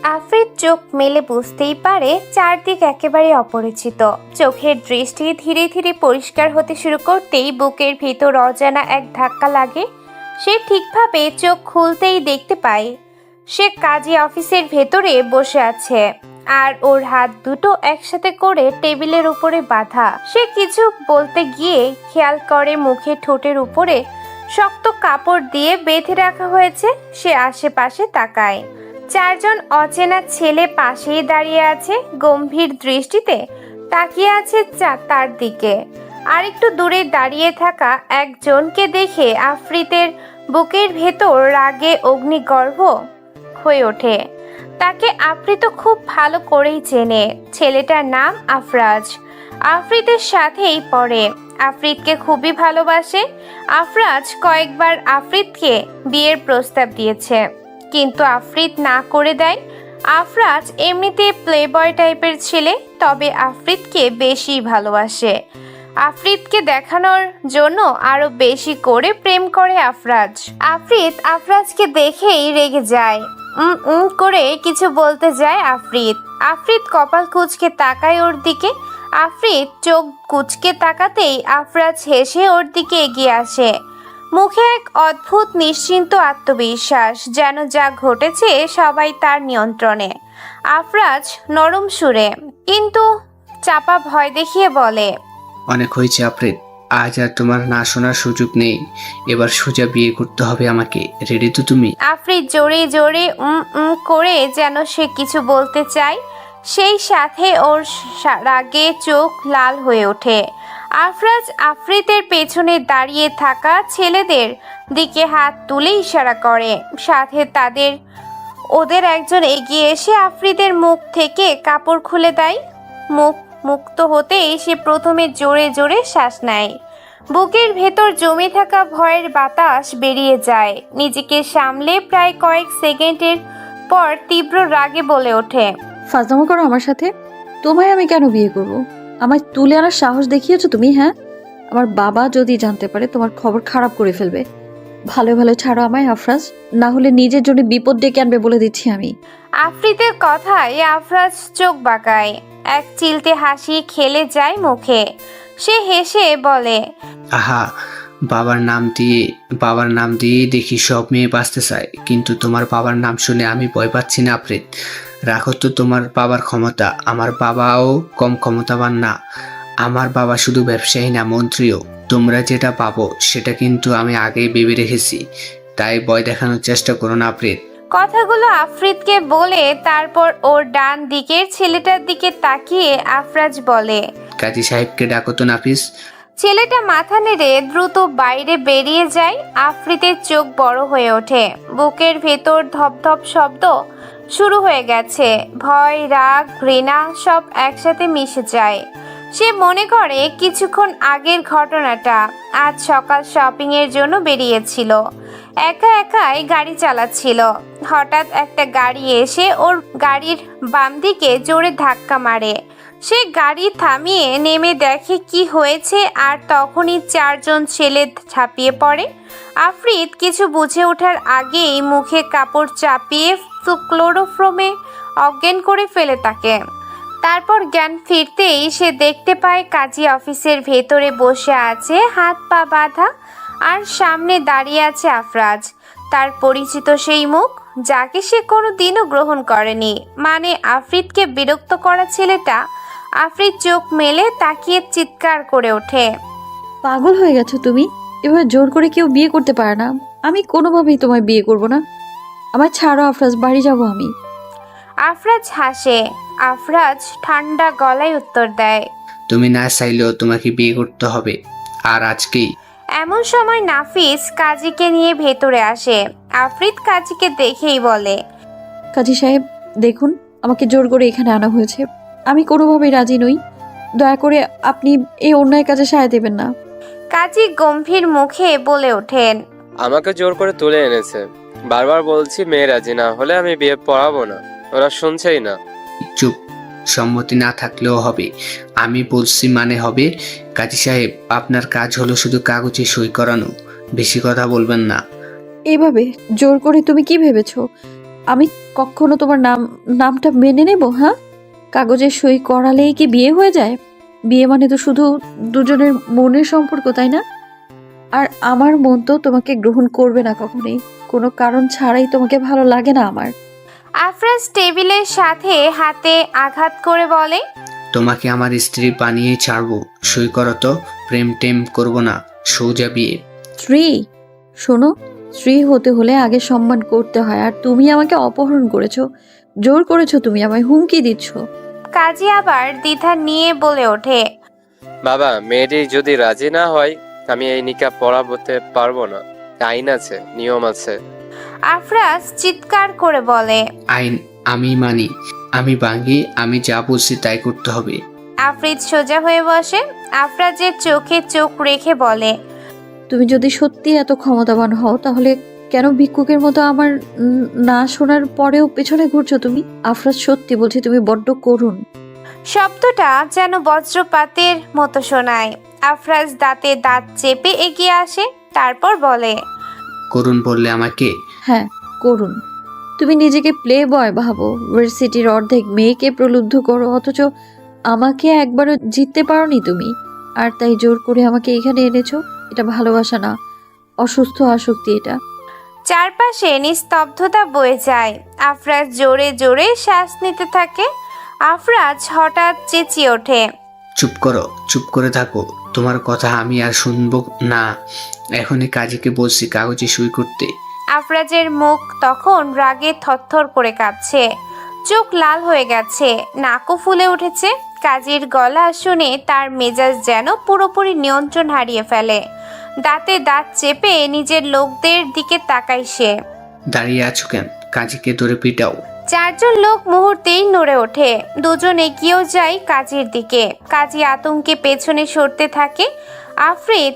আফ্রিদ চোখ মেলে বুঝতেই পারে চারদিক একেবারে অপরিচিত। চোখের দৃষ্টি ধীরে ধীরে পরিষ্কার হতে শুরু করতেই বুকের ভিতর অজানা এক ধাক্কা লাগে। সে ঠিকভাবে চোখ খুলতেই দেখতে পায় সে কাজী অফিসের ভেতরে বসে আছে, আর ওর হাত দুটো একসাথে করে টেবিলের উপরে বাঁধা। সে কিছু বলতে গিয়ে খেয়াল করে মুখে ঠোঁটের উপরে শক্ত কাপড় দিয়ে বেঁধে রাখা হয়েছে। সে আশেপাশে তাকায়। চারজন অচেনা ছেলে পাশেই দাঁড়িয়ে আছে, গম্ভীর দৃষ্টিতে তাকিয়ে আছে তার দিকে। আর একটু দূরে দাঁড়িয়ে থাকা একজনকে দেখে আফ্রিদের বুকের ভেতর রাগে অগ্নিগর্ভ হয়ে ওঠে। তাকে আফ্রিদ খুব ভালো করেই চেনে। ছেলেটার নাম আফরাজ, আফ্রিদের সাথেই পড়ে, আফ্রিদকে খুবই ভালোবাসে। আফরাজ কয়েকবার আফ্রিদকে বিয়ের প্রস্তাব দিয়েছে, কিন্তু আফ্রিদ না করে দেয়। আফরাজ এমনিতে প্লেবয় টাইপের ছেলে, তবে আফ্রিদকে বেশি ভালোবাসে। আফ্রিদকে দেখানোর জন্য আরো বেশি করে প্রেম করে আফরাজ। আফ্রিদ আফরাজকে দেখেই রেগে যায়। করে কিছু বলতে যায় আফ্রিদ। আফ্রিদ কপাল কুঁচকে তাকায় ওর দিকে। আফ্রিদ চোখ কুঁচকে তাকাতেই আফরাজ হেসে ওর দিকে এগিয়ে আসে, মুখে এক অদ্ভুত নিশ্চিন্ত আত্মবিশ্বাস, যেন যা ঘটেছে সবাই তার নিয়ন্ত্রণে। আফরাজ নরম সুরে কিন্তু চাপা ভয় দেখিয়ে বলে, অনেক হয়েছে আফ্রিদ, আজ আর তোমার না শোনার সুযোগ নেই। এবার সোজা বিয়ে করতে হবে আমাকে। রেডি তো তুমি? আফ্রিদ জোরে জোরে করে যেন সে কিছু বলতে চায়, সেই সাথে ওর রাগে চোখ লাল হয়ে ওঠে। আফরাজ আফ্রিদের পেছনে দাঁড়িয়ে থাকা ছেলেদের দিকে হাত তুলে ইশারা করে, সাথে ওদের একজন এগিয়ে এসে আফ্রিদের মুখ থেকে কাপড় খুলে দেয়। মুখ মুক্ত হতেই সে প্রথমে জোরে জোরে শ্বাস নেয়। বুকের ভেতর জমে থাকা ভয়ের বাতাস বেরিয়ে যায়। নিজেকে সামলে প্রায় কয়েক সেকেন্ডের পর তীব্র রাগে বলে ওঠে, ফাজলামো করো আমার সাথে? তোমায় আমি কেন বিয়ে করব? আমায় তুলে আনার সাহস দেখিয়েছো তুমি? হ্যাঁ, আমার বাবা যদি জানতে পারে তোমার খবর খারাপ করে ফেলবে। ভালো ভালো ছাড়ো আমায় আফরাজ, না হলে নিজের জন্য বিপদ ডেকে আনবে বলে দিচ্ছি আমি। আফ্রিদের কথায় আফরাজ চোখ বাঁকায়, এক চিলতে হাসি খেলে যায় মুখে। সে হেসে বলে, আহা, বাবার নাম দিয়ে দেখি সব মেয়ে বাঁচতে চায়, কিন্তু তোমার বাবার নাম শুনে আমি ভয় পাচ্ছি না আফ্রিদ। রাখো তো তোমার বাবার ক্ষমতা, আমার বাবাও কম ক্ষমতাবান না। আমার বাবা শুধু ব্যবসায়ী না, মন্ত্রীও। তোমরা যেটা পাবো সেটা কিন্তু আমি আগেই ভেবে রেখেছি, তাই ভয় দেখানোর চেষ্টা করো না আফ্রিদ। কথাগুলো আফ্রিদকে বলে তারপর ওর ডান দিকের ছেলেটার দিকে তাকিয়ে আফরাজ বলে, কাজী সাহেবকে ডাকো তো নাফিস। ছেলেটা মাথা নেড়ে দ্রুত বাইরে বেরিয়ে যায়। আফ্রিদের চোখ বড় হয়ে ওঠে, বুকের ভেতর ধপধপ শব্দ শুরু হয়ে গেছে। ভয়, রাগ, ঘৃণা সব একসাথে মিশে যায়। সে মনে করে কিছুক্ষণ আগের ঘটনাটা। আজ সকাল শপিং এর জন্য বেরিয়েছিল, একা একাই গাড়ি চালাচ্ছিল। হঠাৎ একটা গাড়ি এসে ওর গাড়ির বাম দিকে জোরে ধাক্কা মারে। সে গাড়ি থামিয়ে নেমে দেখে কি হয়েছে, আর তখনই চারজন ছেলে ঝাঁপিয়ে পড়ে। আফ্রিদ কিছু বুঝে ওঠার আগেই মুখে কাপড় চাপিয়ে ক্লোরোফর্মে অজ্ঞান করে ফেলে তাকে। তারপর জ্ঞান ফিরতেই সে দেখতে পায় কাজী অফিসের ভেতরে বসে আছে, হাত পা বাঁধা, আর সামনে দাঁড়িয়ে আছে আফরাজ, তার পরিচিত সেই মুখ, যাকে সে কোনো দিনও গ্রহণ করেনি। মানে আফ্রিদকে বিরক্ত করা ছেলেটা। আফ্রিদ চোখ মেলে তাকিয়ে চিৎকার করে ওঠে, পাগল হয়ে গেছো তুমি? এভাবে জোর করে কেউ বিয়ে করতে পারে না। আমি কোনোভাবেই তোমায় বিয়ে করব না। আমায় ছাড়ো আফরাজ, বাড়ি যাব আমি। আফরাজ হাসে। আফরাজ ঠান্ডা গলায় উত্তর দেয়, তুমি না চাইলেও তোমাকে বিয়ে করতে হবে, আর আজকেই। এমন সময় নাফিস কাজীকে নিয়ে ভেতরে আসে। আফ্রিদ কাজীকে দেখেই বলে, কাজী সাহেব দেখুন, আমাকে জোর করে এখানে আনা হয়েছে। আমি কোনোভাবেই রাজি নই। দয়া করে আপনি এই অন্যায় কাজে সায় দেবেন না। কাজী গম্ভীর মুখে বলে ওঠেন, আমাকে জোর করে তুলে এনেছে। বারবার বলছি মেয়ে রাজি না হলে আমি বিয়ে পড়াবো না, ওরা শুনছেই না। চুপ, সম্মতি না থাকলেও হবে, আমি বলছি মানে হবে। কাজী সাহেব, আপনার কাজ হলো শুধু কাগজে সই করানো, বেশি কথা বলবেন না। এইভাবে জোর করে তুমি কি ভেবেছো আমি কখনো তোমার নামটা মেনে নেব? হ্যাঁ, কাগজে সই করালেই কি বিয়ে হয়ে যায়? বিয়ে মানে তো শুধু দুজনের মনের সম্পর্ক, তাই না? আর আমার মন তো তোমাকে গ্রহণ করবে না কখনোই। কোনো কারণ ছাড়াই তোমাকে ভালো লাগে না আমার। আফরাজ টেবিলের সাথে হাতে আঘাত করে বলে, তোমাকে আমার স্ত্রী বানিয়ে ছাড়বো। সই করো তো, প্রেম টেম করবো না, সোজা বিয়ে। স্ত্রী? শোনো, স্ত্রী হতে হলে আগে সম্মান করতে হয়। আর তুমি আমাকে অপহরণ করেছো, জোর করেছো, তুমি আমায় হুমকি দিচ্ছ। কাজী আবার দ্বিধা নিয়ে বলে ওঠে, বাবা, মেয়েটি যদি রাজি না হয় আমি এই নিকাহ পড়াতে পারবো না। আইন আছে, নিয়ম আছে। আফরাজ চিৎকার করে বলে। আইন আমি মানি, আমি ভাঙি, আমি যা বলছি তাই করতে হবে। আফরিদ সোজা হয়ে বসে, আফরাজের চোখে চোখ রেখে বলে, তুমি যদি সত্যি এত ক্ষমতাবান হও তাহলে কেন ভিক্ষুকের মতো আমার না শোনার পরেও পেছনে ঘুরছো তুমি? আফরাজ, সত্যি বলছি, তুমি বড্ড করুণ। শব্দটা যেন বজ্রপাতের মতো শোনায়। আফরাজ দাঁতে দাঁত চেপে এগিয়ে আসে, তারপর বলে, করুণ বললে আমাকে? হ্যাঁ, করুণ। তুমি নিজেকে প্লে বয় ভাবো, ভার্সিটির অর্ধেক মেয়েকে প্রলুব্ধ করো, অথচ আমাকে একবারও জিততে পারোনি তুমি। আর তাই জোর করে আমাকে এখানে এনেছো। এটা ভালোবাসা না, অসুস্থ আসক্তি এটা। চারপাশে নিস্তব্ধতা বয়ে যায়। আফরাজ জোরে জোরে শ্বাস নিতে থাকে। আফরাজ হঠাৎ চেঁচিয়ে ওঠে, চুপ করো, চুপ করে থাকো, তোমার কথা আমি আর শুনবো না। এখনই কাজীকে বলছি কাগজে সই করতে। আফরাজের মুখ তখন রাগে থরথর করে কাঁপছে, চোখ লাল হয়ে গেছে, নাকও ফুলে উঠেছে। কাজীর গলা শুনে তার মেজাজ যেন পুরোপুরি নিয়ন্ত্রণ হারিয়ে ফেলে। দাঁতে দাঁত চেপে নিজের লোকদের দিকে তাকায় সে। দাঁড়িয়ে আছো কেন? কাজীকে ধরে পিটাও। চারজন লোক মুহূর্তেই নড়ে ওঠে। দুজন এগিয়েও যায় কাজীর দিকে। কাজী আতঙ্কে পেছনে সরতে থাকে। আফরিদ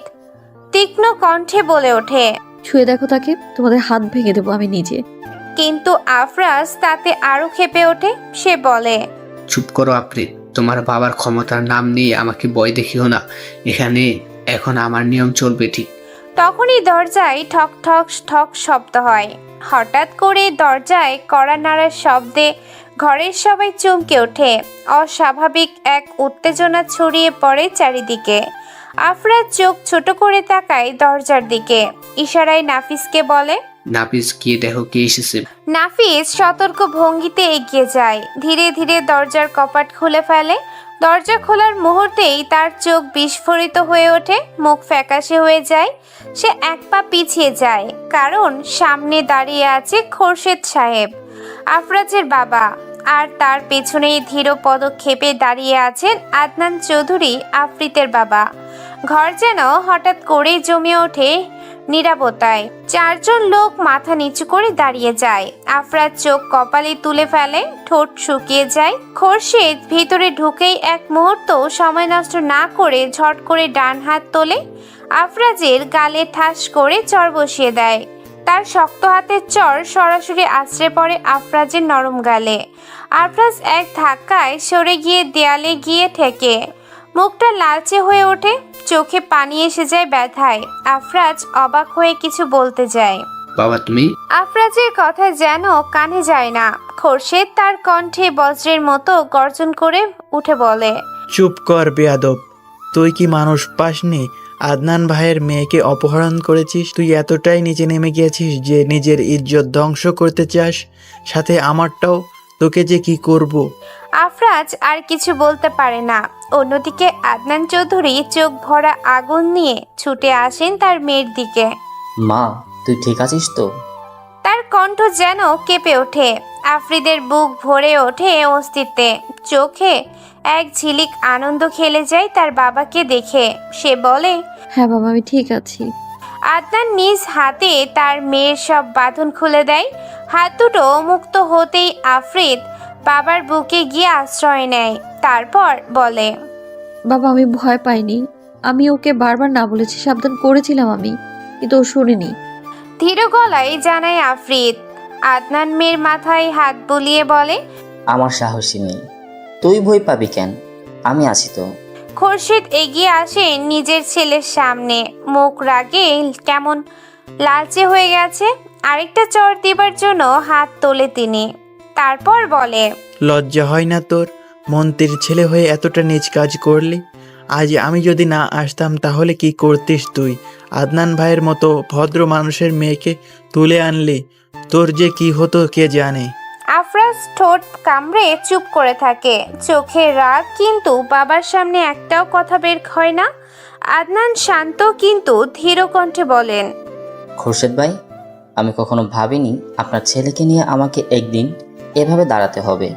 তীক্ষ্ণ কণ্ঠে বলে ওঠে, ছুঁয়ে দেখো তাকে, তোমাদের হাত ভেঙে দেবো আমি নিজে। কিন্তু আফরাজ তাতে আরো ক্ষেপে ওঠে। সে বলে, চুপ করো আফরিদ, তোমার বাবার ক্ষমতার নাম নিয়ে আমাকে ভয় দেখিও না। এখানে এখন আমার নিয়ম চলবে, ঠিক? তখনই দরজায় ঠক ঠক ঠক শব্দ হয়। হঠাৎ করে দরজায় কড়া নাড়ার শব্দে ঘরের সবাই চমকে ওঠে। অস্বাভাবিক এক উত্তেজনা ছড়িয়ে পড়ে চারিদিকে। আফরাজ চোখ ছোট করে তাকায় দরজার দিকে। ইশারায় নাফিসকে বলে। নাফিস, গিয়ে দেখো কে এসেছে। নাফিস সতর্ক ভঙ্গিতে এগিয়ে যায়, ধীরে ধীরে দরজার কপাট খুলে ফেলে। দরজা খোলার মুহূর্তেই তার চোখ বিস্ফোরিত হয়ে ওঠে, মুখ ফ্যাকাশে হয়ে যায়। সে এক পা পিছিয়ে যায়, কারণ সামনে দাঁড়িয়ে আছে খোরশেদ সাহেব, আফরাজের বাবা। আর তার পেছনেই ধীর পদক্ষেপে দাঁড়িয়ে আছেন আদনান চৌধুরী, আফ্রিতের বাবা। ঘর যেন হঠাৎ করেই জমে ওঠে নীরবতায়। চারজন লোক মাথা নিচু করে দাঁড়িয়ে যায়। আফরাজ চোখ কপালে তুলে ফেলে, ঠোঁট শুকিয়ে যায়। খোরশেদ ভিতরে ঢুকেই এক মুহূর্ত সময় নষ্ট না করে ঝট করে ডান হাত তোলে, আফরাজের গালে ঠাস করে চর বসিয়ে দেয়। তার শক্ত হাতের চর সরাসরি আছড়ে পড়ে আফরাজের নরম গালে। আফরাজ এক ধাক্কায় সরে গিয়ে দেয়ালে গিয়ে ঠেকে। মুখটা লালচে হয়ে ওঠে, চোখে পানি এসে যায় ব্যথায়। আফরাজ অবাক হয়ে কিছু বলতে যায়। বাবা তুমি? আফরাজের কথা যেন কানে যায় না। খোরশেদ তার কণ্ঠে বজ্রের মতো গর্জন করে উঠে বলে, চুপ কর বেয়াদব, তুই কি মানুষ পাসনি? আদনান ভাইয়ের মেয়েকে অপহরণ করেছিস। তুই এতটাই নিচে নেমে গিয়েছিস যে নিজের ইজ্জত ধ্বংস করতে চাস, সাথে আমারটাও। তোকে যে কি করব। আফরাজ আর কিছু বলতে পারে না। অন্যদিকে আদনান চৌধুরী চোখ ভরা আগুন নিয়ে ছুটে আসেন তার মেয়ের দিকে। মা, তুই ঠিক আছিস তো? তার কণ্ঠ যেন কেঁপে ওঠে। আফ্রিদের বুক ভরে ওঠে অস্তিত্বে। চোখে এক ঝিলিক আনন্দ খেলে যায় তার বাবাকে দেখে। সে বলে, হ্যাঁ বাবা, আমি ঠিক আছি। আদনান নিজ হাতে তার মেয়ের সব বাঁধন খুলে দেয়। হাত দুটো মুক্ত হতেই আফ্রিদ বাবার বুকে গিয়ে আশ্রয় নেয়। তারপর বলে, বাবা, আমি ভয় পাইনি। আমি ওকে বারবার না বলেছি, সাবধান করেছিলাম আমি, কিন্তু ও শুনিনি। ধীর গলায় জানায় আফ্রিদ। আদনান মেয়ের মাথায় হাত বুলিয়ে বলে, আমার সাহসী নেই, তুই ভয় পাবি কেন? আমি আছি তো। খোরশেদ এগিয়ে আসে নিজের ছেলের সামনে। মুখ রাগে কেমন লালচে হয়ে গেছে। আরেকটা চড় দিবার জন্য হাত তোলে তিনি। তারপর বলে, লজ্জা হয় না তোর? মন্ত্রীর ছেলে হয়ে এতটা নিজ কাজ করলি। আজ আমি যদি না আসতাম তাহলে কি করতিস তুই? আদনান ভাইয়ের মতো ভদ্র মানুষের মেয়েকে তুলে আনলি, তোর যে কি হতো কে জানে। আফরাজ ঠোঁট কামড়ে চুপ করে থাকে, চোখে রাগ, কিন্তু বাবার সামনে একটাও কথা বের হয় না। আদনান শান্ত কিন্তু ধীর কণ্ঠে বলেন, খোরশেদ ভাই, আমি কখনো ভাবিনি আপনার ছেলেকে নিয়ে আমাকে একদিন এভাবে দাঁড়াতে হবে।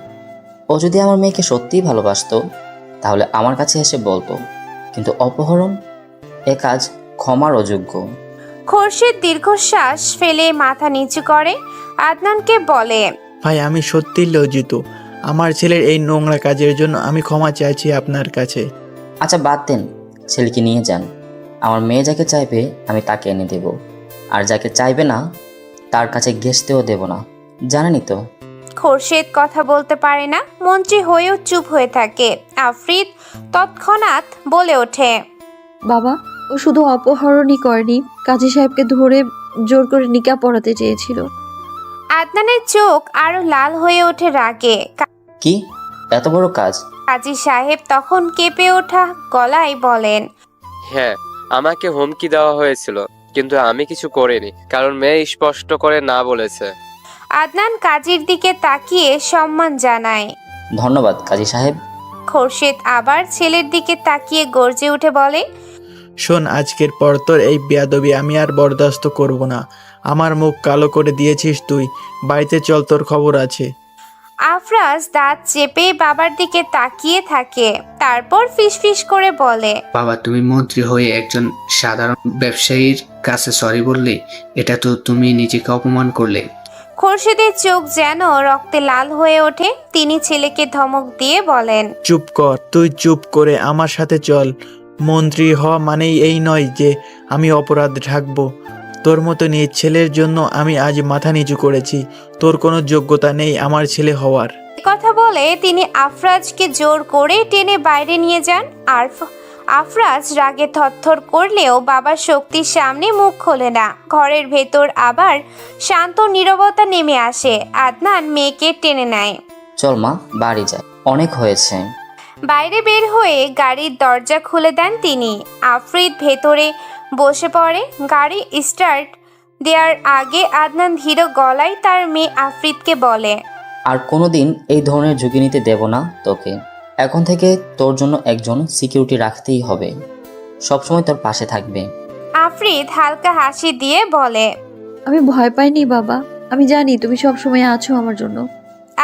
ও যদি আমার মেয়েকে সত্যিই ভালোবাসতো তাহলে আমার কাছে এসে বলতো, কিন্তু অপহরণ, এ কাজ ক্ষমার অযোগ্য। খোরশেদ দীর্ঘশ্বাস ফেলে মাথা নিচু করে আদনানকে বলে, ভাই আমি সত্যিই লজ্জিত। আমার ছেলের এই নোংরা কাজের জন্য আমি ক্ষমা চাইছি আপনার কাছে। আচ্ছা বাদ দেন, ছেলেকে নিয়ে যান। আমার মেয়ে যাকে চাইবে আমি তাকে এনে দেব, আর যাকে চাইবে না তার কাছে ঘেঁষতেও দেব না, জানেনই তো। খোরশেদ কথা বলতে পারে না, মন্ত্রী হয়েও চুপ হয়ে থাকে। আফরিদ তৎক্ষণাৎ বলে ওঠে, বাবা, ও শুধু অপহরণই করেনি, কাজী সাহেবকে ধরে জোর করে নিকাহ পড়াতে চেয়েছিল। আদনানের চোখ আরো লাল হয়ে ওঠে রাগে। কি এত বড় কাজ? কাজী সাহেব তখন কেঁপে ওঠা গলায় বলেন, হ্যাঁ, আমাকে হুমকি দেওয়া হয়েছিল, কিন্তু আমি কিছু করিনি, কারণ মেয়ে স্পষ্ট করে না বলেছে। আদনান কাজীর দিকে তাকিয়ে সম্মান জানায়। ধন্যবাদ কাজী সাহেব। খোরশেদ আবার ছেলের দিকে তাকিয়ে গর্জে উঠে বলে, শোন, আজকের পর তোর এই বেয়াদবি আমি আর বরদাস্ত করব না। আমার মুখ কালো করে দিয়েছিস তুই। বাড়িতে চল, তোর খবর আছে। আফরাজ দাঁত চেপে বাবার দিকে তাকিয়ে থাকে, তারপর ফিসফিস করে বলে, বাবা, তুমি মন্ত্রী হয়ে একজন সাধারণ ব্যবসায়ীর কাছে সরি বললে? এটা তো তুমি নিজেকে অপমান করলে। খোরশেদের চোখ যেন রক্তে লাল হয়ে ওঠে। তিনি ছেলেকে ধমক দিয়ে বলেন, চুপ কর, তুই চুপ করে আমার সাথে চল। মন্ত্রী হওয়া মানেই এই নয় যে আমি অপরাধ ঢাকবো। তোর মতো নিজ ছেলের জন্য আমি আজ মাথা নিচু করেছি। তোর কোনো যোগ্যতা নেই আমার ছেলে হওয়ার। কথা বলে তিনি আফরাজকে জোর করে টেনে বাইরে নিয়ে যান। আর আফরাজ রাগে থরথর করলেও বাবার শক্তির সামনে মুখ খোলে না। ঘরের ভেতর আবার শান্ত নীরবতা নেমে আসে। আদনান মেয়েকে টেনে নেয়। চল মা, বাড়ি যা, অনেক হয়েছে। বাইরে বের হয়ে গাড়ির দরজা খুলে দেন তিনি। আফরিদ ভেতরে বসে পড়ে। গাড়ি স্টার্ট দেওয়ার আগে আদনান ধীর গলায় তার মেয়ে আফরিদকে বলে, আর কোনোদিন এই ধরনের ঝুঁকি নিতে দেব না তোকে। এখন থেকে তোর জন্য একজন সিকিউরিটি রাখতেই হবে, সবসময় তোর পাশে থাকবে। আফরিদ হালকা হাসি দিয়ে বলে, আমি ভয় পাইনি বাবা, আমি জানি তুমি সব সময় আছো আমার জন্য।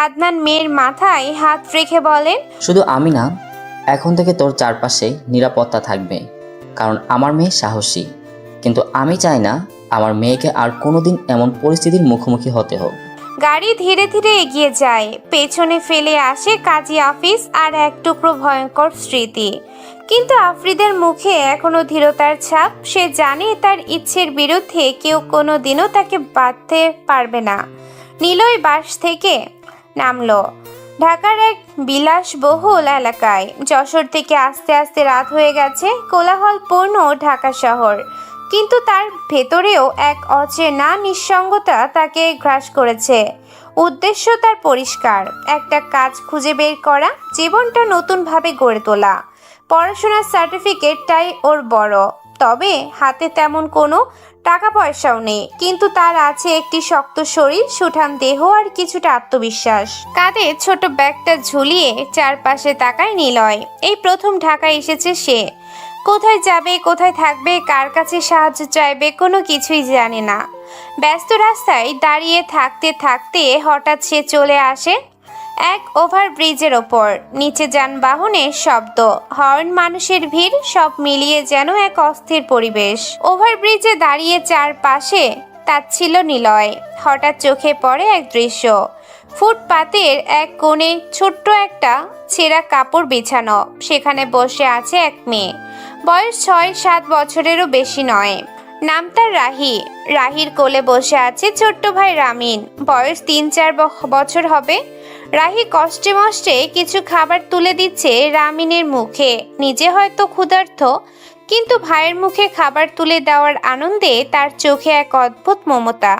আদনান মেয়ের মাথায় হাত রেখে বলেন, শুধু আমি না, এখন থেকে তোর চারপাশে নিরাপত্তা থাকবে, কারণ আমার মেয়ে সাহসী। কিন্তু আমি চাই না আমার মেয়েকে আর কোনোদিন এমন পরিস্থিতির মুখোমুখি হতে হোক। গাড়ি ধীরে ধীরে এগিয়ে যায়। পেছনে ফেলে আসে কাজী আফিস আর এক টুকরো ভয়ঙ্কর স্মৃতি। কিন্তু আফরিদের মুখে এখনো ধীরতার ছাপ। সে জানে তার ইচ্ছের বিরুদ্ধে কেউ কোনোদিনও তাকে বাঁধতে পারবে না। নিলয় বাস থেকে নামলো ঢাকার এক বিলাসবহুল এলাকায়। যশোর থেকে আস্তে আস্তে রাত হয়ে গেছে। কোলাহলপূর্ণ ঢাকা শহর, কিন্তু তার ভেতরেও এক অচেনা নিঃসঙ্গতা তাকে গ্রাস করেছে। উদ্দেশ্য তার পরিষ্কার, একটা কাজ খুঁজে বের করা, জীবনটা নতুনভাবে গড়ে তোলা। পড়াশোনার সার্টিফিকেটটাই ওর বড়, তবে হাতে তেমন কোনো টাকা পয়সাও নেই। কিন্তু তার আছে একটি শক্ত শরীর, সুঠাম দেহ আর কিছুটা আত্মবিশ্বাস। কাঁধে ছোট ব্যাগটা ঝুলিয়ে চারপাশে তাকায় নিলয়। এই প্রথম ঢাকায় এসেছে সে। কোথায় যাবে, কোথায় থাকবে, কার কাছে সাহায্য চাইবে, কোনো কিছুই জানে না। ব্যস্ত রাস্তায় দাঁড়িয়ে থাকতে থাকতে হঠাৎ সে চলে আসে এক ওভারব্রিজের ওপর। নিচে যানবাহনের শব্দ, হর্ন, মানুষের ভিড়, সব মিলিয়ে যেন এক অস্থির পরিবেশ। ওভারব্রিজে দাঁড়িয়ে চারপাশে তাচ্ছিল নিলয়। হঠাৎ চোখে পড়ে এক দৃশ্য। ফুটপাতের এক কোণে ছোট্ট একটা ছেঁড়া কাপড় বিছানো। সেখানে বসে আছে এক মেয়ে, বয়স 6-7 বছরেরও বেশি নয়। নাম তার রাহি। রাহির কোলে বসে আছে ছোট্ট ভাই রামিন, বয়স 3-4 বছর হবে। রাহি কষ্টে মষ্টে কিছু খাবার তুলে দিচ্ছে রামিনের মুখে। নিজে হয়তো ক্ষুধার্ত, কিন্তু ভাইয়ের মুখে খাবার তুলে দেওয়ার আনন্দে তার চোখে এক অদ্ভুত মমতা।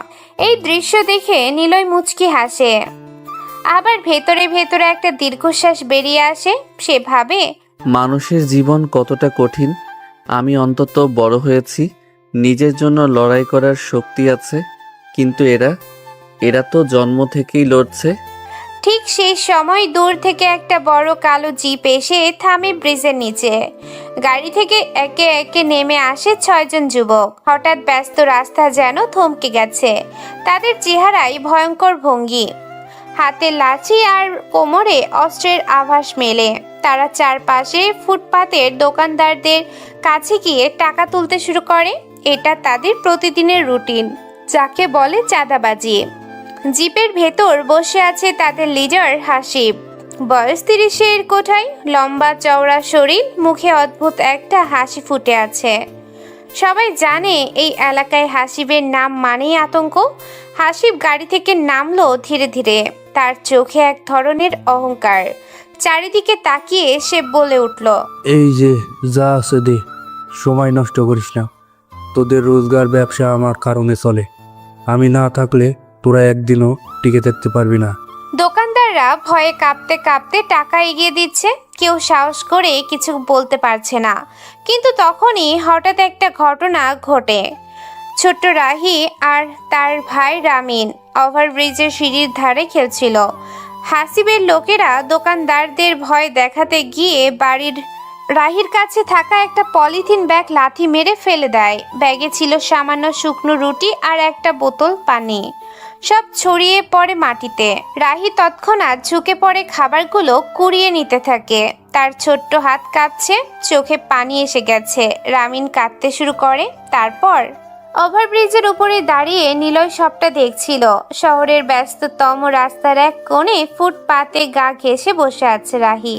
এই দৃশ্য দেখে নিলয় মুচকি হাসে। আবার ভেতরে ভেতরে একটা দীর্ঘশ্বাস বেরিয়ে আসে। সে ভাবে, মানুষের জীবন কতটা কঠিন। আমি অন্তত বড় হয়েছি, নিজের জন্য লড়াই করার শক্তি আছে, কিন্তু এরা তো জন্ম থেকেই লড়ছে। ঠিক সেই সময় দূর থেকে একটা বড় কালো জিপ এসে থামে ব্রিজের নিচে। গাড়ি থেকে একে একে নেমে আসে 6 জন যুবক। হঠাৎ ব্যস্ত রাস্তা যেন থমকে গেছে। তাদের চেহারায় ভয়ঙ্কর ভঙ্গি, হাতে লাঠি আর কোমরে অস্ত্রের আভাস মেলে। তারা চারপাশে ফুটপাতের দোকানদারদের কাছে গিয়ে টাকা তুলতে শুরু করে। এটা তাদের প্রতিদিনের রুটিন, যাকে বলে চাঁদাবাজি। জিপের ভেতর বসে আছে তাদের লিডার হাসিব। বয়স 30-এর কোঠায়, লম্বা চওড়া শরীর, মুখে অদ্ভুত একটা হাসি ফুটে আছে। সবাই জানে এই এলাকায় হাসিবের নাম মানেই আতঙ্ক। হাসিব গাড়ি থেকে নামলো ধীরে ধীরে। তার চোখে এক ধরনের অহংকার। চারিদিকে তাকিয়ে সে বলে উঠল, এই যে যা আছে দে, সময় নষ্ট করিস না। তোদের রোজগার ব্যবসা আমার কারণে চলে, আমি না থাকলে তোরা একদিনও টিকে থাকতে পারবি না। দোকানদাররা ভয়ে কাঁপতে কাঁপতে টাকা এগিয়ে দিচ্ছে। কেউ সাহস করে কিছু বলতে পারছে না। কিন্তু তখনই হঠাৎ একটা ঘটনা ঘটে। ছোট্ট রাহি আর তার ভাই রামিন ওভারব্রিজের সিঁড়ির ধারে খেলছিল। হাসিবের লোকেরা দোকানদারদের ভয় দেখাতে গিয়ে বাড়ির রাহির কাছে থাকা একটা পলিথিন ব্যাগ লাথি মেরে ফেলে দেয়। ব্যাগে ছিল সামান্য শুকনো রুটি আর একটা বোতল পানি। সব ছড়িয়ে পড়ে মাটিতে। রাহি তৎক্ষণাৎ ঝুঁকে পড়ে খাবারগুলো কুড়িয়ে নিতে থাকে। তার ছোট্ট হাত কাঁপছে, চোখে পানি এসে গেছে। রামিন কাঁদতে শুরু করে। তারপর ওভারব্রিজের উপরে দাঁড়িয়ে নিলয় সবটা দেখছিল। শহরের ব্যস্ততম রাস্তার এক কোণে ফুটপাতে গা ঘেঁষে বসে আছে রাহি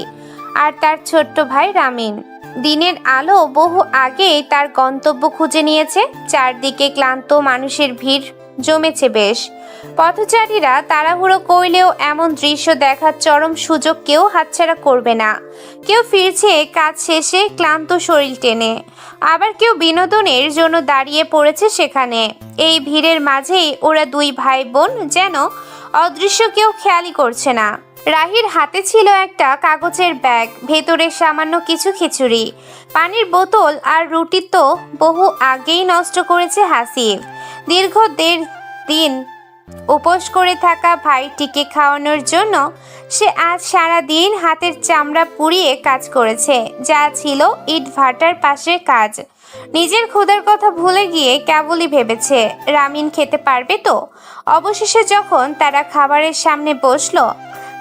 আর তার ছোট্ট ভাই রামিন। দিনের আলো বহু আগেই তার গন্তব্য খুঁজে নিয়েছে। চারদিকে ক্লান্ত মানুষের ভিড় জমেছে বেশ। পথচারীরা তাড়াহুড়ো করলেও এমন দৃশ্য দেখার চরম সুযোগ কেউ হাতছাড়া করবে না। কেউ ফিরছে কাজ শেষে ক্লান্ত শরীর টেনে, আবার কেউ বিনোদনের জন্য দাঁড়িয়ে পড়েছে সেখানে। এই ভিড়ের মাঝেই ওরা দুই ভাই বোন যেন অদৃশ্য, কেউ খেয়ালই করছে না। রাহির হাতে ছিল একটা কাগজের ব্যাগ, ভেতরে সামান্য কিছু খিচুড়ি, পানির বোতল আর রুটি তো বহু আগেই নষ্ট করেছে হাসিব। দীর্ঘ 1.5 দিন উপোস করে থাকা ভাইটিকে খাওয়ানোর জন্য সে আজ সারা দিন হাতের চামড়া পুড়িয়ে কাজ করেছে, যা ছিল ইট ভাটার পাশের কাজ। নিজের ক্ষুধার কথা ভুলে গিয়ে কেবলই ভেবেছে রামিন খেতে পারবে তো। অবশেষে যখন তারা খাবারের সামনে বসলো,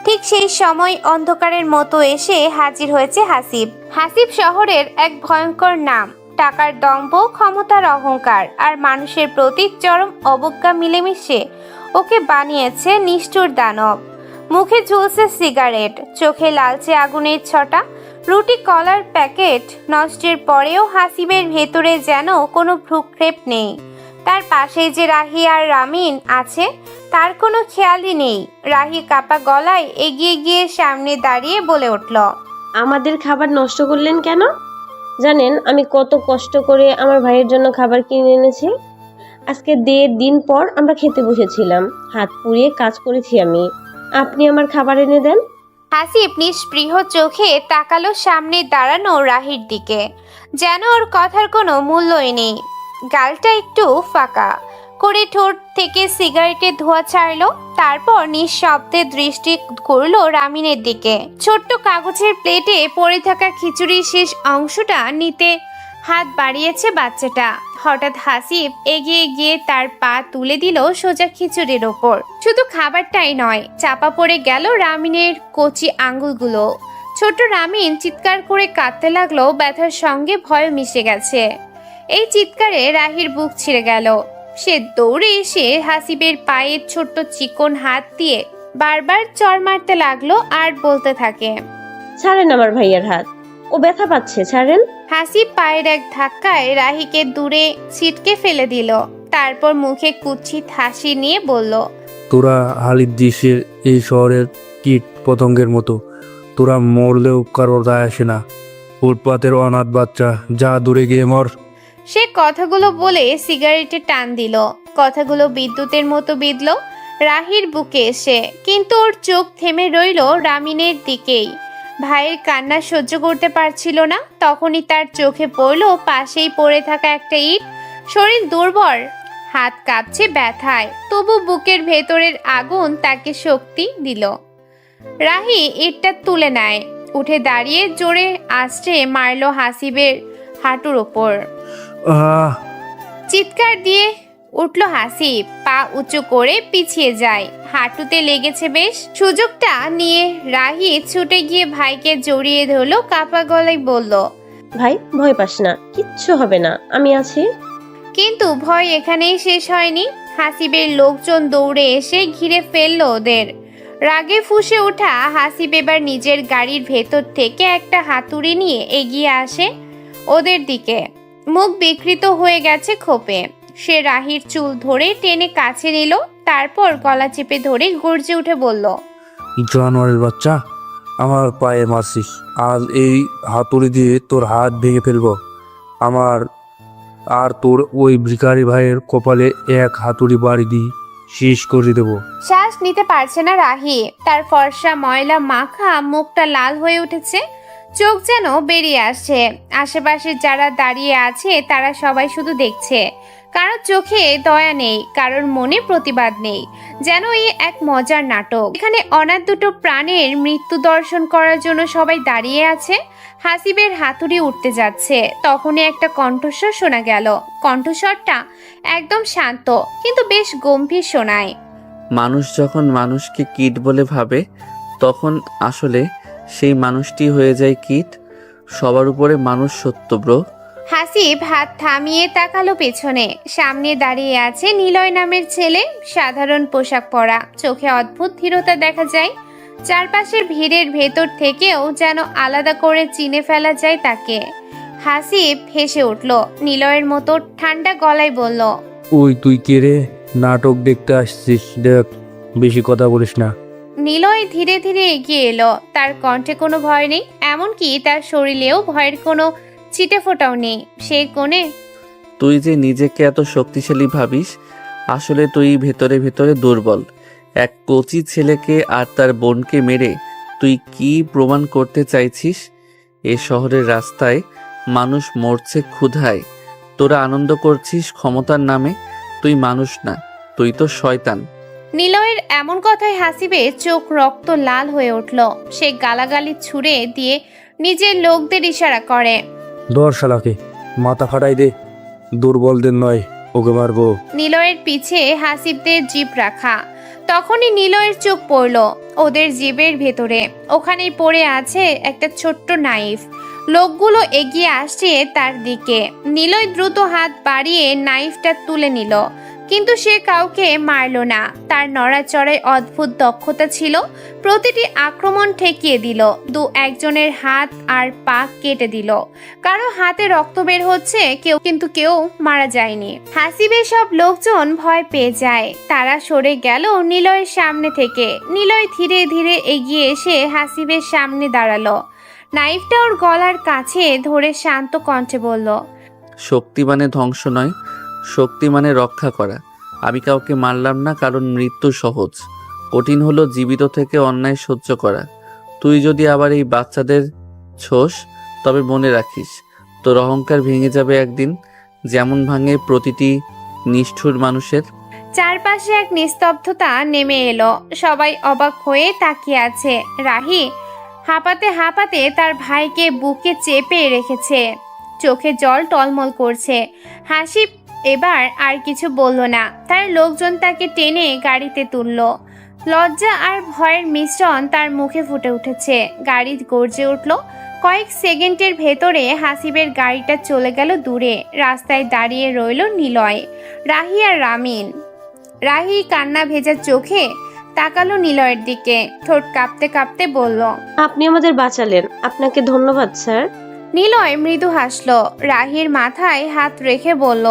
ঠিক সেই সময় অন্ধকারের মতো এসে হাজির হয়েছে হাসিব। হাসিব শহরের এক ভয়ঙ্কর নাম। টাকার দম্ভ, ক্ষমতার অহংকার আর মানুষের প্রতি চরম অবজ্ঞা মিলেমিশে ওকে বানিয়েছে নিষ্ঠুর দানব। মুখে ঝুলছে সিগারেট, চোখে লালচে আগুনের ছটা। রুটি কলার প্যাকেট নষ্টের পরেও হাসিবের ভেতরে যেন কোনো ভ্রুক্ষেপ নেই। তার পাশেই যে রাহি আর রামিন আছে তার কোনো খেয়ালই নেই। রাহি কাপা গলায় এগিয়ে গিয়ে সামনে দাঁড়িয়ে বলে উঠল, আমাদের খাবার নষ্ট করলেন কেন? জানেন আমি কত কষ্ট করে আমার ভাইয়ের জন্য খাবার কিনে এনেছি। আজকে 1.5 দিন পর আমরা খেতে বসেছিলাম, হাত পুড়িয়ে কাজ করেছি আমি। আপনি আমার খাবার এনে দেন। হাসিব নিস্পৃহ চোখে তাকালো সামনে দাঁড়ানো রাহির দিকে, যেন ওর কথার কোনো মূল্যই নেই। গালটা একটু ফাঁকা করে ঠোঁট থেকে সিগারেটের ধোঁয়া ছাড়লো। তারপর নিঃশব্দে দৃষ্টি করলো রামিনের দিকে। ছোট্ট কাগজের প্লেটে পড়ে থাকা খিচুড়ির শেষ অংশটা নিতে হাত বাড়িয়েছে বাচ্চাটা। হঠাৎ হাসিব এগিয়ে গিয়ে তার পা তুলে দিল সোজা খিচুড়ির ওপর। শুধু খাবারটাই নয়, চাপা পড়ে গেল রামিনের কচি আঙ্গুলগুলো। ছোট রামিন চিৎকার করে কাঁদতে লাগলো। ব্যথার সঙ্গে ভয় মিশে গেছে। এই চিৎকারে রাহির বুক ছিঁড়ে গেল। সে দৌড়ে এসে হাসিবের পায়ের ছোট্ট চিকন হাত দিয়ে বারবার চড় মারতে লাগলো আর বলতে থাকে, ছাড়েন আমার ভাইয়ের হাত, ও ব্যথা পাচ্ছে, ছাড়েন। হাসিব পায়ের এক ধাক্কায় রাহিকে দূরে ছিটকে ফেলে দিল। তারপর মুখে কুৎসিত হাসি নিয়ে বলল, তোরা হালিদ দিশের এই শহরের কীট পতঙ্গের মতো, তোরা মরলেও কারোর দায় আসে না। ফুটপাতের অনাথ বাচ্চা, যা দূরে গিয়ে মর। সে কথাগুলো বলে সিগারেটে টান দিল। কথাগুলো বিদ্যুতের মতো বিঁধল। রাহির বুকে এসে, কিন্তু ওর চোখ থেমে রইল রামিনের দিকেই। ভাইয়ের কান্না সহ্য করতে পারছিল না। তখনই তার চোখে পড়ল পাশেই পড়ে থাকা একটা ইট। শরীর দুর্বল, হাত কাঁপছে ব্যথায়, তবু বুকের ভেতরের আগুন তাকে শক্তি দিল। রাহি ইটটা তুলে নেয়, উঠে দাঁড়িয়ে জোরে আছড়ে মারল হাসিবের হাঁটুর ওপর। আহ চিৎকার দিয়ে উঠল হাসিব, পা উঁচু করে পিছিয়ে যায়, হাঁটুতে লেগেছে বেশ। সুযোগটা নিয়ে রাহি ছুটে গিয়ে ভাইকে জড়িয়ে ধরলো, কাপা গলায় বলল, ভাই ভয় পাস না, কিচ্ছু হবে না, আমি আছি। কিন্তু ভয় এখানেই শেষ হয়নি। হাসিবের লোকজন দৌড়ে এসে ঘিরে ফেললো ওদের। রাগে ফুঁসে ওঠা হাসিব এবার নিজের গাড়ির ভেতর থেকে একটা হাতুড়ি নিয়ে এগিয়ে আসে ওদের দিকে। মুখ বিকৃত হয়ে গেছে ক্ষোভে। সে রাহির চুল ধরে টেনে কাছে নিল, তারপর গলা চেপে ধরে গর্জে উঠে বলল, জানোয়ারের বাচ্চা, আমার পায়ে মারছিস, আজ এই হাতুড়ি দিয়ে তোর হাত ভেঙে ফেলবো। আমার আর তোর ওই ভিখারি ভাইয়ের কপালে এক হাতুড়ি বাড়ি দিয়ে শেষ করে দেবো। শ্বাস নিতে পারছে না রাহি। তার ফর্সা ময়লা মাখা মুখটা লাল হয়ে উঠেছে, চোখ যেন বেরিয়ে আসছে। আশেপাশে যারা দাঁড়িয়ে আছে তারা সবাই শুধু দেখছে। কারোর চোখে দয়া নেই, কারোর মনে প্রতিবাদ নেই। যেন এই এক মজার নাটক। এখানে অনাথ দুটো প্রাণের মৃত্যু দর্শন করার জন্য সবাই দাঁড়িয়ে আছে। হাসিবের হাতুড়ি উঠতে যাচ্ছে, তখনই একটা কণ্ঠস্বর শোনা গেল। কণ্ঠস্বরটা একদম শান্ত, কিন্তু বেশ গম্ভীর শোনায়। মানুষ যখন মানুষকে কীট বলে ভাবে, তখন আসলে সেই মানুষটি হয়ে যায় কীট। সবার উপরে মানুষ সত্য ব্রো। হাসিব হাত থামিয়ে তাকালো পেছনে। সামনে দাঁড়িয়ে আছে নিলয় নামের ছেলে, সাধারণ পোশাক পরা, চোখে অদ্ভুত ধীরতা দেখা যায়। চারপাশের ভিড়ের ভেতর থেকেও যেন আলাদা করে চিনে ফেলা যায় তাকে। হাসিব হেসে উঠল, নিলয়ের মতো ঠান্ডা গলায় বলল, ওই তুই কে রে? নাটক দেখতে আসছিস? দেখ, বেশি কথা বলিস না। নিলয় ধীরে ধীরে এগিয়ে এলো। তার কণ্ঠে কোনো ভয় নেই, এমনকি তার শরীরেও ভয়ের কোনো ছিটে ফোটাও নেই। সে কোণে, তুই যে নিজেকে এত শক্তিশালী ভাবিস, আসলে তুই ভেতরে ভেতরে দুর্বল। এক কচি ছেলেকে আর তার বোনকে মেরে তুই কি প্রমাণ করতে চাইছিস? এ শহরের রাস্তায় মানুষ মরছে ক্ষুধায়, তোরা আনন্দ করছিস ক্ষমতার নামে। তুই মানুষ না, তুই তো শয়তান। নিলয়ের এমন কথায় হাসিবে চোখ রক্ত লাল হয়ে উঠল। সে গালাগালি ছুড়ে দিয়ে নিজের লোকদের ইশারা করে, ধর শালাকে, মাথা ফাটাই দে। দুর্বলদের নয়, ওকে মারবো। নিলয়ের পিছে হাসিবদের জিপ রাখা। তখনই নিলয়ের চোখ পড়ল ওদের জিবের ভেতরে। ওখানেই পড়ে আছে একটা ছোট্ট নাইফ। লোকগুলো এগিয়ে আসছে তার দিকে। নিলয় দ্রুত হাত বাড়িয়ে নাইফটা তুলে নিল, কিন্তু সে কাউকে মারল না। তার নড়াচড়ায় অদ্ভুত দক্ষতা ছিল। প্রতিটি আক্রমণ ঠেকিয়ে দিল। একজনের হাত আর পা কেটে দিল। কারো হাতে রক্ত বের হচ্ছে, কেউ মারা যায়নি। হাসিবের সব লোকজন ভয় পেয়ে যায়। তারা সরে গেল নিলয়ের সামনে থেকে। নিলয় ধীরে ধীরে এগিয়ে এসে হাসিবের সামনে দাঁড়ালো। নাইফটা ওর গলার কাছে ধরে শান্ত কণ্ঠে বলল, শক্তি মানে ধ্বংস নয়, শক্তি মানে রক্ষা করা। আমি কাউকে মারলাম না, কারণ মৃত্যু সহজ, কঠিন হলো জীবিত থেকে অন্যায় সহ্য করা। তুই যদি আবার এই বাচ্চাদের ছোস, তবে মনে রাখিস তোর অহংকার ভেঙে যাবে একদিন, যেমন ভাঙে প্রতিটি নিষ্ঠুর মানুষের। চারপাশে এক নিস্তব্ধতা নেমে এলো। সবাই অবাক হয়ে তাকিয়ে আছে। রাহি হাঁপাতে হাঁপাতে তার ভাইকে বুকে চেপে রেখেছে, চোখে জল টলমল করছে। হাসিব এবার আর কিছু বলল না। তার লোকজন তাকে টেনে গাড়িতে তুলল। লজ্জা আর ভয়ের মিশ্রণ তার মুখে ফুটে উঠেছে। গাড়ি গর্জে উঠল। কয়েক সেকেন্ডের ভেতরে হাসিবের গাড়িটা চলে গেল দূরে। রাস্তায় দাঁড়িয়ে রইল নিলয়, রাহি আর রামিন। রাহি কান্না ভেজা চোখে তাকালো নিলয়ের দিকে, ঠোঁট কাঁপতে কাঁপতে বলল, আপনি আমাদের বাঁচালেন, আপনাকে ধন্যবাদ স্যার। নিলয় মৃদু হাসলো। রাহির মাথায় হাত রেখে বলল,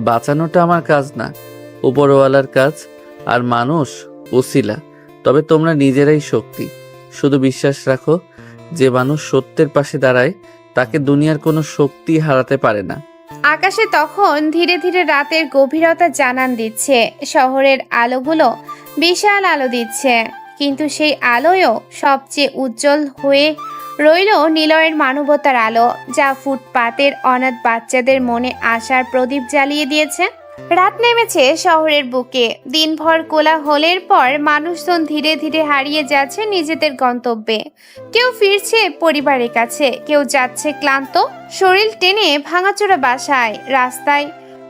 বাঁচানোটা আমার কাজ না, উপরওয়ালার কাজ, আর মানুষ ওসিলা। তবে তোমরা নিজেরাই শক্তি। শুধু বিশ্বাস রাখো, যে মানুষ সত্যের পাশে দাঁড়ায় তাকে দুনিয়ার কোনো শক্তি হারাতে পারে না। আকাশে তখন ধীরে ধীরে রাতের গভীরতা জানান দিচ্ছে। শহরের আলোগুলো বিশাল আলো দিচ্ছে, কিন্তু সেই আলোয়ও সবচেয়ে উজ্জ্বল হয়ে রইল নিলয়ের মানবতার আলো, যা ফুটপাতের অনাথ বাচ্চাদের মনে আশার প্রদীপ জ্বালিয়ে দিয়েছে। রাত নেমেছে শহরের বুকে। দিনভর কোলাহলের পর মানুষজন ধীরে ধীরে হারিয়ে যাচ্ছে নিজেদের গন্তব্যে। কেউ ফিরছে পরিবারের কাছে, কেউ যাচ্ছে ক্লান্ত শরীর টেনে ভাঙাচোরা বাসায়। রাস্তায়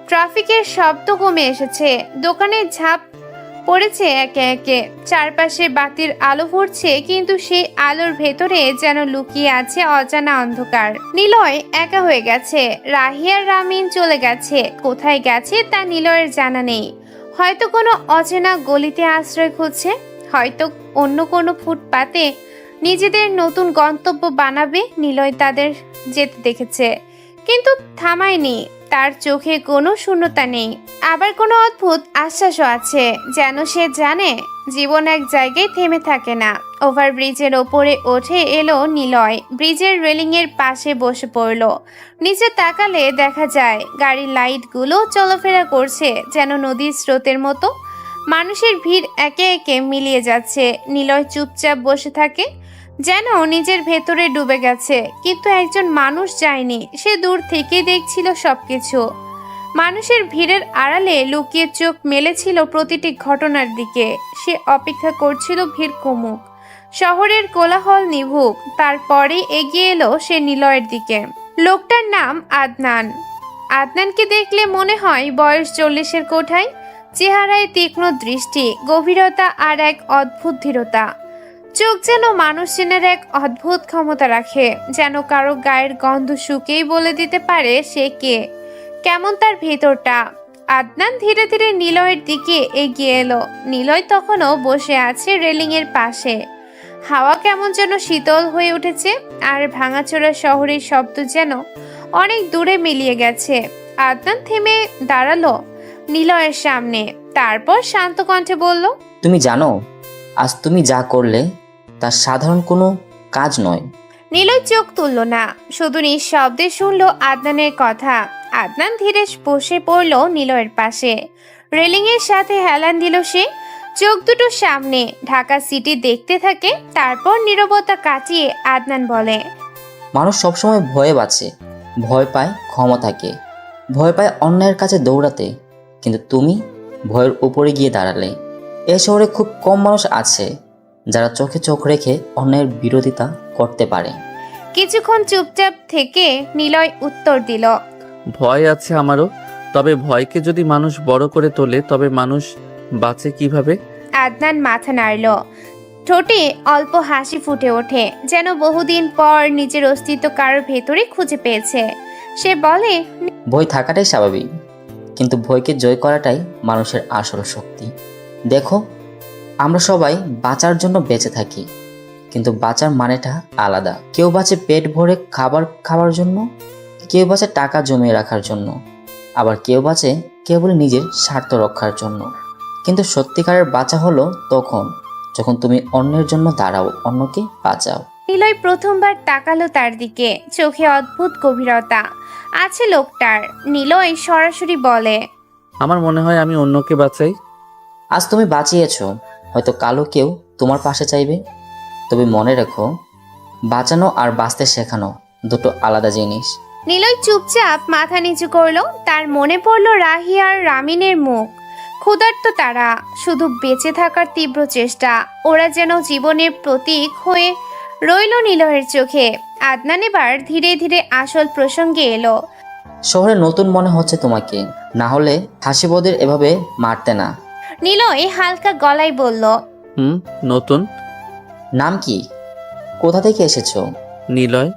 ট্রাফিকের শব্দ কমে এসেছে, দোকানের ঝাঁপ পড়েছে একে একে। চারপাশে বাতির আলো ফুটছে, কিন্তু সেই আলোর ভেতরে যেন লুকিয়ে আছে অজানা অন্ধকার। নিলয় একা হয়ে গেছে। রাহিয়ার রামিন চলে গেছে, কোথায় গেছে তা নিলয়ের জানা নেই। হয়তো কোনো অচেনা গলিতে আশ্রয় খুঁজছে, হয়তো অন্য কোনো ফুটপাতে নিজেদের নতুন গন্তব্য বানাবে। নিলয় তাদের যেতে দেখেছে, কিন্তু থামায়নি। তার চোখে কোনো শূন্যতা নেই, আবার কোনো অদ্ভুত আশ্বাসও আছে, যেন সে জানে জীবন এক জায়গায় থেমে থাকে না। ওভারব্রিজের ওপরে উঠে এলো নিলয়, ব্রিজের রেলিংয়ের পাশে বসে পড়ল। নিচে তাকালে দেখা যায় গাড়ির লাইটগুলো চলাফেরা করছে যেন নদীর স্রোতের মতো। মানুষের ভিড় একে একে মিলিয়ে যাচ্ছে। নিলয় চুপচাপ বসে থাকে, যেন নিজের ভেতরে ডুবে গেছে। কিন্তু একজন মানুষ যায়নি, সে দূর থেকেই দেখছিল সবকিছু। মানুষের ভিড়ের আড়ালে লুকিয়ে চোখ মেলেছিল প্রতিটি ঘটনার দিকে। সে অপেক্ষা করছিল ভিড় কমুক, শহরের কোলাহল নিভুক, তারপরে এগিয়ে এলো সে নিলয়ের দিকে। লোকটার নাম আদনান। আদনানকে দেখলে মনে হয় বয়স 40-এর কোঠায়। চেহারায় তীক্ষ্ণ দৃষ্টি, গভীরতা আর এক অদ্ভুত দৃঢ়তা। চোখ যেন মানুষ চেনার এক অদ্ভুত ক্ষমতা রাখে, যেন কারো গায়ের গন্ধ শুকেই বলে দিতে পারে সে কে, কেমন তার ভেতরটা। আদনান ধীরে ধীরে নিলয়ের দিকে এগিয়ে এলো। নিলয় তখনও বসে আছে রেলিংয়ের পাশে। হাওয়া কেমন যেন শীতল হয়ে উঠেছে, আর ভাঙাচোরা শহরের শব্দ যেন অনেক দূরে মিলিয়ে গেছে। আদনান থেমে দাঁড়ালো নিলয়ের সামনে, তারপর শান্ত কণ্ঠে বলল, তুমি জানো আজ তুমি যা করলে তা সাধারণ কোনো কাজ নয়। নিলয় চোখ তুলল না, শুধু নিঃশব্দে শুনল আদনানের কথা। আদনান ধীরে বসে পড়ল নিলয়ের পাশে। রেলিংয়ের সাথে হেলান দিল সে। চোখ দুটো সামনে ঢাকা সিটি দেখতে থাকে। তারপর নীরবতা কাটিয়ে আদনান বলে, মানুষ সবসময় ভয়ে বাঁচে, ভয় পায় ক্ষমতাকে, ভয় পায় অন্যায়ের কাছে দৌড়াতে। কিন্তু তুমি ভয়ের উপরে গিয়ে দাঁড়ালে। এ শহরে খুব কম মানুষ আছে যারা চোখে চোখ রেখে অন্যায়ের বিরোধিতা করতে পারে। কিছুক্ষণ চুপচাপ থেকে নিলয় উত্তর দিল, ভয় আছে আমারও, তবে ভয়কে যদি মানুষ বড় করে তোলে তবে মানুষ বাঁচে কিভাবে? আদনান মাথা নাড়ল, ঠোঁটে অল্প হাসি ফুটে ওঠে, যেন বহুদিন পর নিজের অস্তিত্ব কারোর ভেতরে খুঁজে পেয়েছে। সে বলে, ভয় থাকাটাই স্বাভাবিক, কিন্তু ভয়কে জয় করাটাই মানুষের আসল শক্তি। দেখো, আমরা সবাই বাঁচার জন্য বেঁচে থাকি, কিন্তু বাঁচার মানেটা আলাদা। কেউ বাঁচে পেট ভরে খাবার খাওয়ার জন্য, কেউ বাঁচে টাকা জমিয়ে রাখার জন্য, আবার কেউ বাঁচে কেবল নিজের স্বার্থ রক্ষার জন্য। কিন্তু সত্যিকারের বাঁচা হলো তখন যখন তুমি অন্যের জন্য দাঁড়াও, অন্যকে বাঁচাও। নিলয় প্রথমবার তাকালো তার দিকে, চোখে অদ্ভুত গভীরতা আছে লোকটার। নিলয় সরাসরি বলে, আমার মনে হয় আমি অন্যকে বাঁচাই। আজ তুমি বাঁচিয়েছ, হয়তো কালো কেউ তোমার পাশে চাইবে। তবে মনে রেখো, বাঁচানো আর বাঁচতে শেখানো দুটো আলাদা জিনিস। নিলয় চুপচাপ মাথা নিচু করলো। তার মনে পড়লো রাহি আর রামিনের মুখ। ক্ষুধার্ত তারা, শুধু বেঁচে থাকার তীব্র চেষ্টা। ওরা যেন জীবনের প্রতীক হয়ে রইল নিলয়ের চোখে। আদনান এবার ধীরে ধীরে আসল প্রসঙ্গে এলো। শহরে নতুন মনে হচ্ছে তোমাকে, না হলে হাসিবদের এভাবে মারতে না। নিলয় হালকা গলায় বলল, নতুন। নাম কি? কোথা থেকে এসেছো? নিলয়,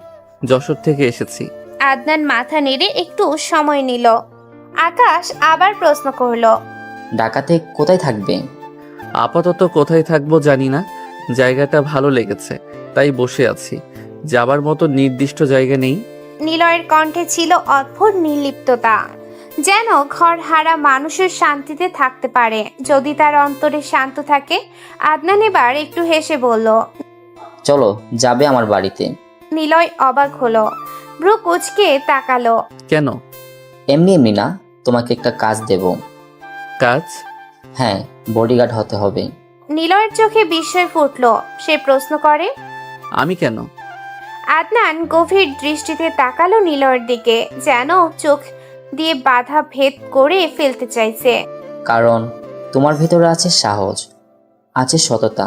যশোর থেকে এসেছি। আদনান মাথা নেড়ে একটু সময় নিল। আকাশ আবার প্রশ্ন করলো, ঢাকাতে কোথায় থাকবে? আপাতত কোথায় থাকবো জানি না, জায়গাটা ভালো লেগেছে তাই বসে আছি। যাবার মতো নির্দিষ্ট জায়গা নেই। নিলয়ের কণ্ঠে ছিল অদ্ভুত নির্লিপ্ততা, যেন ঘর হারা মানুষের শান্তিতে থাকতে পারে যদি তার অন্তরে শান্ত থাকে। আদনান এবার একটু হেসে বলল, চলো, যাবে আমার বাড়িতে। নিলয় অবাক হলো, ভ্রু কুঁচকে তাকালো। কেন? এমনি এমনি না, তোমাকে একটা কাজ দেব। কাজ? হ্যাঁ, বডিগার্ড হতে হবে। নিলয়ের চোখে বিস্ময় ফুটল। সে প্রশ্ন করে। আমি কেন? আদনান গভীর দৃষ্টিতে তাকালো নিলয়ের দিকে, যেন চোখ দিয়ে বাধা ভেদ করে ফেলতে চাইছে। কারণ তোমার ভিতরে আছে সাহস, আছে সততা,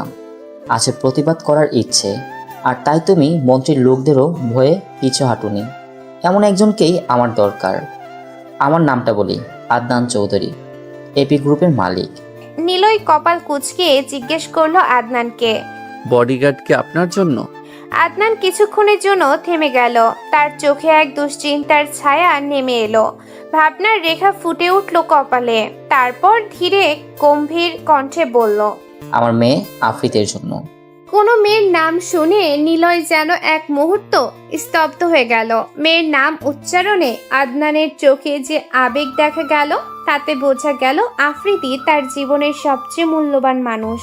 আছে প্রতিবাদ করার ইচ্ছে, আর তাই তুমি মন্ত্রীর লোকদেরও ভয়ে পিছু হাঁটুনি। এমন একজনকেই আমার দরকার। আমার নামটা বলি, আদনান চৌধুরী, এপি গ্রুপের মালিক। নিলয় কপাল কুঁচকে জিজ্ঞেস করলো আদনানকে। বডিগার্ড কি আপনার জন্য? আদনান কিছুক্ষণের জন্য থেমে গেল। তার চোখে এক দুশ্চিন্তার ছায়া নেমে এলো। ভাবনার রেখা ফুটে উঠল কপালে। তারপর ধীরে গম্ভীর কণ্ঠে বলল, আমার মেয়ে আফ্রিতের জন্য। কোনো মেয়ের নাম শুনে নিলয় যেন এক মুহূর্ত স্তব্ধ হয়ে গেল। মেয়ের নাম উচ্চারণে আদনানের চোখে যে আবেগ দেখা গেল, তাতে বোঝা গেল আফ্রিদি তার জীবনের সবচেয়ে মূল্যবান মানুষ।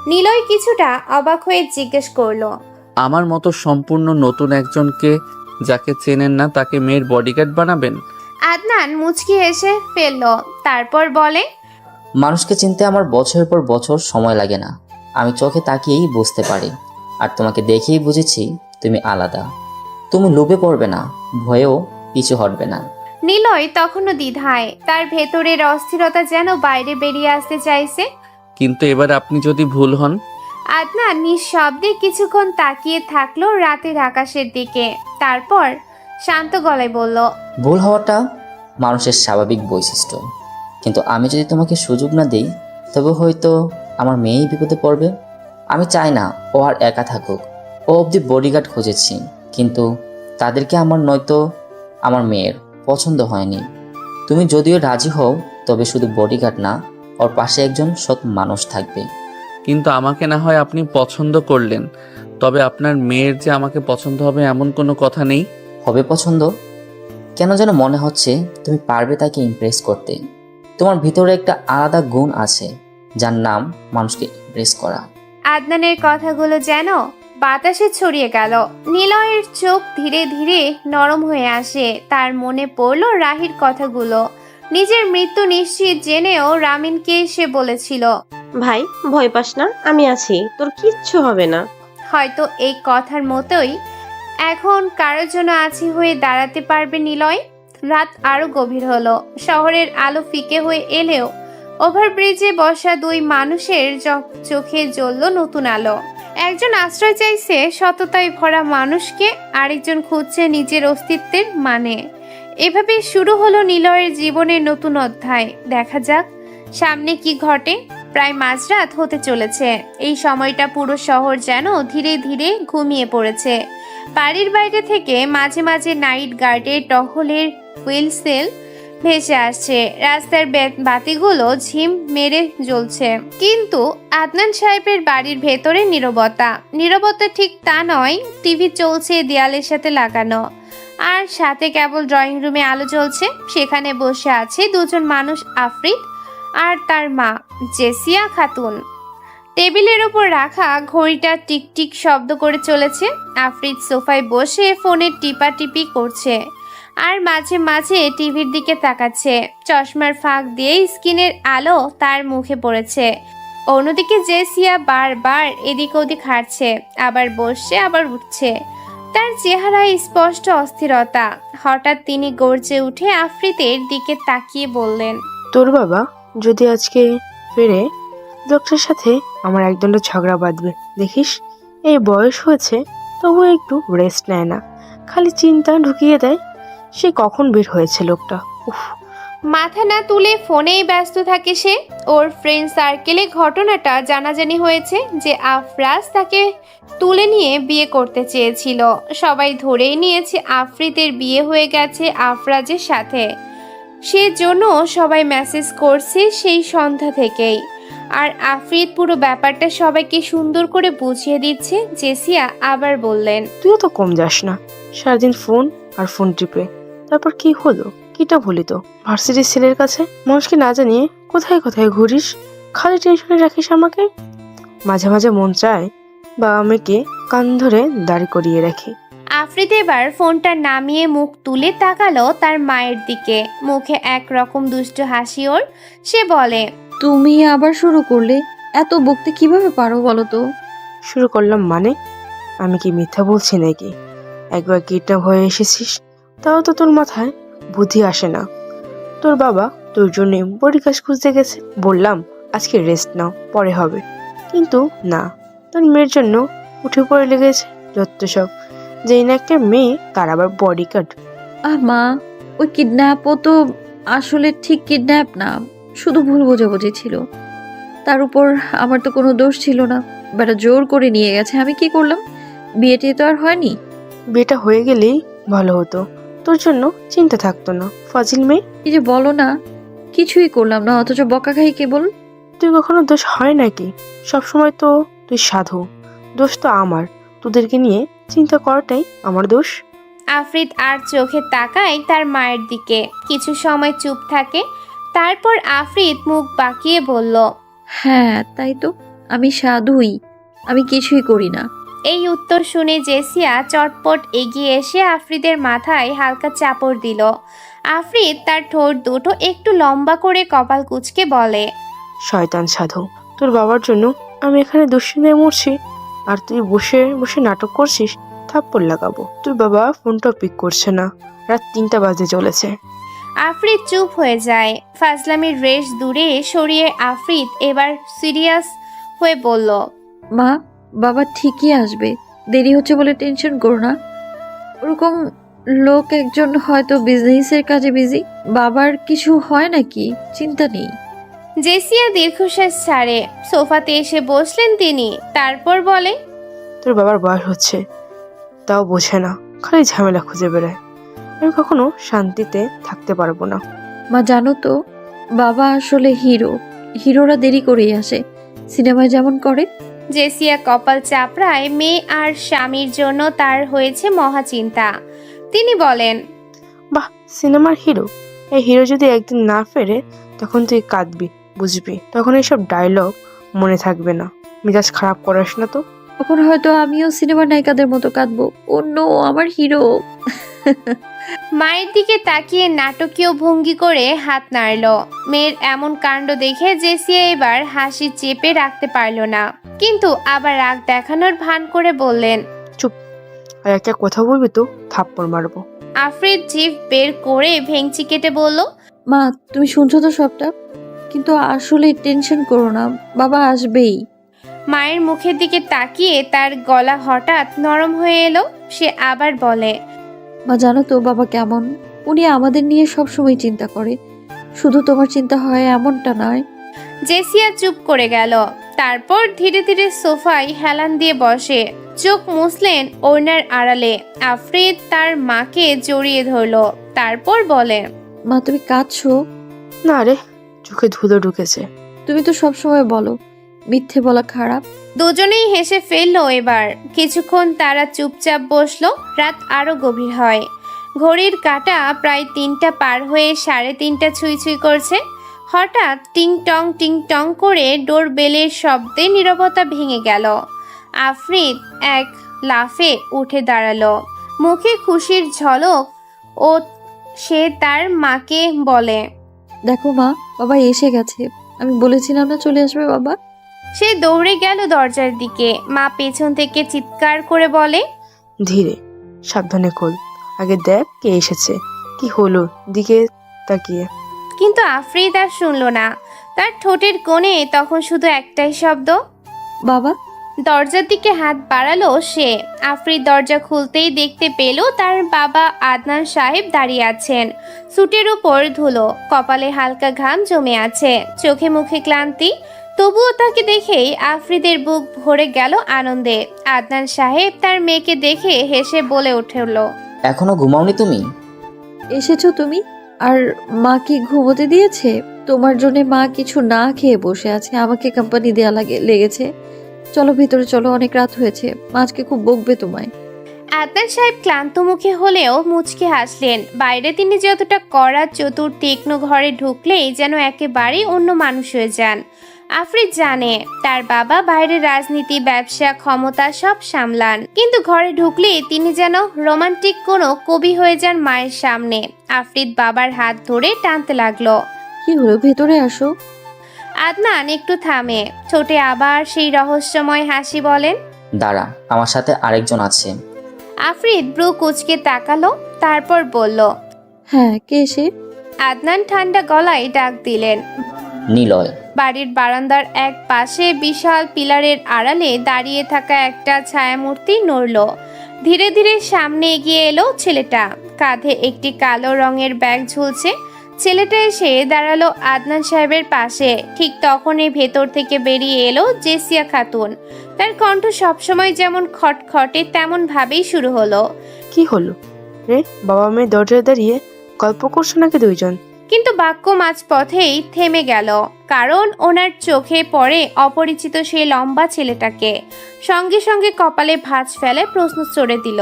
নিলয় কিছুটা অবাক হয়ে জিজ্ঞেস করলো, আমার মতো সম্পূর্ণ নতুন একজনকে, যাকে চেনেন না, তাকে মেয়ের বডিগার্ড বানাবেন? আদনান মুচকি হেসে ফেলল। তারপর বলে, মানুষকে চিনতে আমার বছরের পর বছর সময় লাগে না। আমি চোখে তাকিয়েই বুঝতে পারি। আর তোমাকে দেখেই বুঝেছি তুমি আলাদা। তুমি লোভে পড়বে না, ভয়েও পিছু হটবে না। নিলয় তখনও দ্বিধায়। তার ভেতরের অস্থিরতা যেন বাইরে বেরিয়ে আসতে চাইছে। কিন্তু এবার আপনি যদি ভুল হন? আদনান নিঃশব্দে কিছুক্ষণ তাকিয়ে থাকলো রাতের আকাশের দিকে। তারপর শান্ত গলায় বলল, ভুল হওয়াটা মানুষের স্বাভাবিক বৈশিষ্ট্য। কিন্তু আমি যদি তোমাকে সুযোগ না দিই, তবে হয়তো আমার মেয়েই বিপদে পড়বে। আমি চাই না ও আর একা থাকুক। ও অবধি বডিগার্ড খুঁজেছি, কিন্তু তাদেরকে আমার নয়তো আমার মেয়ের পছন্দ হয়নি। তুমি যদিও রাজি হও, তবে শুধু বডিগার্ড না, ওর পাশে একজন সৎ মানুষ থাকবে। কিন্তু আমাকে না হয় আপনি পছন্দ করলেন, তবে আপনার মেয়ের যে আমাকে পছন্দ হবে এমন কোনো কথা নেই। হবে পছন্দ? কেন যেন মনে হচ্ছে তুমি পারবে তাকে ইমপ্রেস করতে। তোমার ভিতরে একটা আলাদা গুণ আছে, যার নাম মানুষকে ইমপ্রেস করা। আদনানের কথাগুলো যেন বাতাসে ছড়িয়ে গেল। নিলয়ের চোখ ধীরে ধীরে নরম হয়ে আসে। তার মনে পড়ল রাহির কথাগুলো। নিজের মৃত্যু নিশ্চিত জেনেও রামিনকে সে বলেছিল, ভাই ভয় পাস না, আমি আছি, তোর কিচ্ছু হবে না। হয়তো এই কথার মতোই এখন কারোর জন্য আছি হয়ে দাঁড়াতে পারবে নিলয়। রাত আরো গভীর হলো। শহরের আলো ফিকে হয়ে এলেও ওভারব্রিজে বসা দুই মানুষের চোখে জ্বলল নতুন আলো। একজন আশ্রয় চাইছে সততায় ভরা মানুষকে, আরেকজন খুঁজছে নিজের অস্তিত্বের মানে। এভাবে শুরু হলো নিলয়ের জীবনের নতুন অধ্যায়। দেখা যাক সামনে কি ঘটে। প্রায় মাঝরাত হতে চলেছে। এই সময়টা পুরো শহর যেন ধীরে ধীরে ঘুমিয়ে পড়েছে। বাড়ির বাইরে থেকে মাঝে মাঝে নাইট গার্ডের টহলের হুইলসেল ভেসে আসছে। রাস্তার বাতিগুলো ঝিম মেরে জ্বলছে। কিন্তু আদনান সাহেবের বাড়ির ভেতরে নীরবতা। নীরবতা ঠিক তা নয়, টিভি চলছে দেয়ালের সাথে লাগানো, আর সাথে কেবল ড্রয়িং রুমে আলো জ্বলছে। সেখানে বসে আছে দুজন মানুষ, আফ্রিদ আর তার মা জেসিয়া খাতুন। টেবিলের ওপর রাখা ঘড়িটা টিকটিক শব্দ করে চলেছে। আফ্রিদ সোফায় বসে ফোনের টিপাটিপি করছে আর মাঝে মাঝে টিভির দিকে তাকাচ্ছে। চশমার ফাঁক দিয়ে স্ক্রিনের আলো তার মুখে পড়েছে। অন্যদিকে জেসিয়া বারবার এদিক ওদিক হাঁটছে, আবার বসছে আবার উঠছে। তার চেহারায় স্পষ্ট অস্থিরতা। হঠাৎ তিনি গর্জে উঠে আফ্রিদের দিকে তাকিয়ে বললেন, তোর বাবা যদি আজকে ফিরে, লোকটার সাথে আমার একদণ্ড ঝগড়া বাঁধবে দেখিস। এই বয়স হয়েছে তবু একটু রেস্ট নেয় না, খালি চিন্তা ঢুকিয়ে দেয়। সে কখন বের হয়েছে লোকটা? উফ। মাথা না তুলে ফোনেই ব্যস্ত থাকে সে। ওর ফ্রেন্ড সার্কেলে ঘটনাটা জানাজানি হয়েছে যে আফরাজ তাকে তুলে নিয়ে বিয়ে করতে চেয়েছিল। সবাই ধরেই নিয়েছে আফ্রিদের বিয়ে হয়ে গেছে আফরাজের সাথে। সেজন্য সবাই মেসেজ করছে সেই সন্ধ্যা থেকেই। আর আফ্রিদ পুরো ব্যাপারটা সবাইকে সুন্দর করে বুঝিয়ে দিচ্ছে। জেসিয়া আবার বললেন, তুইও তো কম যাস না, সারাদিন ফোন আর ফোন টিপে। তারপর কি হলো? কিটা বলি তো, ভার্সিটির ছেলের কাছে মানুষকে না জানিয়ে কোথায় কোথায় ঘুরিস, খালি টেনশনে রাখিস আমাকে। মাঝে মাঝে মন চায় বাবা মেয়েকে কান ধরে দাঁড় করিয়ে রাখি। আফ্রিদ এবার ফোনটা নামিয়ে মুখ তুলে তাকালো তার মায়ের দিকে, মুখে একরকম দুষ্টু হাসি ওর। সে বলে, তুমি আবার শুরু করলে? এত বকতে কিভাবে পারো বলো তো? শুরু করলাম মানে? আমি কি মিথ্যা বলছি নাকি? একবার কিডন্যাপ হয়ে এসেছিস, তাও তো তোর মাথায় বুদ্ধি আসে না। তোর বাবা তোর জন্য বডি কাজ খুঁজতে গেছে, বললাম আজকে রেস্ট নাও, পরে হবে। কিন্তু না, তোর মেয়ের জন্য উঠে পড়ে লেগেছে যত সব। যেই না একটা মেয়ে, তার আবার বডি গার্ড। মা, ওই কিডন্যাপও তো আসলে ঠিক কিডন্যাপ না, শুধু ভুল বোঝাবুঝি ছিল। তার উপর আমার তো কোনো দোষ ছিল না, বেটা জোর করে নিয়ে গেছে। আমি কি করলাম? বিয়েটি তো আর হয়নি। বিয়েটা হয়ে গেলেই ভালো হতো, তোর জন্য চিন্তা থাকতো না। ফাজিল মেয়ে, এই যে বলো না, কিছুই করলাম না, অথচ বকা খাই কেবল। তুই কখনো দোষ হয় নাকি? সবসময় তো তুই সাধু, দোষ তো আমার। তোদেরকে নিয়ে চিন্তা করাটাই আমার দোষ। আফ্রিদ আর চোখে তাকায় তার মায়ের দিকে, কিছু সময় চুপ থাকে। তারপর আফ্রিদ মুখ বাঁকিয়ে বলল, হ্যাঁ তাই তো, আমি সাধুই, আমি কিছুই করি না। এই উত্তর শুনে জেসিয়া চটপট এগিয়ে এসে আফ্রিদের মাথায় হালকা চাপড় দিল। আফ্রিদ তার ঠোঁট দুটো একটু লম্বা করে কপাল কুঁচকে বলে, শয়তান সাধু, তোর বাবার জন্য আমি এখানে দুশ্চিন্তায় মরছি, আর তুই বসে বসে নাটক করছিস। থাপ্পড় লাগাবো। তুই বাবা ফোনটা পিক করছে না, রাত 3টা বাজে চলেছে। আফ্রিদ চুপ হয়ে যায়। ফাজলামির রেশ দূরে সরিয়ে আফ্রিদ এবার সিরিয়াস হয়ে বলল, মা, বাবা ঠিকই আসবে, দেরি হচ্ছে বলে টেনশন করো না। ওরকম লোক একজন হয়তো বিজনেসের কাজে বিজি, বাবার কিছু হয় নাকি, চিন্তা নেই। জেসিয়া দীর্ঘশ্বাস ছাড়ে। সোফাতে এসে বসলেন তিনি, তারপর বলে, তোর বাবার বয়স হচ্ছে, তাও বোঝে না, খালি ঝামেলা খুঁজে বেড়ায়। আমি কখনো শান্তিতে থাকতে পারবো না। মা জানো তো, বাবা আসলে হিরো, হিরোরা দেরি করেই আসে, সিনেমায় যেমন করে। জেসিয়া কপাল চাপড়ায়। মেয়ে আর স্বামীর জন্য তার হয়েছে মহা চিন্তা। তিনি বলেন, বাহ, সিনেমার হিরো। এই হিরো যদি একদিন না ফেরে, তখন তুই কাঁদবি, বুঝবি। তখন এইসব ডায়লগ মনে থাকবে না। মেজাজ খারাপ করিস না তো। তখন হয়তো আমিও সিনেমার নায়িকাদের মতো কাঁদবো, অন্য আমার হিরো। মায়ের দিকে তাকিয়ে নাটকীয় ভঙ্গি করে হাত নাড়ল। মেয়ের এমন কাণ্ড দেখে জেসিয়া এবার হাসি চেপে রাখতে পারল না, কিন্তু আবার রাগ দেখানোর ভান করে বললেন, আর একটা কথা বলবি তো থাপ্পড় মারবো। আফ্রিদ জিভ বের করে ভেংচি কেটে বলল, মা, তুমি শুনছো তো সবটা, কিন্তু আসলে টেনশন করো না, বাবা আসবেই। মায়ের মুখের দিকে তাকিয়ে তার গলা হঠাৎ নরম হয়ে এলো। সে আবার বলে, মা জানো তো বাবা কেমন, উনি আমাদের নিয়ে সবসময় চিন্তা করে, শুধু তোমার চিন্তা হয় এমনটা নয়। জেসিয়া চুপ করে গেল। তারপর ধীরে ধীরে সোফায় হেলান দিয়ে বসে, চোখ মুছলেন ওড়নার আড়ালে। আফ্রিদ তার মাকে জড়িয়ে ধরলো, তারপর বলে, মা তুমি কাঁদছো? না রে, চোখে ধুলো ঢুকেছে। তুমি তো সবসময় বলো মিথ্যে বলা খারাপ। দুজনেই হেসে ফেললো এবার। কিছুক্ষণ তারা চুপচাপ বসলো। রাত আরো গভীর হয়। ঘড়ির কাঁটা প্রায় 3টা পার হয়ে 3:30 ছুঁই ছুঁই করছে। হঠাৎ টিং টং করে ডোর বেলের শব্দে নীরবতা ভেঙে গেল। আফ্রিদ এক লাফে উঠে দাঁড়ালো, মুখে খুশির ঝলক। ও সে তার মাকে বলে, দেখো মা, বাবা এসে গেছে, আমি বলেছিলাম না চলে আসবে বাবা। সে দৌড়ে গেল দরজার দিকে। মা পেছন থেকে চিৎকার করে বলে, ধীরে, সাবধানে খোল, আগে দেখ কে এসেছে। কি হলো দিকে তাকিয়ে। কিন্তু আফ্রিদ আর শুনল না। তার ঠোঁটের কোণে তখন শুধু একটাই শব্দ, বাবা। দরজার দিকে হাত বাড়ালো সে। আফ্রিদ দরজা খুলতেই দেখতে পেল তার বাবা আদনান সাহেব দাঁড়িয়ে আছেন। স্যুটের উপর ধুলো, কপালে হালকা ঘাম জমে আছে, চোখে মুখে ক্লান্তি। তবুও তাকে দেখেই আফ্রিদের বুক ভরে গেল আনন্দে। আদনান সাহেব তার মেয়েকে দেখে হেসে বলে উঠল, এখনো ঘুমাওনি তুমি? এসেছো তুমি? আর মা কি ঘুমোতে দিয়েছে? তোমার জন্য মা কিছু না খেয়ে বসে আছে, আমাকে কোম্পানি দেয়া লেগেছে। চলো ভিতরে চলো, অনেক রাত হয়েছে, মা আজকে খুব বকবে তোমায়। আদনান সাহেব ক্লান্ত মুখে হলেও মুচকে হাসলেন। বাইরে তিনি যতটা কড়া চতুর তীক্ষ্ণ, ঘরে ঢুকলেই যেন একেবারেই অন্য মানুষ হয়ে যান। আফ্রিদ জানে তার বাবা বাইরের রাজনীতি, ব্যবসা, ক্ষমতা সব সামলান, কিন্তু ঘরে ঢুকলেই তিনি যেন রোমান্টিক কোনো কবি হয়ে যান মায়ের সামনে। আফ্রিদ বাবার হাত ধরে টানতে লাগলো। কি হলো, ভেতরে আসো। আদনান একটু থামে, ঠোঁটে আবার সেই রহস্যময় হাসি, বলেন, দাঁড়া, আমার সাথে আরেকজন আছে। আফ্রিদ ব্রু কুচকে তাকালো, তারপর বলল, হ্যাঁ, কে সে? আদনান ঠান্ডা গলায় ডাক দিলেন। নিলয়। বাড়ির বারান্দার এক পাশে বিশাল পিলারের আড়ালে দাঁড়িয়ে থাকা একটা ছায়ামূর্তি নড়ল। ধীরে ধীরে সামনে এগিয়ে এলো ছেলেটা, কাঁধে একটি কালো রঙের ব্যাগ ঝুলছে। ছেলেটা এসে দাঁড়ালো আদনান সাহেবের পাশে। ঠিক তখনই ভেতর থেকে বেরিয়ে এলো জেসিয়া খাতুন। তার কণ্ঠ সবসময় যেমন খটখটে তেমন ভাবেই শুরু হলো। কি হলো রে? বাবা মেয়ে দরজায় দাঁড়িয়ে গল্প করছো নাকি দুইজন? কিন্তু বাক্য মাঝপথেই থেমে গেল, কারণ ওনার চোখে পড়ে অপরিচিত সেই লম্বা ছেলেটাকে। সঙ্গে সঙ্গে কপালে ভাঁজ ফেলে প্রশ্ন চড়ে দিল,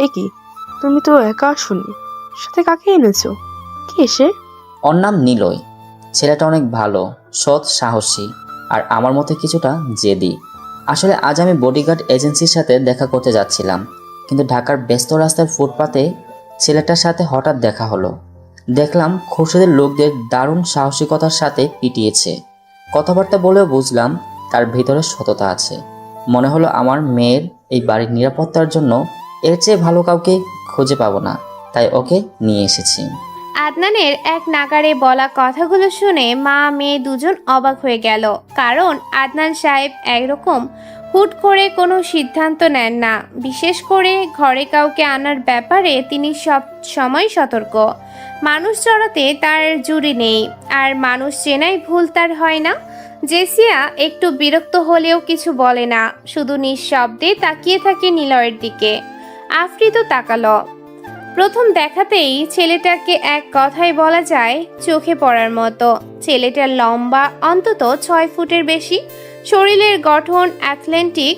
এ কি, তুমি তো একা আসোনি, সাথে কাকে এনেছো? কে সে? ওর নাম নিলয়। ছেলেটা অনেক ভালো, সৎ, সাহসী, আর আমার মতো কিছুটা জেদি। আসলে আজ আমি বডিগার্ড এজেন্সির সাথে দেখা করতে যাচ্ছিলাম, কিন্তু ঢাকার ব্যস্ত রাস্তার ফুটপাতে ছেলেটার সাথে হঠাৎ দেখা হলো। দেখলাম খুরশেদের লোকদের দারুণ সাহসিকতার সাথে পিটিয়েছে। কথাবার্তা বলেও বুঝলাম তার ভিতরে সততা আছে। মনে হলো আমার মেয়ের এই বাড়ির নিরাপত্তার জন্য এর চেয়ে ভালো কাউকে খুঁজে পাবো না, তাই ওকে নিয়ে এসেছি। আদনানের এক নাগাড়ে বলা কথাগুলো শুনে মা মেয়ে দুজন অবাক হয়ে গেল, কারণ আদনান সাহেব একরকম হুট করে কোনো সিদ্ধান্ত নেন না। বিশেষ করে ঘরে কাউকে আনার ব্যাপারে তিনি সব সময় সতর্ক। মানুষ চড়াতে তার জুড়ি নেই, আর মানুষ চেনাই ভুল তার হয় না। জেসিয়া একটু বিরক্ত হলেও কিছু বলে না, শুধু নিঃশব্দে তাকিয়ে থাকে নিলয়ের দিকে। আফ্রিদও তাকালো। প্রথম দেখাতেই ছেলেটাকে এক কথায় বলা যায় চোখে পড়ার মতো। ছেলেটার লম্বা অন্তত 6 ফুটের বেশি, শরীরের গঠন অ্যাথলেটিক,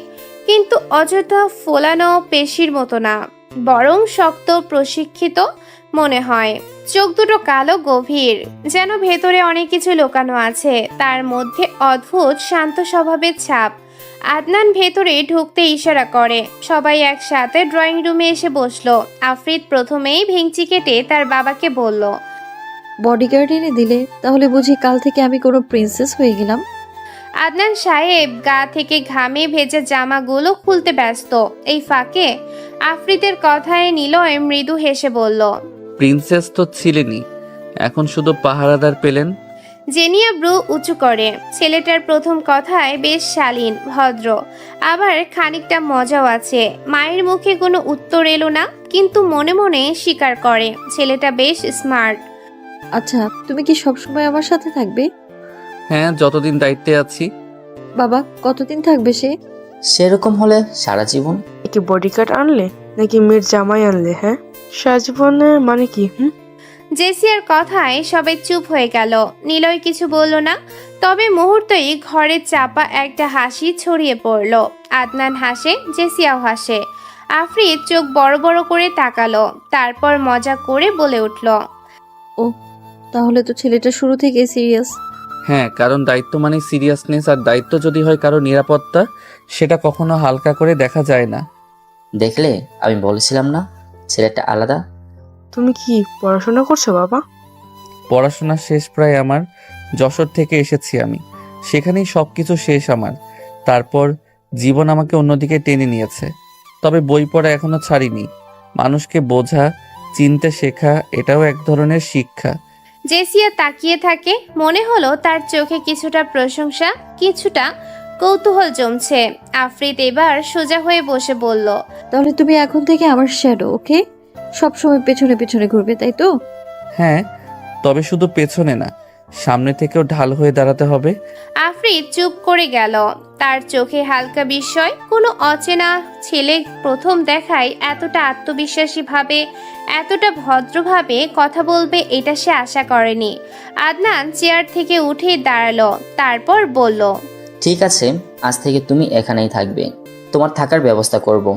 কিন্তু অযথা ফোলানো পেশির মতো না, বরং শক্ত প্রশিক্ষিত মনে হয়। চোখ দুটো কালো, গভীর, যেন ভেতরে অনেক কিছু লুকানো আছে। তার মধ্যে অদ্ভুত শান্ত স্বভাবের ছাপ। আদনান ভেতরে ঢুকতে ইশারা করে। সবাই একসাথে ড্রয়িং রুমে এসে বসলো। আফ্রিদ প্রথমেই ভেঙচি কেটে তার বাবাকে বলল, বডিগার্ড এনে দিলে? তাহলে বুঝি কাল থেকে আমি কোনো প্রিন্সেস হয়ে গেলাম? আদনান সাহেব গা থেকে ঘামে ভেজা জামাগুলো খুলতে ব্যস্ত। এই ফাঁকে আফ্রিদের কথায় নিলয় মৃদু হেসে বলল, প্রিন্সেস তো ছিলেনই, এখন শুধু পাহারাদার পেলেন। জেনিয়া ব্রু উঁচু করে। ছেলেটার প্রথম কথায় বেশ শালীন, ভদ্র, আবার খানিকটা মজাও আছে। মায়ের মুখে কোনো উত্তর এলো না, কিন্তু মনে মনে স্বীকার করে ছেলেটা বেশ স্মার্ট। আচ্ছা, তুমি কি সবসময় আমার সাথে থাকবে? হ্যাঁ, যতদিন দায়িত্বে আছি। বাবা, কতদিন থাকবে সে? সেরকম হলে সারা জীবন। একে বডিগার্ড আনলে নাকি মেয়ের জামাই আনলে? হ্যাঁ, সারা জীবনের মানে কি? জেসিয়ার কথায় সবাই চুপ হয়ে গেল। নিলয় কিছু বলল না, তবে মুহূর্তেই ঘরে চাপা একটা হাসি ছড়িয়ে পড়ল। আদনান হাসে, জেসিয়াও হাসে। আফ্রিদ চোখ বড় বড় করে তাকালো, তারপর মজা করে বলে উঠল, ও, তাহলে তো ছেলেটা শুরু থেকে সিরিয়াস। হ্যাঁ, কারণ দায়িত্ব মানে সিরিয়াসনেস, আর দায়িত্ব যদি হয় কারো নিরাপত্তা, সেটা কখনো হালকা করে দেখা যায় না। দেখলে, আমি বলেছিলাম না ছেলেটা আলাদা। তুমি কি পড়াশোনা করছো বাবা? পড়াশোনা শেষ প্রায় আমার। যশোর থেকে এসেছি আমি, সেখানেই সব কিছু শেষ আমার। তারপর জীবন আমাকে অন্যদিকে টেনে নিয়েছে, তবে বই পড়া এখনো ছাড়িনি। মানুষকে বোঝা, চিনতে শেখা, এটাও এক ধরনের শিক্ষা। জেসিয়া তাকিয়ে থাকে। মনে হলো তার চোখে কিছুটা প্রশংসা, কিছুটা কৌতূহল জমছে। আফ্রিদ এবার সোজা হয়ে বসে বলল, তাহলে তুমি এখন থেকে আমার শ্যাডো, ওকে? সবসময় পেছনে পেছনে ঘুরবে, তাই তো? হ্যাঁ, তবে শুধু পেছনে না, সামনে থেকেও ঢাল হয়ে দাঁড়াতে হবে। আফ্রিদ চুপ করে গেল। তার চোখে হালকা বিস্ময়। কোনো অচেনা ছেলে প্রথম দেখায় এতটা আত্মবিশ্বাসী ভাবে, এতটা ভদ্রভাবে কথা বলবে, এটা সে আশা করেনি। আদনান চেয়ার থেকে উঠে দাঁড়ালো, তারপর বলল, ঠিক আছে, আজ থেকে তুমি এখানেই থাকবে, তোমার থাকার ব্যবস্থা করব।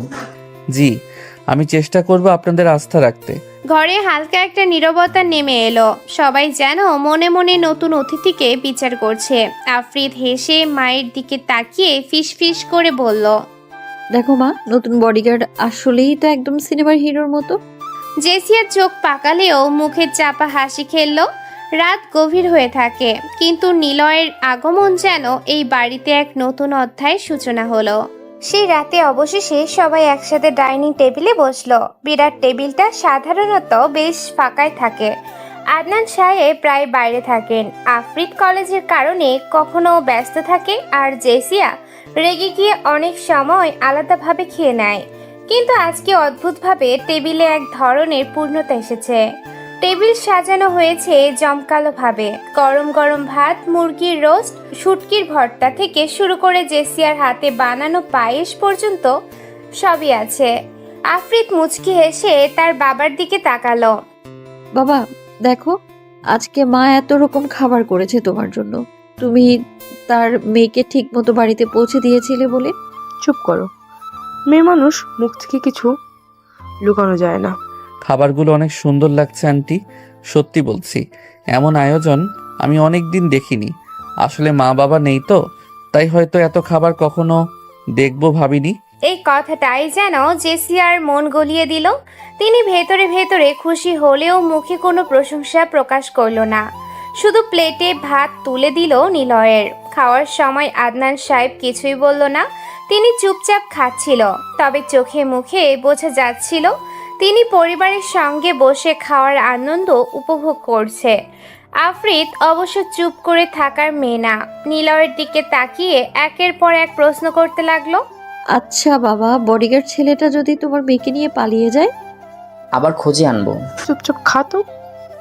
জি, আমি চেষ্টা করব আপনাদের আস্থা রাখতে। ঘরে হালকা একটা নীরবতা নেমে এলো। সবাই যেন মনে মনে নতুন অতিথিকে বিচার করছে। আফরিদ হেসে মায়ের দিকে তাকিয়ে ফিস ফিস করে বলল, দেখো মা, নতুন বডিগার্ড আসলেই তো একদম সিনেমার হিরোর মতো। জেসিয়ার চোখ পাকালেও মুখে চাপা হাসি খেলল। রাত গভীর হয়ে থাকে, কিন্তু নিলয়ের আগমন যেন এই বাড়িতে এক নতুন অধ্যায়ের সূচনা হলো। সেই রাতে অবশেষে সবাই একসাথে ডাইনিং টেবিলে বসলো। বিরাট টেবিলটা সাধারণত বেশ ফাঁকাই থাকে। আদনান সাহেব প্রায় বাইরে থাকেন। আফরিদ কলেজের কারণে কখনো ব্যস্ত থাকে, আর জেসিয়া রেগে গিয়ে অনেক সময় আলাদাভাবে খেয়ে নেয়। কিন্তু আজকে অদ্ভুতভাবে টেবিলে এক ধরনের পূর্ণতা এসেছে। টেবিল সাজানো হয়েছে জমকালোভাবে। গরম গরম ভাত, মুরগির রোস্ট, শুটকির ভর্তা থেকে শুরু করে জেসিয়ার হাতে বানানো পায়েস পর্যন্ত সবই আছে। আফরিদ মুচকি হেসে তার বাবার দিকে তাকালো। বাবা দেখো, আজকে মা এত রকম খাবার করেছে তোমার জন্য। তুমি তার মেয়েকে ঠিক মতো বাড়িতে পৌঁছে দিয়েছিলে বলে। চুপ করো, মেয়ে মানুষ, মুখ থেকে কিছু লুকানো যায় না। খাবারগুলো অনেক সুন্দর লাগছে আন্টি, সত্যি বলছি। এমন আয়োজন আমি অনেক দিন দেখিনি। আসলে মা বাবা নেই তো, তাই হয়তো এত খাবার কখনো দেখবো ভাবিনি। এই কথাটাই যেন জেসিয়ার মন গলিয়ে দিল। তিনি ভেতরে ভেতরে খুশি হলেও মুখে কোনো প্রশংসা প্রকাশ করলো না। শুধু প্লেটে ভাত তুলে দিল নিলয়ের। খাওয়ার সময় আদনান সাহেব কিছুই বলল না। তিনি চুপচাপ খাচ্ছিল, তবে চোখে মুখে বোঝা যাচ্ছিল তিনি পরিবারের সঙ্গে বসে খাওয়ার আনন্দ উপভোগ করছে। আফরিদ অবশ্য চুপ করে থাকার মেয়ে না। নিলয়ের দিকে তাকিয়ে একের পর এক প্রশ্ন করতে লাগলো। আচ্ছা বাবা, বডিগার্ড ছেলেটা যদি তোমার মেয়েকে নিয়ে পালিয়ে যায়? আবার খুঁজে আনবো। চুপচাপ খাতো।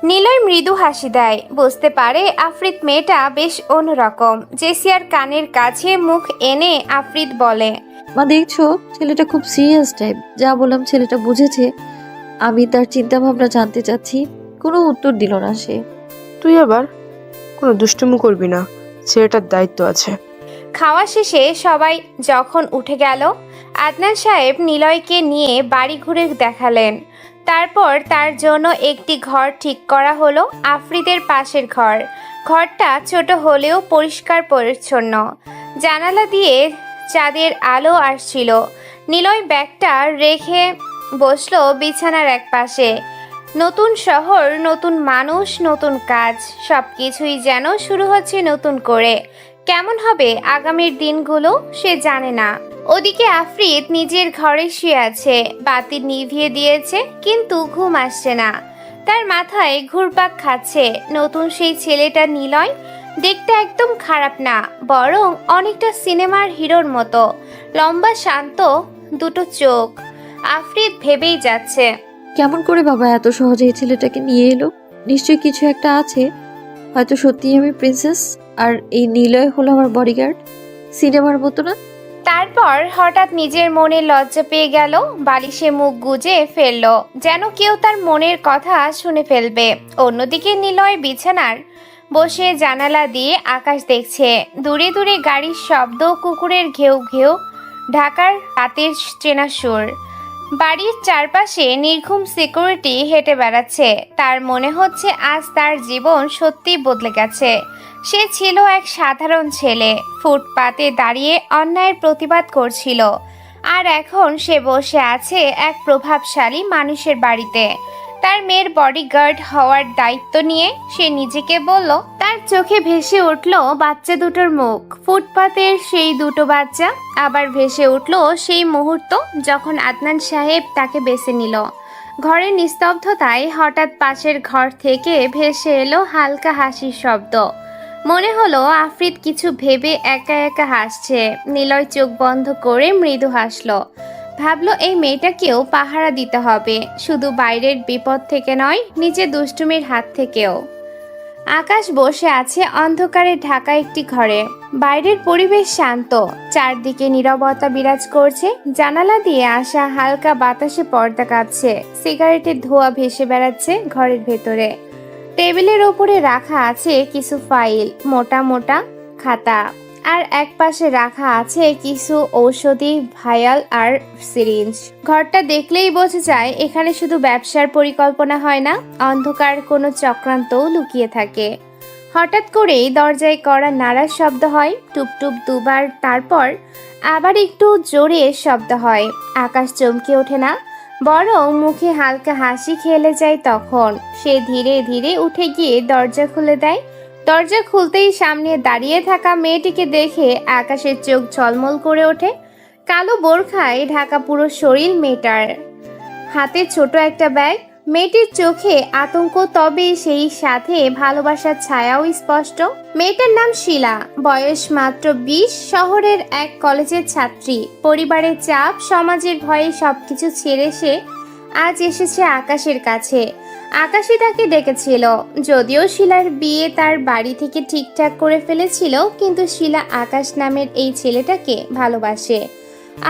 নিলয় মৃদু হাসি দেয়। বুঝতে পারে আফরিদ মেয়েটা বেশ অন্যরকম। জেসিয়ার কানের কাছে মুখ এনে আফরিদ বলে, মা দেখছো, ছেলেটা খুব সিরিয়াস টাইপ। যা বললাম ছেলেটা বুঝেছে। আমি তার চিন্তা ভাবনা জানতে চাচ্ছি, কোনো উত্তর দিল না সে। তুই আবার কোনো দুষ্টুমি করবি না, ছেলেটার দায়িত্ব আছে। খাওয়া শেষে সবাই যখন উঠে গেল, আদনান সাহেব নিলয়কে নিয়ে বাড়ি ঘুরে দেখালেন। তারপর তার জন্য একটি ঘর ঠিক করা হলো, আফরিদের পাশের ঘর। ঘরটা ছোট হলেও পরিষ্কার পরিচ্ছন্ন। জানালা দিয়ে চাঁদের আলো আসছিল। নিলয় ব্যাগটা রেখে বসলো বিছানার এক পাশে। নতুন শহর, নতুন মানুষ, নতুন কাজ, সব কিছুই যেন শুরু হচ্ছে নতুন করে। কেমন হবে আগামীর দিনগুলো সে জানে না। ওদিকে আফরিদ নিজের ঘরে শুয়ে আছে। বাতি নিভিয়ে দিয়েছে, কিন্তু ঘুম আসছে না। তার মাথায় ঘুরপাক খাচ্ছে। নতুন সেই ছেলেটা নিলয় দেখতে একদম খারাপ না, বরং অনেকটা সিনেমার হিরোর মতো। লম্বা, শান্ত দুটো চোখ। আফরিদ ভেবেই যাচ্ছে, কেমন করে বাবা এত সহজে এই ছেলেটাকে নিয়ে এলো? নিশ্চয়ই কিছু একটা আছে। হয়তো সত্যিই আমি প্রিন্সেস, আর এই নিলয় হলো আমার বডিগার্ড। সিনেমার মতো না? তারপর হঠাৎ নিজের মনে লজ্জা পেয়ে গেল। বালিশে মুখ গুজে ফেলল, যেন কেউ তার মনের কথা শুনে ফেলবে। অন্যদিকে নিলয় বিছানার বসে জানালা দিয়ে আকাশ দেখছে। দূরে দূরে গাড়ির শব্দ, কুকুরের ঘেউ ঘেউ, ঢাকার রাতের চেনা সুর। বাড়ির চারপাশে নির্ঘুম সিকিউরিটি হেঁটে বেড়াচ্ছে। তার মনে হচ্ছে আজ তার জীবন সত্যি বদলে গেছে। সে ছিল এক সাধারণ ছেলে, ফুটপাতে দাঁড়িয়ে অন্যায়ের প্রতিবাদ করছিল, আর এখন সে বসে আছে এক প্রভাবশালী মানুষের বাড়িতে। তার মেয়ের বডিগার্ড হওয়ার দায়িত্ব নিয়ে সে নিজেকে বলল। তার চোখে ভেসে উঠল বাচ্চা দুটোর মুখ, ফুটপাতের সেই দুটো বাচ্চা। আবার ভেসে উঠল সেই মুহূর্ত যখন আদনান সাহেব তাকে বেছে নিল। ঘরের নিস্তব্ধতায় হঠাৎ পাশের ঘর থেকে ভেসে এলো হালকা হাসির শব্দ। মনে হলো আফরিদ কিছু ভেবে একা একা হাসছে। নিলয় চোখ বন্ধ করে মৃদু হাসলো। ভাবলো এই মেয়েটাকেও পাহারা দিতে হবে, শুধু বাইরের বিপদ থেকে নয়, নিজের দুষ্টুমির হাত থেকেও। আকাশ বসে আছে অন্ধকারে ঢাকা একটি ঘরে। বাইরের পরিবেশ শান্ত, চারদিকে নীরবতা বিরাজ করছে। জানালা দিয়ে আসা হালকা বাতাসে পর্দা কাঁপছে। সিগারেটের ধোঁয়া ভেসে বেড়াচ্ছে ঘরের ভেতরে। টেবিলের ওপরে রাখা আছে কিছু ফাইল, মোটা মোটা খাতা। আর এক পাশে রাখা আছে কিছু ঔষধি ভায়াল আর সিরিঞ্জ। ঘরটা দেখলেই বোঝা যায় এখানে শুধু ব্যবসার পরিকল্পনা হয় না, অন্ধকার কোনো চক্রান্তও লুকিয়ে থাকে। হঠাৎ করেই দরজায় কড়া নাড়ার শব্দ হয়, টুপটুপ দুবার, তারপর আবার একটু জোরে শব্দ হয়। আকাশ চমকে ওঠে না, বরং মুখে হালকা হাসি খেলে যায়। তখন সে ধীরে ধীরে উঠে গিয়ে দরজা খুলে দেয়। দরজা খুলতেই সামনে দাঁড়িয়ে থাকা মেয়েটিকে দেখে আকাশের চোখ ঝলমল করে ওঠে। কালো বোরখায় ঢাকা পুরো শরীর মেয়েটার, হাতে ছোট একটা ব্যাগ। মেয়েটির চোখে আতঙ্ক, তবে সেই সাথে ভালোবাসার ছায়াও স্পষ্ট। মেয়েটার নাম শিলা, বয়স মাত্র 20, শহরের এক কলেজের ছাত্রী। পরিবারের চাপ, সমাজের ভয়ে সবকিছু ছেড়ে সে আজ এসেছে আকাশের কাছে। আকাশই তাকে ডেকেছিল। যদিও শিলার বিয়ে তার বাড়ি থেকে ঠিকঠাক করে ফেলেছিল, কিন্তু শিলা আকাশ নামের এই ছেলেটাকে ভালোবাসে।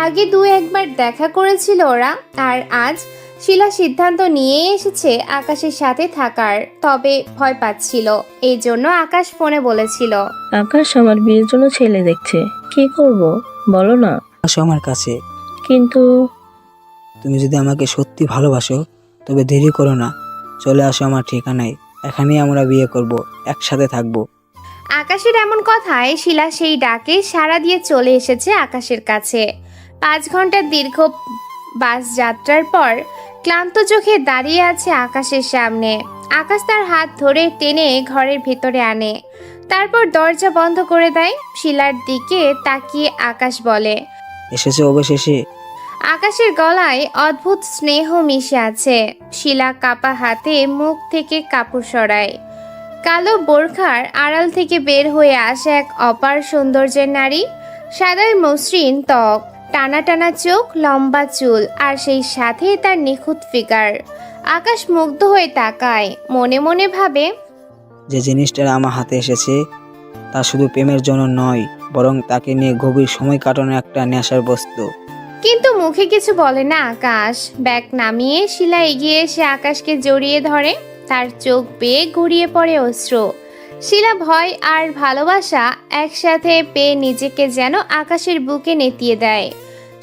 আগে 2-1 বার দেখা করেছিল ওরা, আর আজ শিলা সিদ্ধান্ত নিয়ে এসেছে আকাশের সাথে থাকার। তবে ভয় পাচ্ছিল, এই জন্য আকাশ ফোনে বলেছিল, আকাশ আমার বিয়ের জন্য ছেলে দেখছে, কি করব বলো না। আসো আমার কাছে। কিন্তু তুমি যদি আমাকে সত্যি ভালোবাসো তবে দেরি করো না, চলে আসো আমার ঠিকানায়। এখানেই আমরা বিয়ে করব, একসাথে থাকবো। আকাশের এমন কথায় শিলা সেই ডাকে সাড়া দিয়ে চলে এসেছে আকাশের কাছে। 5 ঘন্টার দীর্ঘ বাস যাত্রার পর ক্লান্ত চোখে দাঁড়িয়ে আছে আকাশের সামনে। আকাশ তার হাত ধরে টেনে ঘরের ভিতরে আনে, তারপর দরজা বন্ধ করে দেয়। শিলার দিকে তাকিয়ে আকাশ বলে, এসেছে অবশেষে। আকাশের গলায় অদ্ভুত স্নেহ মিশে আছে। শিলা কাপা হাতে মুখ থেকে কাপড় সরায়। কালো বোরখার আড়াল থেকে বের হয়ে আসে এক অপার সৌন্দর্যের নারী। সাদার মসৃণ ত্বক, টানা টানা চোখ, লম্বা চুল, আর সেই সাথে তার নিখুঁত ফিগার। আকাশ মুগ্ধ হয়ে তাকায়, মনে মনে ভাবে, যে জিনিসটা আমার হাতে এসেছে তা শুধু প্রেমের জন্য নয়, বরং তাকে নিয়ে গভীর সময় কাটানোর একটা নেশার বস্তু। কিন্তু মুখে কিছু বলে না আকাশ। ব্যাগ নামিয়ে শিলা এগিয়ে এসে আকাশকে জড়িয়ে ধরে। তার চোখ বেয়ে গড়িয়ে পড়ে অশ্রু। শিলা ভয় আর ভালোবাসা একসাথে পেয়ে নিজেকে যেন আকাশের বুকে নেতিয়ে দেয়।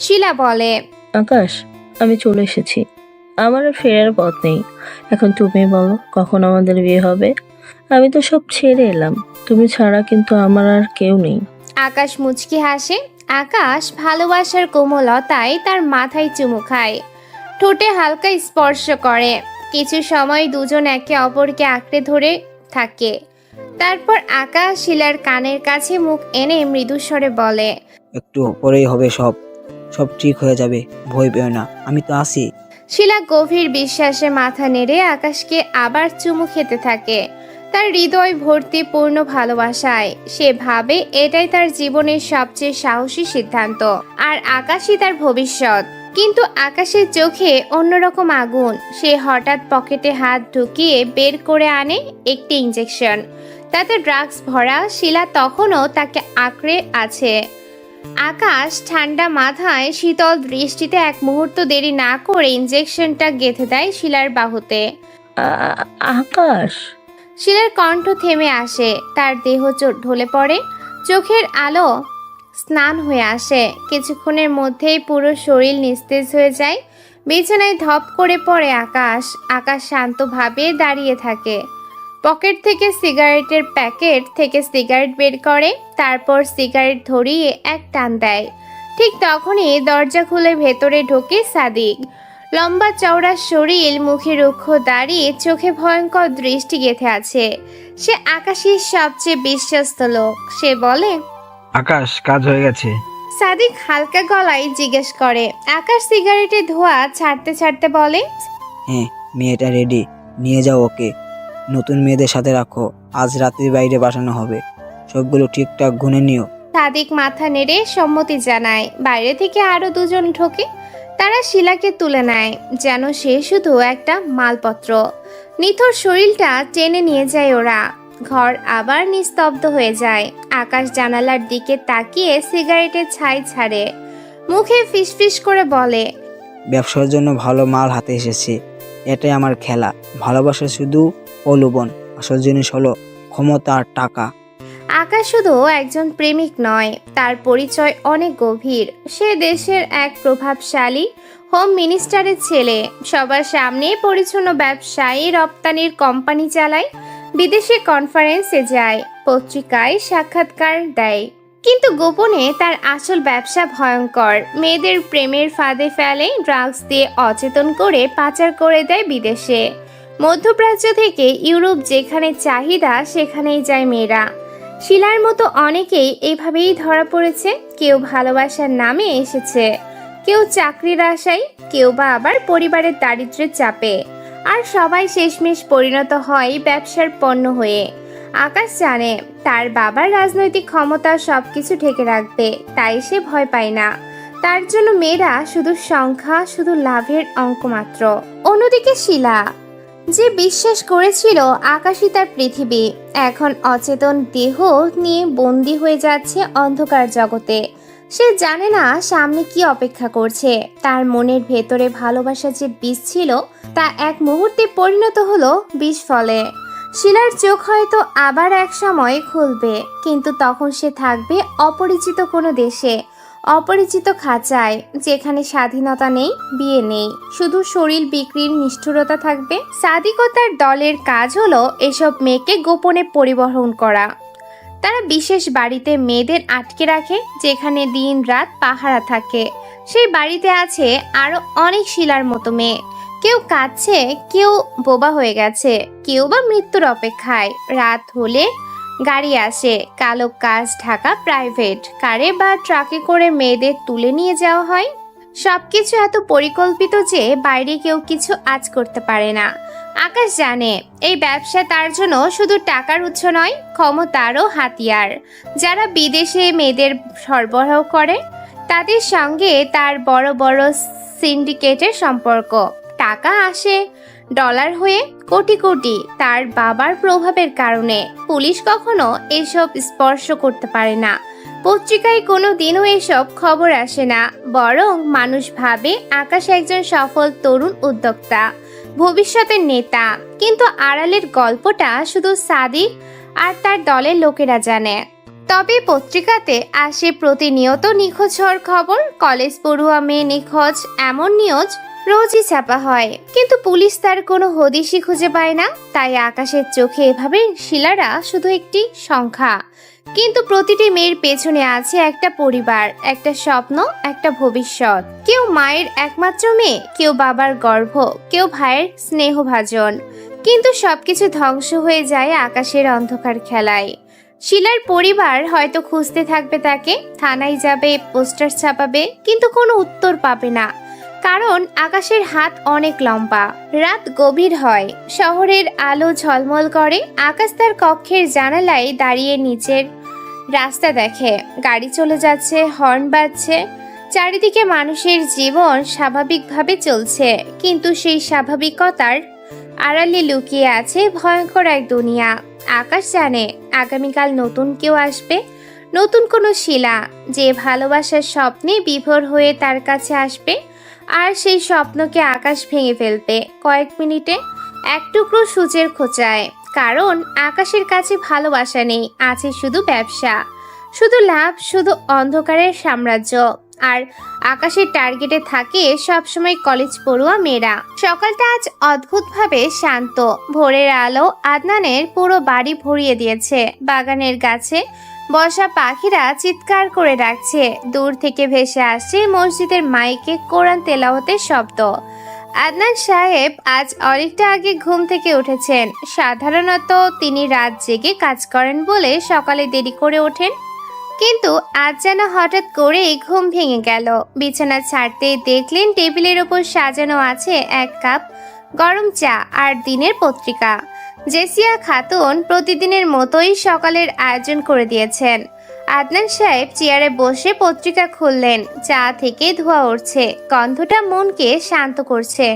শিলা বলে, আকাশ, আমি চলে এসেছি, আমার আর ফেরার পথ নেই। এখন তুমি বলো কখন আমাদের বিয়ে হবে। আমি তো সব ছেড়ে এলাম, তুমি ছাড়া কিন্তু আমার আর কেউ নেই। আকাশ মুচকি হাসে। আকাশ ভালোবাসার কোমলতায় তার মাথায় চুমু খায়, ঠোঁটে হালকা স্পর্শ করে। কিছু সময় দুজন একে অপরকে আঁকড়ে ধরে থাকে। তারপর আকাশ শিলার কানের কাছে মুখ এনে মৃদুস্বরে বলে, একটু পরেই হবে সব, সব ঠিক হয়ে যাবে, ভয় পেও না, আমি তো আছি। শিলা গভীর বিশ্বাসে মাথা নেড়ে আকাশকে আবার চুমু খেতে থাকে, তার হৃদয় ভর্তি পূর্ণ ভালোবাসায়। সে ভাবে এটাই তার জীবনের সবচেয়ে সাহসী সিদ্ধান্ত, আর আকাশই তার ভবিষ্যৎ। কিন্তু আকাশের চোখে অন্যরকম আগুন। সে হঠাৎ পকেটে হাত ঢুকিয়ে বের করে আনে একটি ইঞ্জেকশন, তাতে ড্রাগস ভরা। শিলা তখনও তাকে আঁকড়ে আছে। আকাশ ঠান্ডা মাথায় শীতল দৃষ্টিতে এক মুহূর্ত দেরি না করে ইঞ্জেকশনটা গেঁথে দেয় শিলার বাহুতে। আকাশ। শিলার কণ্ঠ থেমে আসে, তার দেহ ঢলে পড়ে, চোখের আলো স্নান হয়ে আসে। কিছুক্ষণের মধ্যেই পুরো শরীর নিস্তেজ হয়ে যায়। বিছানায় ধপ করে পড়ে আকাশ। আকাশ শান্তভাবে দাঁড়িয়ে থাকে। পকেট থেকে সিগারেটের প্যাকেট থেকে সিগারেট বের করে, তারপর সিগারেট ধরিয়ে এক টান দেয়। ঠিক তখনই দরজা খুলে ভেতরে ঢোকে সাদিক। লম্বা চওড়া শরীর, মুখে রুক্ষ দাড়ি, চোখে ভয়ঙ্কর দৃষ্টি গেঁথে আছে। সে আকাশের সবচেয়ে বিশ্বস্ত লোক। সে বলে, আকাশ, কাজ হয়ে গেছে। সাদিক হালকা গলায় জিজ্ঞেস করে। আকাশ সিগারেটের ধোঁয়া ছাড়তে ছাড়তে বলে, হ্যাঁ, মেয়েটা রেডি, নিয়ে যাও ওকে। নতুন মেয়েদের সাথে রাখো, আজ রাত্রি বাইরে পাঠানো হবে, সবগুলো ঠিকঠাক গুনে নিও। সাদিক মাথা নেড়ে সম্মতি জানায়। বাইরে থেকে আরো দুজন ঢোকে। তারা শিলাকে তুলে নেয় যেন সে শুধু একটা মালপত্র। নিথর শরীরটা টেনে নিয়ে যায় ওরা। ঘর আবার নিস্তব্ধ হয়ে যায়। আকাশ জানালার দিকে তাকিয়ে সিগারেটের ছাই ছাড়ে, মুখে ফিসফিস করে বলে, ব্যবসার জন্য ভালো মাল হাতে এসেছে, এটাই আমার খেলা। ভালোবাসা শুধু প্রলোভন, আসল জিনিস হলো ক্ষমতা আর টাকা। আকাশ শুধু একজন প্রেমিক নয়, তার পরিচয় অনেক গভীর। সে দেশের এক প্রভাবশালী হোম মিনিস্টারের ছেলে। সবার সামনে পরিচ্ছন্ন ব্যবসায়ী, রপ্তানির কোম্পানি চালায়, বিদেশে কনফারেন্সে যায়, পত্রিকায় সাক্ষাৎকার দেয়। কিন্তু গোপনে তার আসল ব্যবসা ভয়ঙ্কর। মেয়েদের প্রেমের ফাঁদে ফেলে, ড্রাগস দিয়ে অচেতন করে পাচার করে দেয় বিদেশে। মধ্যপ্রাচ্য থেকে ইউরোপ, যেখানে চাহিদা সেখানেই যায় মেয়েরা। শিলার মতো অনেকেই এইভাবেই ধরা পড়েছে। কেউ ভালোবাসার নামে এসেছে, কেউ চাকরির আশায়, কেউ বা আবার পরিবারের দারিদ্র্যের চাপে, আর সবাই শেষমেশ পরিণত হয় ব্যবসার পণ্য হয়ে। আকাশ জানে তার বাবার রাজনৈতিক ক্ষমতা সবকিছু ঢেকে রাখবে, তাই সে ভয় পায় না। তার জন্য মেয়েরা শুধু সংখ্যা, শুধু লাভের অঙ্ক মাত্র। অন্যদিকে শিলা, যে বিশ্বাস করেছিল আকাশই তার পৃথিবী, এখন অচেতন দেহ নিয়ে বন্দী হয়ে যাচ্ছে অন্ধকার জগতে। সে জানে না সামনে কি অপেক্ষা করছে। তার মনের ভেতরে ভালোবাসা যে বীজ ছিল, তা এক মুহূর্তে পরিণত হলো বিষ ফলে। শিলার চোখ হয়তো আবার এক সময় খুলবে, কিন্তু তখন সে থাকবে অপরিচিত কোনো দেশে, অপরিচিত খাঁচায়, যেখানে স্বাধীনতা নেই, বিয়ে নেই, শুধু শরীর বিক্রির নিষ্ঠুরতা থাকবে। সাদিকতার দলের কাজ হলো এসব মেয়েকে গোপনে পরিবহন করা। তারা বিশেষ বাড়িতে মেয়েদের আটকে রাখে, যেখানে দিন রাত পাহারা থাকে। সেই বাড়িতে আছে আরো অনেক শিলার মতো মেয়ে। কেউ কাঁদছে, কেউ বোবা হয়ে গেছে, কেউ বা মৃত্যুর অপেক্ষায়। রাত হলে গাড়ি আসে, কালো কাচ ঢাকা প্রাইভেট কারে বা ট্রাকে করে মেয়েদের তুলে নিয়ে যাওয়া হয়। সবকিছু এত পরিকল্পিত যে বাইরে কেউ কিছু আঁচ করতে পারে না। আকাশ জানে এই ব্যবসা তার জন্য শুধু টাকার উৎস নয়, ক্ষমতারও হাতিয়ার। যারা বিদেশে মেয়েদের সরবরাহ করে, তাদের সঙ্গে তার বড় বড় সিন্ডিকেটের সম্পর্ক। টাকা আসে ডলার হয়ে কোটি কোটি তার বাবার প্রভাবের কারণে। পুলিশ কখনো এসব স্পর্শ করতে পারে না, পত্রিকায় কোনো দিনও এসব খবর আসে না। বরং মানুষ ভাবে আকাশ একজন সফল তরুণ উদ্যোক্তা, ভবিষ্যতের নেতা। কিন্তু আড়ালের গল্পটা শুধু সাদিক আর তার দলের লোকেরা জানে। তবে পত্রিকাতে আসে প্রতিনিয়ত নিখোঁজ হওয়ার খবর, কলেজ পড়ুয়া মেয়ে নিখোঁজ, এমন নিউজ রোজই ছাপা হয়। কিন্তু পুলিশ তার কোনো হদিশই খুঁজে পায় না। তাই আকাশের চোখে এভাবে শিলারা শুধু একটি সংখ্যা, কিন্তু প্রতিটি মেয়ের পেছনে আছে একটা পরিবার, একটা স্বপ্ন, একটা ভবিষ্যৎ। কেউ মায়ের একমাত্র মেয়ে, কেউ বাবার গর্ভ, কেউ ভাইয়ের স্নেহভাজন। কিন্তু সবকিছু ধ্বংস হয়ে যায় আকাশের অন্ধকার খেলায়। শিলার পরিবার হয়তো খুঁজতে থাকবে তাকে, থানায় যাবে, পোস্টার ছাপাবে, কিন্তু কোনো উত্তর পাবে না। কারণ আকাশের হাত অনেক লম্বা। রাত গভীর হয়, শহরের আলো ঝলমল করে। আকাশ তার কক্ষের জানালায় দাঁড়িয়ে নিচের রাস্তা দেখে। গাড়ি চলে যাচ্ছে, হর্ন বাজছে, চারিদিকে মানুষের জীবন স্বাভাবিকভাবে চলছে। কিন্তু সেই স্বাভাবিকতার আড়ালে লুকিয়ে আছে ভয়ঙ্কর এক দুনিয়া। আকাশ জানে আগামীকাল নতুন কেউ আসবে, নতুন কোনো শিলা, যে ভালোবাসার স্বপ্নে বিভোর হয়ে তার কাছে আসবে। আর সেই স্বপ্নকে আকাশ ভেঙে ফেলবে কয়েক মিনিটে, এক টুকরো সূচের খোঁচায়। কারণ আকাশের কাছে ভালোবাসা নেই, আছে শুধু ব্যবসা, শুধু লাভ, শুধু অন্ধকারের সাম্রাজ্য। আর আকাশের টার্গেটে থাকে সবসময় কলেজ পড়ুয়া মেয়েরা। সকালটা আজ অদ্ভুতভাবে শান্ত। ভোরের আলো আদনানের পুরো বাড়ি ভরিয়ে দিয়েছে। বাগানের গাছে বসা পাখিরা চিৎকার করে ডাকছে। দূর থেকে ভেসে আসছে মসজিদের মাইকে কোরআন তেলাওয়াতের শব্দ। আদনান সাহেব আজ অনেকটা আগে ঘুম থেকে উঠেছেন। সাধারণত তিনি রাত জেগে কাজ করেন বলে সকালে দেরি করে ওঠেন, কিন্তু আজ যেন হঠাৎ করেই ঘুম ভেঙে গেল। বিছানা ছাড়তেই দেখলেন টেবিলের ওপর সাজানো আছে এক কাপ গরম চা আর দিনের পত্রিকা। জেসিয়া খাতুন প্রতিদিনের মতোই সকালের আয়োজন করে দিয়েছেন। আদনান সাহেব চেয়ারে বসে পত্রিকা খুললেন। চা থেকে ধোঁয়া উঠছে, গন্ধটা মনকে শান্ত করছে।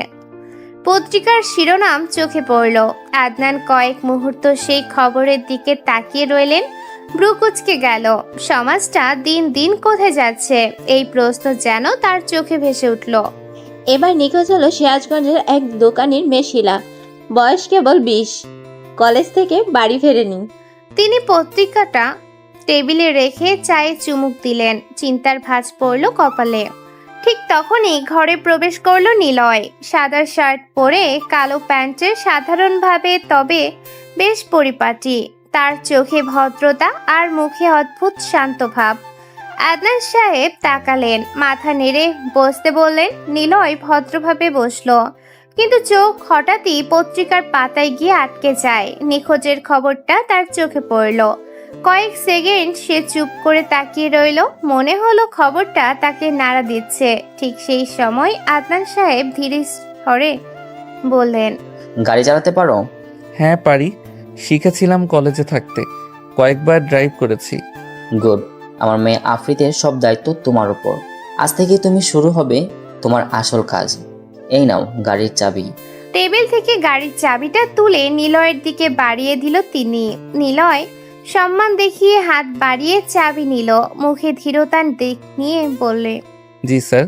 পত্রিকার শিরোনাম চোখে পড়ল। আদনান কয়েক মুহূর্ত সেই খবরের দিকে তাকিয়ে রইলেন। ব্রু কুঁচকে গেল। সমাজটা দিন দিন কোথায় যাচ্ছে, এই প্রশ্ন যেন তার চোখে ভেসে উঠল। এবার নিখোঁজ হলো সিরাজগঞ্জের এক দোকানির মেয়ে শিলা। বয়স কেবল 20, কলেজ থেকে বাড়ি ফেরেনি। তিনি পত্রিকাটা টেবিলে রেখে চায়ে চুমুক দিলেন। চিন্তার ভাঁজ পড়ল কপালে। ঠিক তখনই ঘরে প্রবেশ করলো নিলয়। সাদা শার্ট পরে কালো প্যান্টের, সাধারণভাবে তবে বেশ পরিপাটি। তার চোখে ভদ্রতা আর মুখে অদ্ভুত শান্ত ভাব। আদনান সাহেব তাকালেন, মাথা নেড়ে বসতে বললেন। নিলয় ভদ্রভাবে বসলো, কিন্তু চোখ হঠাৎই পত্রিকার পাতায় গিয়ে আটকে যায়। নিখোঁজের খবরটা তার চোখে পড়ল। কয়েক সেকেন্ড সে চুপ করে তাকিয়ে রইল। মনে হলো খবরটা তাকে নাড়া দিচ্ছে। ঠিক সেই সময় আদনান সাহেব ধীরে স্বরে বললেন, গাড়ি চালাতে পারো? হ্যাঁ পারি, শিখেছিলাম কলেজে থাকতে, কয়েকবার ড্রাইভ করেছি। গুড। আমার মেয়ে আফ্রিদের সব দায়িত্ব তোমার উপর। আজ থেকে তুমি শুরু হবে তোমার আসল কাজ। এই নাও গাড়ির চাবি। টেবিল থেকে গাড়ির চাবিটা তুলে নিলয়ের দিকে বাড়িয়ে দিল তিনি। নিলয় সম্মান দেখিয়ে হাত বাড়িয়ে চাবি নিল। মুখে ধীরতান নিয়ে বললে, জি স্যার,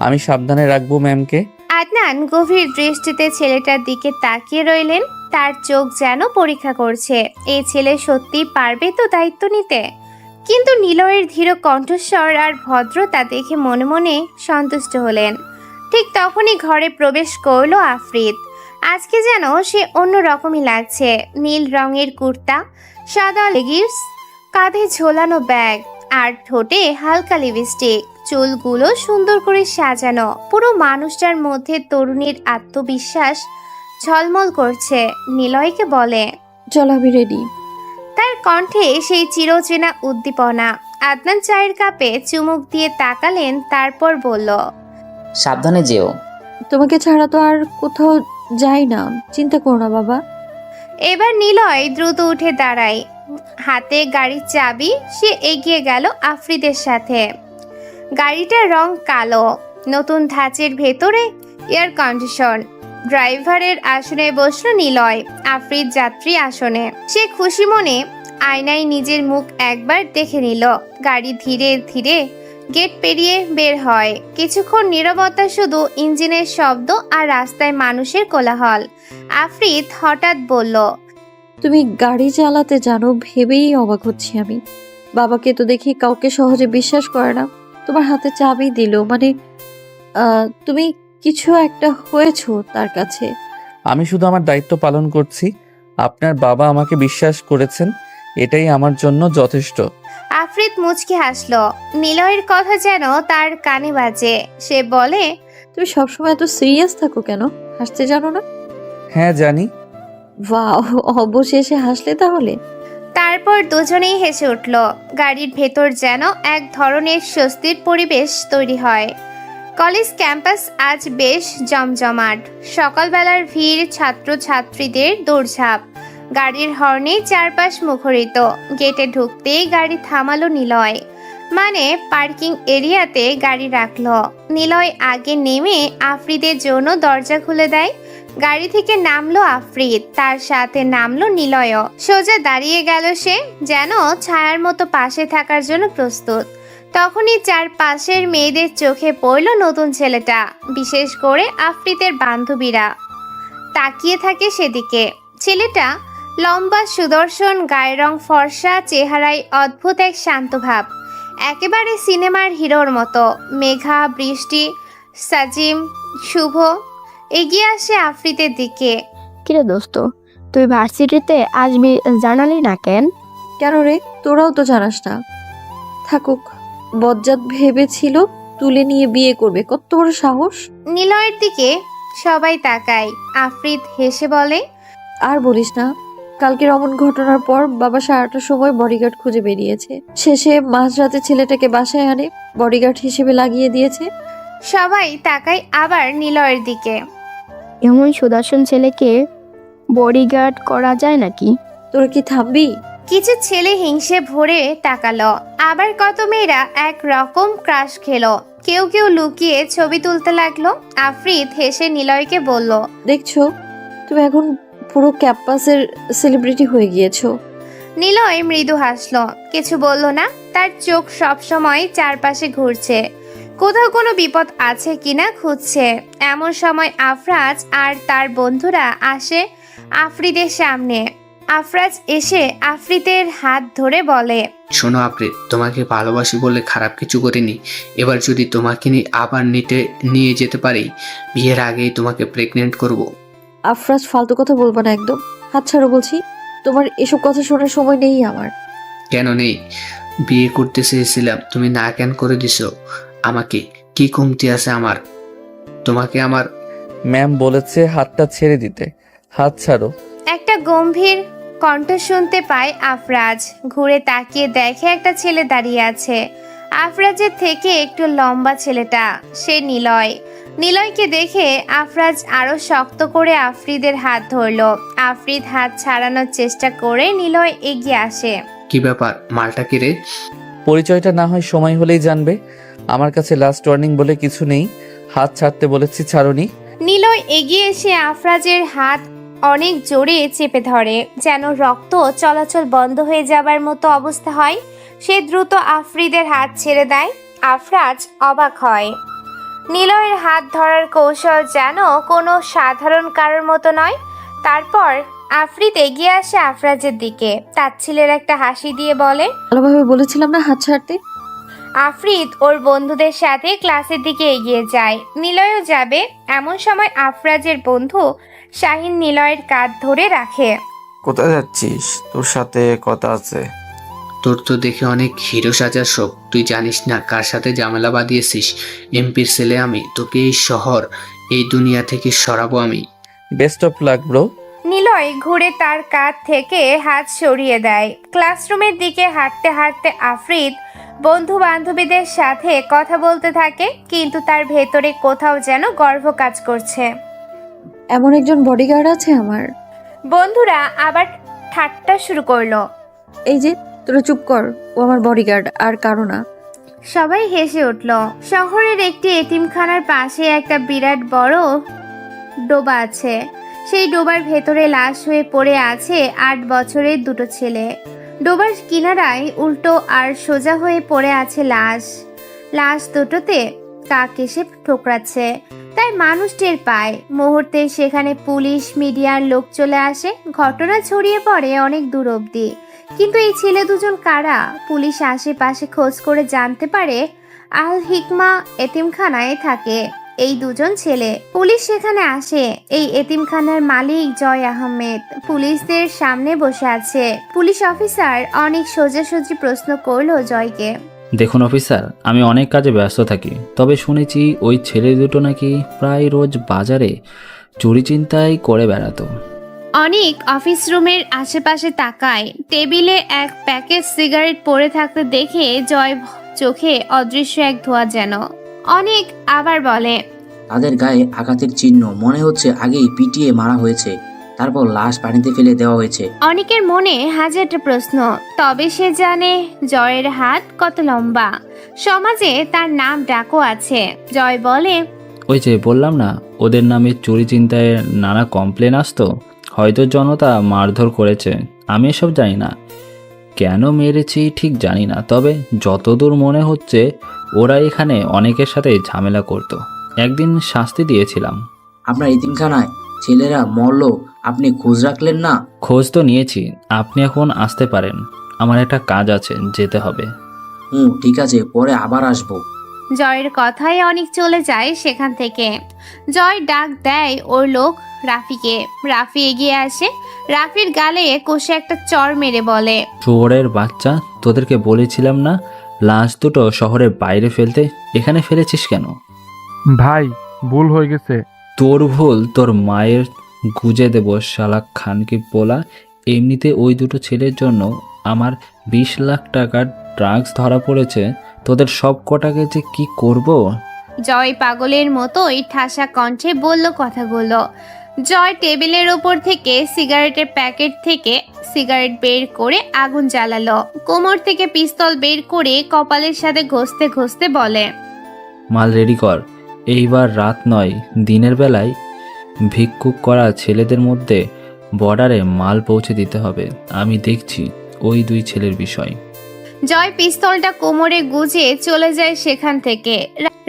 আমি সাবধানে রাখবো ম্যামকে। আদনান গভীর দৃষ্টিতে ছেলেটার দিকে তাকিয়ে রইলেন। তার চোখ যেন পরীক্ষা করছে, এই ছেলে সত্যি পারবে তো দায়িত্ব নিতে। কিন্তু নিলয়ের ধীর কণ্ঠস্বর আর ভদ্রতা দেখে মনে মনে সন্তুষ্ট হলেন। ঠিক তখনই ঘরে প্রবেশ করলো আফ্রিদ। আজকে যেন সে অন্য রকমই লাগছে। নীল রঙের কুর্তা, সাদা লেগিংস, কাঁধে ঝোলানো ব্যাগ আর ঠোঁটে হালকা লিপস্টিক। চুলগুলো সুন্দর করে সাজানো। পুরো মানুষটার মধ্যে তরুণীর আত্মবিশ্বাস ঝলমল করছে। নিলয়কে বলে, চল আমি রেডি। তার কণ্ঠে সেই চিরচেনা উদ্দীপনা। আদনান চায়ের কাপে চুমুক দিয়ে তাকালেন, তারপর বলল, সাবধানে যেও। তোমাকে ছাড়া তো আর কোথাও যাই না, চিন্তা করো না বাবা। এবার নিলয় দ্রুত উঠে দাঁড়ায়, হাতে গাড়ির চাবি। সে এগিয়ে গেল আফ্রিদের সাথে। গাড়িটার রং কালো, নতুন ধাঁচের ভেতরে এয়ার কন্ডিশন। ড্রাইভারের আসনে বসলো নিলয়, আফ্রিদ যাত্রী আসনে। সে খুশি মনে আয়নায় নিজের মুখ একবার দেখে নিল। গাড়ি ধীরে ধীরে গেট পেরিয়ে বের হয়। কিছুক্ষণ নীরবতা, শুধু ইঞ্জিনের শব্দ আর রাস্তায় মানুষের কোলাহল। আফ্রিদ হঠাৎ বলল, তুমি গাড়ি চালাতে জানো ভেবেই অবাক হচ্ছি আমি। বাবাকে তো দেখি কাউকে সহজে বিশ্বাস করে না। তোমার হাতে চাবি দিল মানে তুমি কিছু একটা হয়েছো তার কাছে। আমি শুধু আমার দায়িত্ব পালন করছি। আপনার বাবা আমাকে বিশ্বাস করেছেন, এটাই আমার জন্য যথেষ্ট। আফ্রিদ মুচকি হাসলো। নিলয়ের কথা যেন তার কানে বাজে। সে বলে, তুমি সবসময় এত সিরিয়াস থাকো কেন? হাসতে জানো না? হ্যাঁ জানি। বাহ, অবশেষে হাসলে তাহলে। তারপর দুজনেই হেসে উঠল। গাড়ির ভেতর যেন এক ধরনের স্বস্তির পরিবেশ তৈরি হয়। কলেজ ক্যাম্পাস আজ বেশ জমজমাট। সকালবেলার ভিড়, ছাত্রছাত্রীদের দৌড়ঝাঁপ, গাড়ির হর্নে চারপাশ মুখরিত। গেটে ঢুকতেই গাড়ি থামালো নিলয়, মানে পার্কিং এরিয়াতে গাড়ি রাখলো। নিলয় আগে নেমে আফ্রিদের জন্য দরজা খুলে দেয়। গাড়ি থেকে নামলো আফ্রিদ, তার সাথে নামলো নিলয়ও। সোজা দাঁড়িয়ে গেল সে, যেন ছায়ার মতো পাশে থাকার জন্য প্রস্তুত। তখনই চারপাশের মেয়েদের চোখে পড়ল নতুন ছেলেটা, বিশেষ করে আফ্রিদের বান্ধবীরা তাকিয়ে থাকে সেদিকে। ছেলেটা লম্বা, সুদর্শন, গায়ের রং ফর্সা, চেহারায় অদ্ভুত এক শান্ত ভাব, একেবারে সিনেমার হিরোর মতো। মেঘা, বৃষ্টি, সাজিম, শুভ এগিয়ে আসে আফ্রিদের দিকে। কিরে দোস্ত, তুই ভার্সিটিতে আসবি জানালি না কেন? কেন রে, তোরাও তো জানাস না। থাকুক, বজ্জাত ভেবেছিল তুলে নিয়ে বিয়ে করবে, কত বড় সাহস। নিলয়ের দিকে সবাই তাকায়। আফ্রিদ হেসে বলে, আর বলিস না, কালকের অমন ঘটনার পর বাবা সারাটা সময় বডিগার্ড খুঁজে বেরিয়েছে। শেষে মাঝরাতে ছেলেটাকে বাসায় আনে, বডিগার্ড হিসেবে লাগিয়ে দিয়েছে। সবাই তাকায় আবার নিলয়ের দিকে। এমন সুদর্শন ছেলেকে বডিগার্ড করা যায় নাকি? তোরা কি থামবি? কিছু ছেলে হিংসে ভরে তাকালো, আবার কত মেয়েরা এক রকম ক্রাশ খেলো। কেউ কেউ লুকিয়ে ছবি তুলতে লাগলো। আফ্রিদ হেসে নিলয়কে বলল, দেখছো, তুমি এখন পুরো ক্যাম্পাসের সেলিব্রিটি হয়ে গিয়েছো। নিলয় মৃদু হাসলো, কিছু বলল না। তার চোখ সব সময় চারপাশে ঘুরছে, কোথাও কোনো বিপদ আছে কিনা খুঁজছে। এমন সময় আফরাজ আর তার বন্ধুরা আসে আফ্রিদের সামনে। আফরাজ এসে আফ্রিদের হাত ধরে বলে, শোনো আফ্রিদ, তোমাকে ভালোবাসি বলে খারাপ কিছু করিনি। এবার যদি তোমাকে আবার নিয়ে যেতে পারি, বিয়ের আগেই তোমাকে প্রেগনেন্ট করব। আফরাজ ফালতু কথা বলবা না একদম। হাত ছাড়ো বলছি। তোমার এসব কথা শোনার সময় নেই আমার। কেন নেই? বিয়ে করতে চেয়েছিলাম, তুমি না কেন করে দিছো আমাকে? কি কমতি আছে আমার? তোমাকে আমার ম্যাম বলেছে হাতটা ছেড়ে দিতে। হাত ছাড়ো। একটা গম্ভীর কণ্ঠ শুনতে পায় আফরাজ। ঘুরে তাকিয়ে দেখে একটা ছেলে দাঁড়িয়ে আছে। আফরাজের থেকে একটু লম্বা ছেলেটা, সে নিলয়। নিলয়কে দেখে আফরাজ আরো শক্ত করে আফ্রিদের হাত ধরলো। আফ্রিদ হাত ছাড়ানোর চেষ্টা করে নিলয় এগিয়ে আসে। কি ব্যাপার, মালটা কি রে? পরিচয়টা না হয় সময় হলেই জানবে। আমার কাছে লাস্ট ওয়ার্নিং বলে কিছু নেই। হাত ছাড়তে বলেছি, ছাড়োনি। নিলয় এগিয়ে এসে আফরাজের হাত অনেক জোরে চেপে ধরে, যেন রক্ত চলাচল বন্ধ হয়ে যাবার মতো অবস্থা হয়। সে দ্রুত আফ্রিদের হাত ছেড়ে দেয়। আফরাজ অবাক হয়। নিলয়ের হাত ধরার কৌশল যেন কোনো সাধারণ কারোর মতো নয়। তারপর আফ্রিদ এগিয়ে আসে আফরাজের দিকে, তাচ্ছিলের একটা হাসি দিয়ে বলে, ভালোভাবে বলেছিলাম না হাত ছাড়তে। আফ্রিদ ওর বন্ধুদের সাথে ক্লাসের দিকে এগিয়ে যায়। নিলয়ও যাবে। এমন সময় আফরাজের বন্ধু শাহিন নিলয়ের কাঁধ ধরে রাখে। কোথায় যাচ্ছিস? তোর সাথে কথা আছে। তোর তো দেখে অনেক হিরো সাজার শখ। তুই জানিস না কার সাথে ঝামেলা বাঁধিয়েছিস? এমপির ছেলে আমি। তোকে এই শহর, এই দুনিয়া থেকে সরাবো আমি। Best of luck bro. Niloy ঘুরে তার কাঁধ থেকে হাত সরিয়ে দেয়। ক্লাসরুমের দিকে হাঁটতে হাঁটতে আফ্রিদ বন্ধু বান্ধবীদের সাথে কথা বলতে থাকে, কিন্তু তার ভেতরে কোথাও যেন গর্ব কাজ করছে। এমন একজন বডিগার্ড আছে আমার। বন্ধুরা আবার ঠাট্টা শুরু করলো। এই যে তোরা চুপ কর, ও আমার বডিগার্ড আর কারো না। সবাই হেসে উঠল। শহরের একটি এতিমখানার পাশে একটা বিরাট বড় ডোবা আছে। সেই ডোবার ভেতরে লাশ হয়ে পড়ে আছে 8 বছরের দুটো ছেলে। ডোবার কিনারায় উল্টো আর সোজা হয়ে পড়ে আছে লাশ দুটোতে কাক এসে ঠোকরাচ্ছে, তাই মানুষ টের পায়। মুহূর্তে সেখানে পুলিশ মিডিয়ার লোক চলে আসে। ঘটনা ছড়িয়ে পড়ে অনেক দূর অবধি। কিন্তু এই ছেলে দুজন কারা? পুলিশ আশেপাশে খোঁজ করে জানতে পারে আল হিকমা এতিমখানায় থাকে এই দুজন ছেলে। পুলিশ সেখানে আসে। এই এতিমখানার মালিক জয় আহমেদ পুলিশদের সামনে বসে আছে। পুলিশ অফিসার অনেক সোজাসুজি প্রশ্ন করলো জয়কে। দেখুন অফিসার, আমি অনেক কাজে ব্যস্ত থাকি, তবে শুনেছি ওই ছেলে দুটো নাকি প্রায় রোজ বাজারে চুরি চিন্তাই করে বেড়াতো। অনেক অফিস রুমের আশেপাশে তাকায়। টেবিলে এক প্যাকেট সিগারেট পড়ে থাকতে দেখে জয় চোখে অদৃশ্য এক ধোঁয়া যেন। অনেক আবার বলে, তাদের গায়ে আঘাতের চিহ্ন, মনে হচ্ছে আগেই পিটিয়ে মারা হয়েছে, তারপর লাশ পানিতে ফেলে দেওয়া হয়েছে। অনেকের মনে হাজারটা প্রশ্ন, তবে সে জানে জয়ের হাত কত লম্বা। সমাজে তার নাম ডাকও আছে। জয় বলে, ওই যে বললাম না, ওদের নামে চুরি চিন্তায় নানা কমপ্লেন আসতো। হয়তো জনতা মারধর করেছে, আমি এসব জানি না। কেন মেরেছি ঠিক জানি না, তবে যতদূর মনে হচ্ছে ওরা এখানে অনেকের সাথে ঝামেলা করত। একদিন শাস্তি দিয়েছিলাম। আপনার এতিমখানায় ছেলেরা মরল, আপনি খোঁজ রাখলেন না? খোঁজ তো নিয়েছি, আপনি এখন আসতে পারেন। আমার একটা কাজ আছে, যেতে হবে। ঠিক আছে, পরে আবার আসবো। জয়ের কথায় অনেক চলে যায় সেখান থেকে। জয় ডাক দেয় ওর লোক রাফিকে। রাফি এগিয়ে আসে। রাফির গালে কষে একটা চড় মেরে বলে, শুয়োরের বাচ্চা, তোদেরকে বলেছিলাম না লাশ দুটো শহরের বাইরে ফেলতে, এখানে ফেলেছিস কেন? ভাই, ভুল হয়ে গেছে। তোর ভুল তোর মায়ের গুজে দেব শালা খানকি পোলা। এমনিতে ওই দুটো ছেলের জন্য আমার 20 লাখ টাকার ড্রাগস ধরা পড়েছে। তোদের সব কটাকে যে কি করব? জয় পাগলের মতোই ঠাসা কণ্ঠে বলল কথাগুলো। জয় টেবিলের ওপর থেকে সিগারেটের প্যাকেট থেকে সিগারেট বের করে আগুন জ্বালালো। কোমর থেকে পিস্তল বের করে কপালের সাথে ঘষতে ঘষতে বলে, মাল রেডি কর। এইবার রাত নয়, দিনের বেলায় ভিক্ষুক করা ছেলেদের মধ্যে বর্ডারে মাল পৌঁছে দিতে হবে। আমি দেখছি ওই 2 ছেলের বিষয়। জয় পিস্তলটা কোমরে গুজে চলে যায় সেখান থেকে।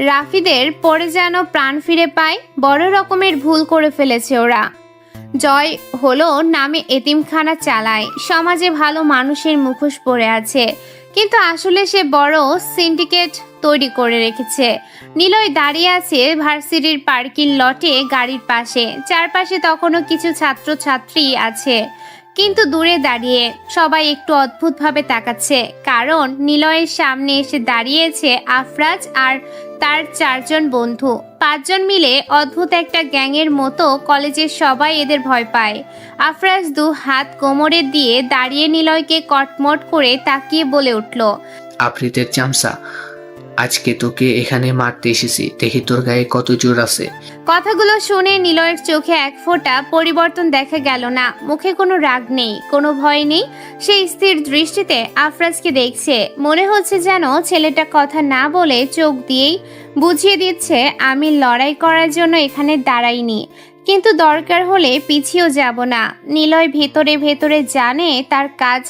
রাফিদের পরে যেন প্রাণ ফিরে পায়। বড় রকমের ভুল করে ফেলেছে ওরা। জয় হলো নামে এতিমখানা চালায়, সমাজে ভালো মানুষের মুখোশ পরে আছে, কিন্তু আসলে সে বড় সিন্ডিকেট তৈরি করে রেখেছে। নিলয় দাঁড়িয়ে আছে ভার্সিটির পার্কিং লটে গাড়ির পাশে। চারপাশে তখনও কিছু ছাত্রছাত্রী আছে, কিন্তু দূরে দাঁড়িয়ে সবাই একটু অদ্ভুতভাবে তাকাচ্ছে, কারণ নিলয়ের সামনে এসে দাঁড়িয়েছে আফরাজ আর তার 4 জন বন্ধু। 5 জন মিলে অদ্ভুত একটা গ্যাংয়ের মতো। কলেজের সবাই এদের ভয় পায়। আফরাজ 2 হাত কোমরে দিয়ে দাঁড়িয়ে নিলয়কে কটমট করে তাকিয়ে বলে উঠল, আফ্রিদের চামচা, আজকে তোকে এখানে মারতে এসেছি, দেখি তোর গায়ে কত জোর আছে। কথাগুলো শুনে নিলয়ের চোখে এক ফোঁটা পরিবর্তন দেখা গেল না। মুখে কোনো রাগ নেই, কোনো ভয় নেই। সে স্থির দৃষ্টিতে আফরাজকে দেখছে। মনে হচ্ছে যেন ছেলেটা কথা না বলে চোখ দিয়েই বুঝিয়ে দিচ্ছে, আমি লড়াই করার জন্য এখানে দাঁড়াইনি, কিন্তু দরকার হলে পিছিয়েও যাব না। নিলয় ভেতরে ভেতরে জানে তার কাজ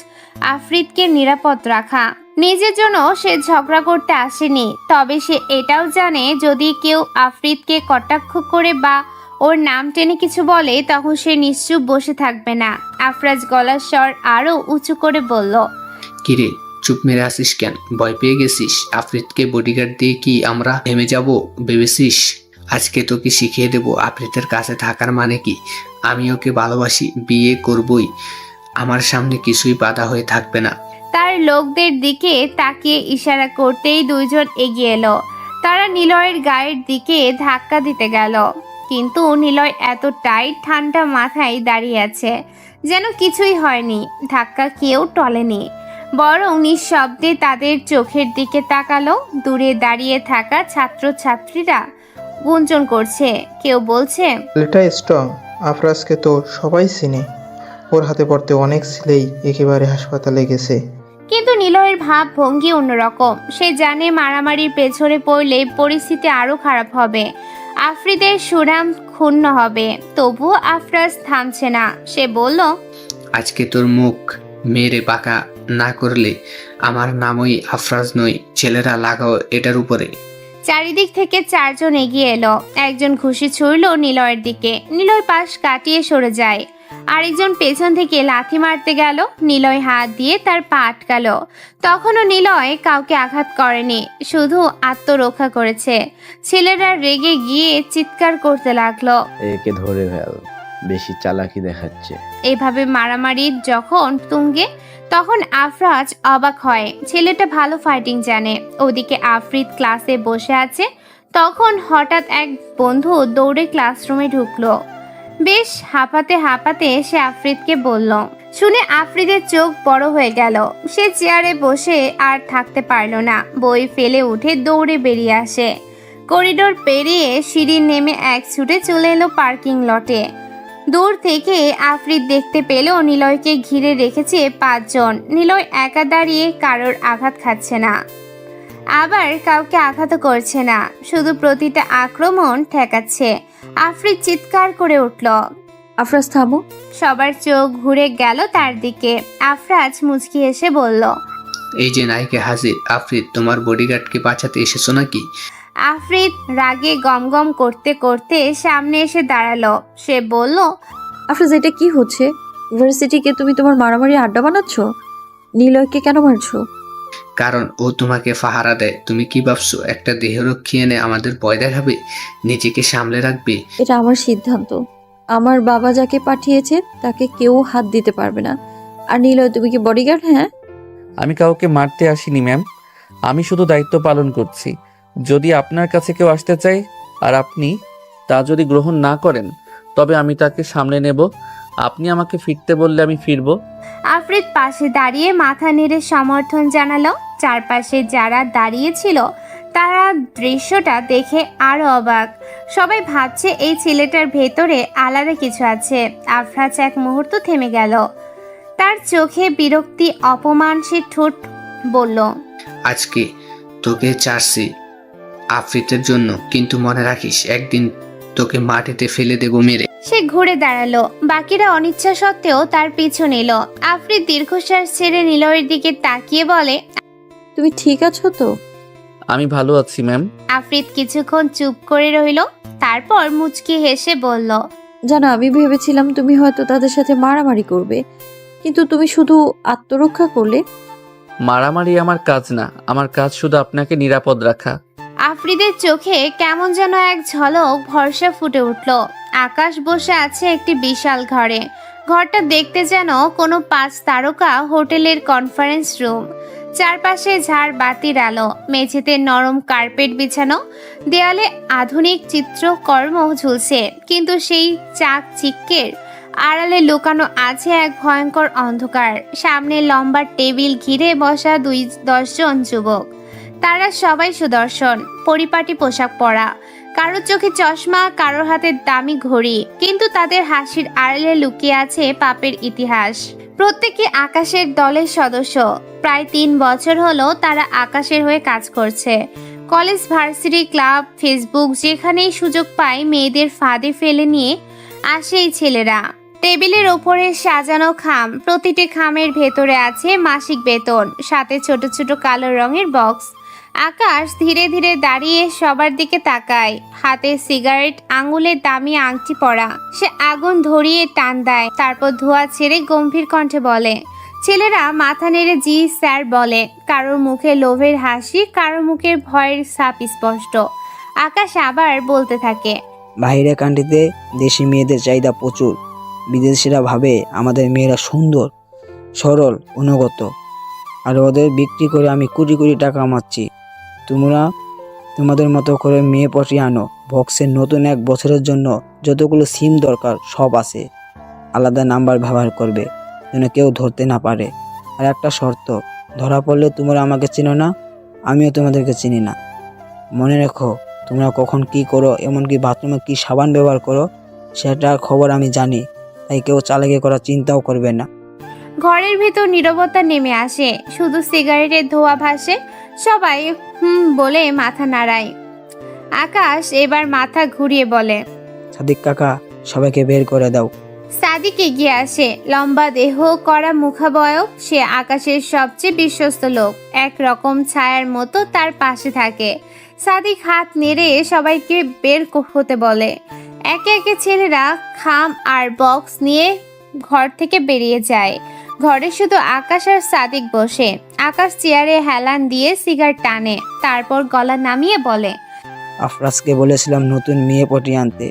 আফ্রিদকে নিরাপদ রাখা। নিজের জন্য সে ঝগড়া করতে আসেনি, তবে সে এটাও জানে যদি কেউ আফ্রিদকে কটাক্ষ করে বা ওর নাম টেনে কিছু বলে, তখন সে নিশ্চুপ বসে থাকবে না। আফরাজ গলার স্বর আরো উঁচু করে বলল, কিরে, চুপ মেরে আসিস কেন? ভয় পেয়ে গেছিস? আফ্রিদকে বডিগার্ড দিয়ে কি আমরা থেমে যাব ভেবেছিস? আজকে তোকে শিখিয়ে দেবো আফ্রিদের কাছে থাকার মানে কি। আমি ওকে ভালোবাসি, বিয়ে করবই, আমার সামনে কিছুই বাধা হয়ে থাকবে না। তার লোকদের দিকে তাকিয়ে ইশারা করতেই 2 জন এগিয়ে এলো। তারা নিলয়ের গায়ের দিকে ধাক্কা দিতে গেল, কিন্তু নিলয় এত টাইট ঠান্ডা মাথায় দাঁড়িয়ে আছে যেন কিছুই হয়নি। ধাক্কা কেউ টলেনি, বরং নিঃশব্দে তাদের চোখের দিকে তাকালো। দূরে দাঁড়িয়ে থাকা ছাত্রছাত্রীরা গুঞ্জন করছে, কেউ বলছে, ছেলেটা স্ট্রং, আফরাজকে তো সবাই চিনে, ওর হাতে পড়তে অনেক ছেলেই একেবারে হাসপাতালে গেছে। কিন্তু নিলয়ের ভাব ভঙ্গি অন্যরকম। সে জানে মারামারির পেছনে পড়লে পরিস্থিতি আরো খারাপ হবে, আফ্রিদের সুনাম ক্ষুণ্ণ হবে। তবুও আফরাজ থামছে না। সে বলল, আজকে তোর মুখ মেরে বাঁকা না করলে আমার নামই আফরাজ নই। ছেলেরা লাগাও এটার উপরে। চারিদিক থেকে 4 জন এগিয়ে এলো। একজন ঘুষি ছুড়ল নিলয়ের দিকে। নিলয় পাশ কাটিয়ে সরে যায়। আরেকজন পেছন থেকে লাথি মারতে গেল। নিলয় হাত দিয়ে তার পা আটকালো। তখনও নিলয় কাউকে আঘাত করেনি, শুধু আত্মরক্ষা করেছে। ছেলেরা রেগে গিয়ে চিৎকার করতে লাগলো, একে ধরে ফেল, বেশি চালাকি দেখাচ্ছে। এভাবে মারামারি যখন তুঙ্গে, তখন আফরাজ অবাক হয়। ছেলেটা ভালো ফাইটিং জানে। ওদিকে আফ্রিদ ক্লাসে বসে আছে। তখন হঠাৎ এক বন্ধু দৌড়ে ক্লাসরুমে ঢুকলো। বেশ হাঁপাতে হাঁপাতে সে আফ্রিদকে বলল। শুনে আফ্রিদের চোখ বড় হয়ে গেল। সে চেয়ারে বসে আর থাকতে পারল না, বই ফেলে উঠে দৌড়ে বেরিয়ে আসে। করিডোর পেরিয়ে সিঁড়ি নেমে এক ছুটে চলে এলো পার্কিং লটে। দূর থেকে আফ্রিদ দেখতে পেল নিলয়কে ঘিরে রেখেছে 5 জন। নিলয় একা দাঁড়িয়ে কারোর আঘাত খাচ্ছে না, আবার কাউকে আঘাত করছে না, শুধু প্রতিটা আক্রমণ ঠেকাচ্ছে। আফ্রিদ চিৎকার করে উঠল, আফরাজ থামো। সবার চোখ ঘুরে গেল তার দিকে। আফরাজ মুচকি এসে বলল, এই যে নায়িকা হাজির। আফ্রিদ, তোমার বডিগার্ডকে বাঁচাতে এসেছো নাকি? আফ্রিদ রাগে গমগম করতে করতে সামনে এসে দাঁড়ালো। সে বলল, আফরাজ, এটা কি হচ্ছে? ইউনিভার্সিটিকে তুমি তোমার মারামারি আড্ডা বানাচ্ছ? নিলয়কে কেন মারছো? কারণ ও তোমাকে পাহারা দেয়। তুমি কি ভাবছো একটা দেহরক্ষী এনে আমাদের ভয় দেখাবে? নিজেকে সামলে রাখবে। এটা আমার সিদ্ধান্ত। আমার বাবা যাকে পাঠিয়েছে তাকে কেউ হাত দিতে পারবে না। আর নিলয়, তুমি কি বডিগার্ড? হ্যাঁ, আমি কাউকে মারতে আসিনি ম্যাম, আমি শুধু দায়িত্ব পালন করছি। যদি আপনার কাছে কেউ আসতে চায় আর আপনি তা যদি গ্রহণ না করেন, তবে আমি তাকে সামলে নেব। আপনি আমাকে ফিরতে বললে আমি ফিরবো। আফ্রিদ পাশে দাঁড়িয়ে মাথা নেড়ে সমর্থন জানালো। চারপাশে যারা দাঁড়িয়ে ছিল তারা দৃশ্যটা দেখে আরো অবাক। সবাই ভাবছে এই ছেলেটার ভেতরে আলাদা কিছু আছে। আফরাজ এক মুহূর্ত থেমে গেল। তার চোখে বিরক্তি, অপমান। সে ঠোঁট বলল, আজকে তোকে ছাড়ছি আফ্রিদের জন্য, কিন্তু মনে রাখিস একদিন তোকে মাটিতে ফেলে দেবো মেরে। সে ঘুরে দাঁড়ালো। বাকিরা অনিচ্ছা সত্ত্বেও তার পিছু নিল। আফ্রিদ দীর্ঘশ্বাস ছেড়ে নিলয়ের দিকে তাকিয়ে বলে, তুমি ঠিক আছো তো? আমি ভালো আছি ম্যাম। আফ্রিদ কিছুক্ষণ চুপ করে রইল, তারপর মুচকি হেসে বলল, জানো, আমি ভেবেছিলাম তুমি হয়তো তাদের সাথে মারামারি করবে, কিন্তু তুমি শুধু আত্মরক্ষা করলে। মারামারি আমার কাজ না, আমার কাজ শুধু আপনাকে নিরাপদ রাখা। আফ্রিদের চোখে কেমন যেন এক ঝলক ভরসা ফুটে উঠল। আকাশ বসে আছে একটি বিশাল ঘরে। ঘরটা দেখতে যেন কোনো 5 তারকা হোটেলের কনফারেন্স রুম। চারপাশে ঝাড় বাতির আলো, মেঝেতে নরম কার্পেট বিছানো, দেয়ালে আধুনিক চিত্রকর্ম ঝুলছে, কিন্তু সেই চাকচিক্যের আড়ালে লুকানো আছে এক ভয়ঙ্কর অন্ধকার। সামনে লম্বা টেবিল ঘিরে বসা 10 জন যুবক। তারা সবাই সুদর্শন, পরিপাটি পোশাক পরা, কারোর চোখে চশমা, কারোর হাতে দামি ঘড়ি, কিন্তু তাদের হাসির আড়ালে লুকিয়ে আছে পাপের ইতিহাস। প্রত্যেকে আকাশের দলের সদস্য। প্রায় 3 বছর হলো তারা আকাশের হয়ে কাজ করছে। কলেজ, ভার্সিটি, ক্লাব, ফেসবুক, যেখানেই সুযোগ পায় মেয়েদের ফাঁদে ফেলে নিয়ে আসে এই ছেলেরা। টেবিলের ওপরে সাজানো খাম, প্রতিটি খামের ভেতরে আছে মাসিক বেতন, সাথে ছোট ছোট কালো রঙের বক্স। আকাশ ধীরে ধীরে দাঁড়িয়ে সবার দিকে তাকায়, হাতে সিগারেট, আঙুলে দামি আংটি পরা। সে আগুন ধরিয়ে টান দেয়, তারপর ধোঁয়া ছেড়ে গম্ভীর কণ্ঠে বলে। ছেলেরা মাথা নেড়ে জি স্যার বলে। কারোর মুখে লোভের হাসি, কারোর মুখে ভয়ের ছাপ স্পষ্ট। আকাশ আবার বলতে থাকে, বাইরে কান্ট্রিতে দেশি মেয়েদের চাহিদা প্রচুর। বিদেশিরা ভাবে আমাদের মেয়েরা সুন্দর, সরল, অনুগত, আর ওদের বিক্রি করে আমি কোটি কোটি টাকা কামাচ্ছি। তোমরা তোমাদের মতো করে মেয়ে পটিয়ে আনো। বক্সের নতুন 1 বছরের জন্য যতগুলো সিম দরকার সব আছে। আলাদা নাম্বার ব্যবহার করবে যেন কেউ ধরতে না পারে। আর একটা শর্ত, ধরা পড়লে তোমরা আমাকে চিনো না, আমিও তোমাদেরকে চিনি না। মনে রেখো, তোমরা কখন কি করো, এমনকি বাথরুমে কি সাবান ব্যবহার করো, সেটার খবর আমি জানি। তাই কেউ চালাকি করার চিন্তাও করবে না। ঘরের ভেতর নীরবতা নেমে আসে, শুধু সিগারেটের ধোঁয়া ভাসে। সবাই বলে মাথা নাড়ায়। আকাশ এবার মাথা ঘুরিয়ে বলে, সাদিক কাকা, সবাইকে বের করে দাও। সাদিক এগিয়ে আসে, লম্বা দেহ, কড়া মুখাবয়ব। সে আকাশের সবচেয়ে বিশ্বস্ত লোক, একরকম ছায়ার মতো তার পাশে থাকে। সাদিক হাত নেড়ে সবাইকে বের হতে বলে। একে একে ছেলেরা খাম আর বক্স নিয়ে ঘর থেকে বেরিয়ে যায়। ঘরে শুধু আকাশ আর সাদিক বসে। আকাশ চেয়ারে হেলান দিয়ে সিগারেট টানে, তারপর গলা নামিয়ে বলে, আফরাজকে বলেছিলাম নতুন মেয়ে পটিয়ে আনতে,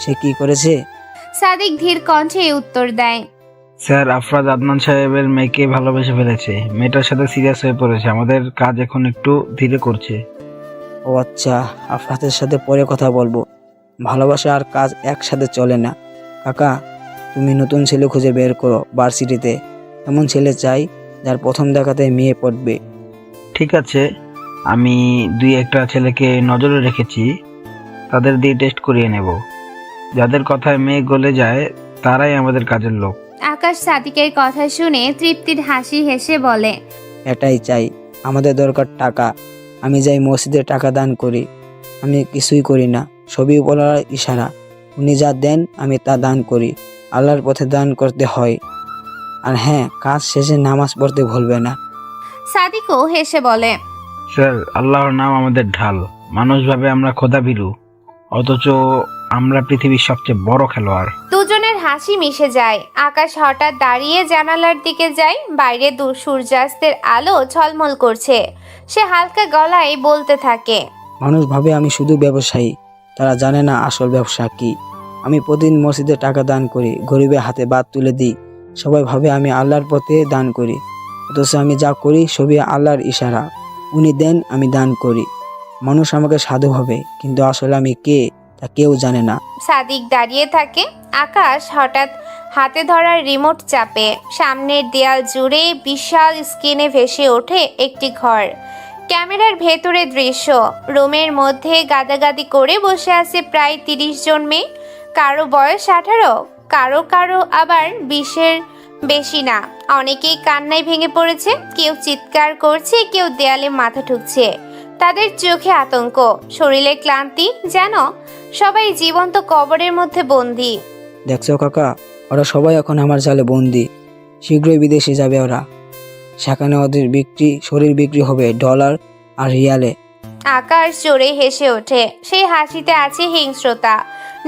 সে কি করেছে? সাদিক ধীর কণ্ঠে উত্তর দেয়, স্যার, আফরাজ আদনান সাহেবের মেয়েকে ভালোবেসে ফেলেছে। মেয়েটার সাথে সিরিয়াস হয়ে পড়েছে। আমাদের কাজ এখন একটু ধীরে করছে। ও আচ্ছা, আফরাজের সাথে পরে কথা বলবো। ভালোবাসা আর কাজ একসাথে চলে না। কাকা, তুমি নতুন ছেলে খুঁজে বের করো ভার্সিটিতে। এমন ছেলে চাই যার প্রথম দেখাতে মেয়ে পড়বে। ঠিক আছে, আমি 2-1টা ছেলেকে নজরে রেখেছি, তাদের দিয়ে টেস্ট করিয়ে নেব। যাদের কথায় মেয়ে গলে যায় তারাই আমাদের কাজের লোক। আকাশ সাদিকের কথা শুনে তৃপ্তির হাসি হেসে বলে, এটাই চাই। আমাদের দরকার টাকা। আমি যাই মসজিদে টাকা দান করি। আমি কিছুই করি না, সবই উপরওয়ালার ইশারা। উনি যা দেন আমি তা দান করি। আল্লাহর পথে দান করতে হয়। আর হ্যাঁ, কাজ শেষে নামাজ পড়তে ভুলবে না। সাদিকও হেসে বলে, স্যার, আল্লাহর নাম আমাদের ঢাল। মানুষ ভাবে আমরা খোদাভীরু, অথচ আমরা পৃথিবীর সবচেয়ে বড় খেলোয়াড়। দুজনের হাসি মিশে যায়। আকাশ হঠাৎ দাঁড়িয়ে জানালার দিকে যায়। বাইরে দূর সূর্যাস্তের আলো ঝলমল করছে। সে হালকা গলায় বলতে থাকে, মানুষ ভাবে আমি শুধু ব্যবসায়ী, তারা জানে না আসল ব্যবসা কি। আমি প্রতিদিন মসজিদে টাকা দান করি, গরিবের হাতে ভাত তুলে দিই। সবাই ভাবে আমি আল্লাহর পথে দান করি, অথচ আমি যা করি সবই আল্লাহর ইশারা। উনি দেন, আমি দান করি। মানুষ আমাকে সাধু ভাবে, কিন্তু আসলে আমি কে তা কেউ জানে না। সাদিক দাঁড়িয়ে থাকে। আকাশ হঠাৎ হাতে ধরা রিমোট চাপে। সামনের দেয়াল জুড়ে বিশাল স্ক্রিনে ভেসে ওঠে একটি ঘর। ক্যামেরার ভেতরে দৃশ্য। রুমের মধ্যে গাদাগাদি করে বসে আছে প্রায় 30 জন মেয়ে। কারো বয়স 18, কারো কারো আবার 20-এর বেশি না। অনেকেই কান্নায় ভেঙে পড়েছে, কেউ চিৎকার করছে, কেউ দেয়ালে মাথা ঠুকছে। তাদের চোখে আতঙ্ক, শরীরে ক্লান্তি, যেন সবাই জীবন্ত কবরের মধ্যে বন্দী। দেখছো কাকা, ওরা সবাই এখন আমার জালে বন্দি। শীঘ্রই বিদেশে যাবে ওরা। সেখানে ওদের শরীর বিক্রি হবে ডলার আর রিয়ালে। আকাশ জোরে হেসে ওঠে। সেই হাসিতে আছে হিংস্রতা,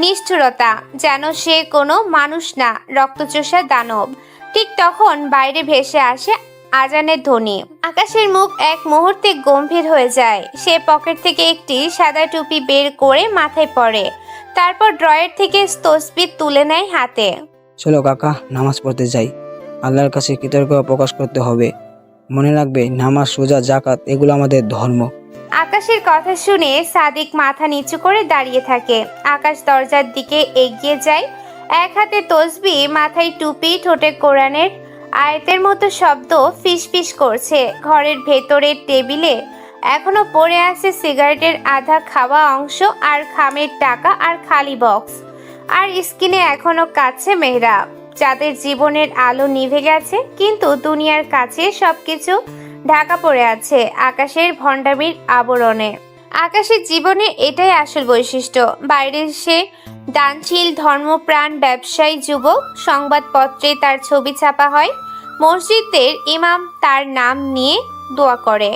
নিষ্ঠুরতা, যেন সে কোনো মানুষ না, রক্তচোষা দানব। ঠিক তখন বাইরে ভেসে আসে আজানের ধ্বনি। আকাশের মুখ এক মুহূর্তে গম্ভীর হয়ে যায়। সে পকেট থেকে একটি সাদা টুপি বের করে মাথায় পরে, তারপর ড্রয়ার থেকে তসবিহ তুলে নেয় হাতে। চলো কাকা, নামাজ পড়তে যাই। আল্লাহর কাছে কৃতজ্ঞতা প্রকাশ করতে হবে। মনে রাখবে, নামাজ, রোজা, জাকাত এগুলো আমাদের ধর্ম। আকাশের কথা শুনে সাদিক মাথা নিচু করে দাঁড়িয়ে থাকে। আকাশ দরজার দিকে এগিয়ে যায়, এক হাতে তসবিহ, মাথায় টুপি, ঠোঁটে কোরআনের আয়াতের মতো শব্দ ফিসফিস করছে। ঘরের ভেতরের টেবিলে এখনো পড়ে আছে সিগারেটের আধা খাওয়া অংশ আর খামের টাকা আর খালি বক্স। আর স্ক্রিনে এখনো কাছে মেহরাব, যাদের জীবনের আলো নিভে গেছে, কিন্তু দুনিয়ার কাছে সবকিছু ঢাকা পড়ে আছে আকাশের ভণ্ডামির আবরণে। আকাশের জীবনে এটাই আসল বৈশিষ্ট্য। বাইরে সে দানশীল, ধর্মপ্রাণ, ব্যবসায়ী যুবক। সংবাদপত্রে তার ছবি ছাপা হয়, মসজিদের ইমাম তার নাম নিয়ে দোয়া করে,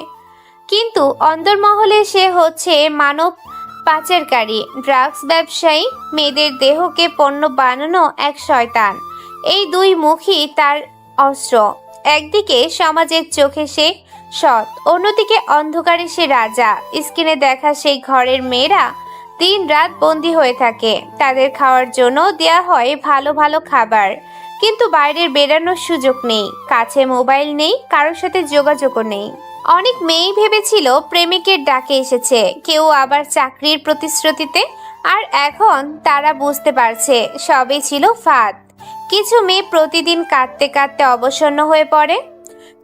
কিন্তু অন্দরমহলে সে হচ্ছে মানব পাচারকারী, ড্রাগস ব্যবসায়ী, মেয়েদের দেহকে পণ্য বানানো এক শয়তান। এই দুই মুখই তার অস্ত্র। একদিকে সমাজের চোখে সে সৎ, অন্যদিকে অন্ধকারে সে রাজা। স্ক্রিনে দেখা সেই ঘরের মেয়েরা দিন রাত বন্দী হয়ে থাকে। তাদের খাওয়ার জন্য দেয়া হয় ভালো ভালো খাবার, কিন্তু বাইরের বেরানোর সুযোগ নেই। কাছে মোবাইল নেই, কারোর সাথে যোগাযোগও নেই। অনেক মেয়েই ভেবেছিল প্রেমিকের ডাকে এসেছে, কেউ আবার চাকরির প্রতিশ্রুতিতে। আর এখন তারা বুঝতে পারছে সবই ছিল ফাঁদ। কিছু মেয়ে প্রতিদিন কাঁদতে কাঁদতে অবসন্ন হয়ে পড়ে,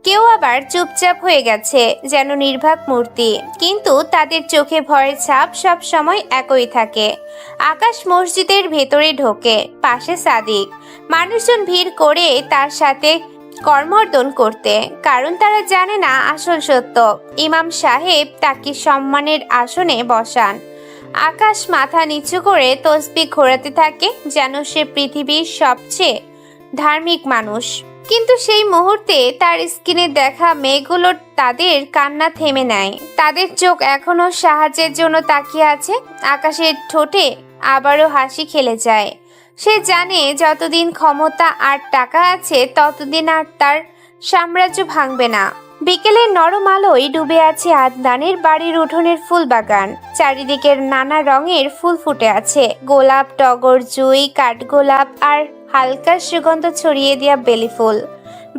কেউ আবার চুপচাপ হয়ে গেছে যেন নির্বাক মূর্তি, কিন্তু তাদের চোখে ভয়ের ছাপ সব সময় একই থাকে। আকাশ মসজিদের ভেতরে ঢোকে, পাশে সাদিক। মানুষজন ভিড় করে তার সাথে কর্মর্দন করতে, কারণ তারা জানে না আসল সত্য। ইমাম সাহেব তাকে সম্মানের আসনে বসান। আকাশ মাথা নিচু করে তসবিহ ঘোরাতে থাকে, যেন সে পৃথিবীর সবচেয়ে ধার্মিক মানুষ। কিন্তু সেই মুহূর্তে তার স্ক্রিনে দেখা মেয়েগুলোর তাদের কান্না থেমে নেয়। তাদের চোখ এখনো সাহায্যের জন্য তাকিয়ে আছে। আকাশের ঠোঁটে আবারও হাসি খেলে যায়। সে জানে যতদিন ক্ষমতা আর টাকা আছে ততদিন আর তার সাম্রাজ্য ভাঙবে না। বিকেলের নরম আলোয় ডুবে আছে আদনানের বাড়ির উঠোনের ফুল বাগান। চারিদিকের নানা রঙের ফুল ফুটে আছে, গোলাপ, টগর, জুঁই, কাঠগোলাপ আর হালকা সুগন্ধ ছড়িয়ে দেওয়া বেলি ফুল।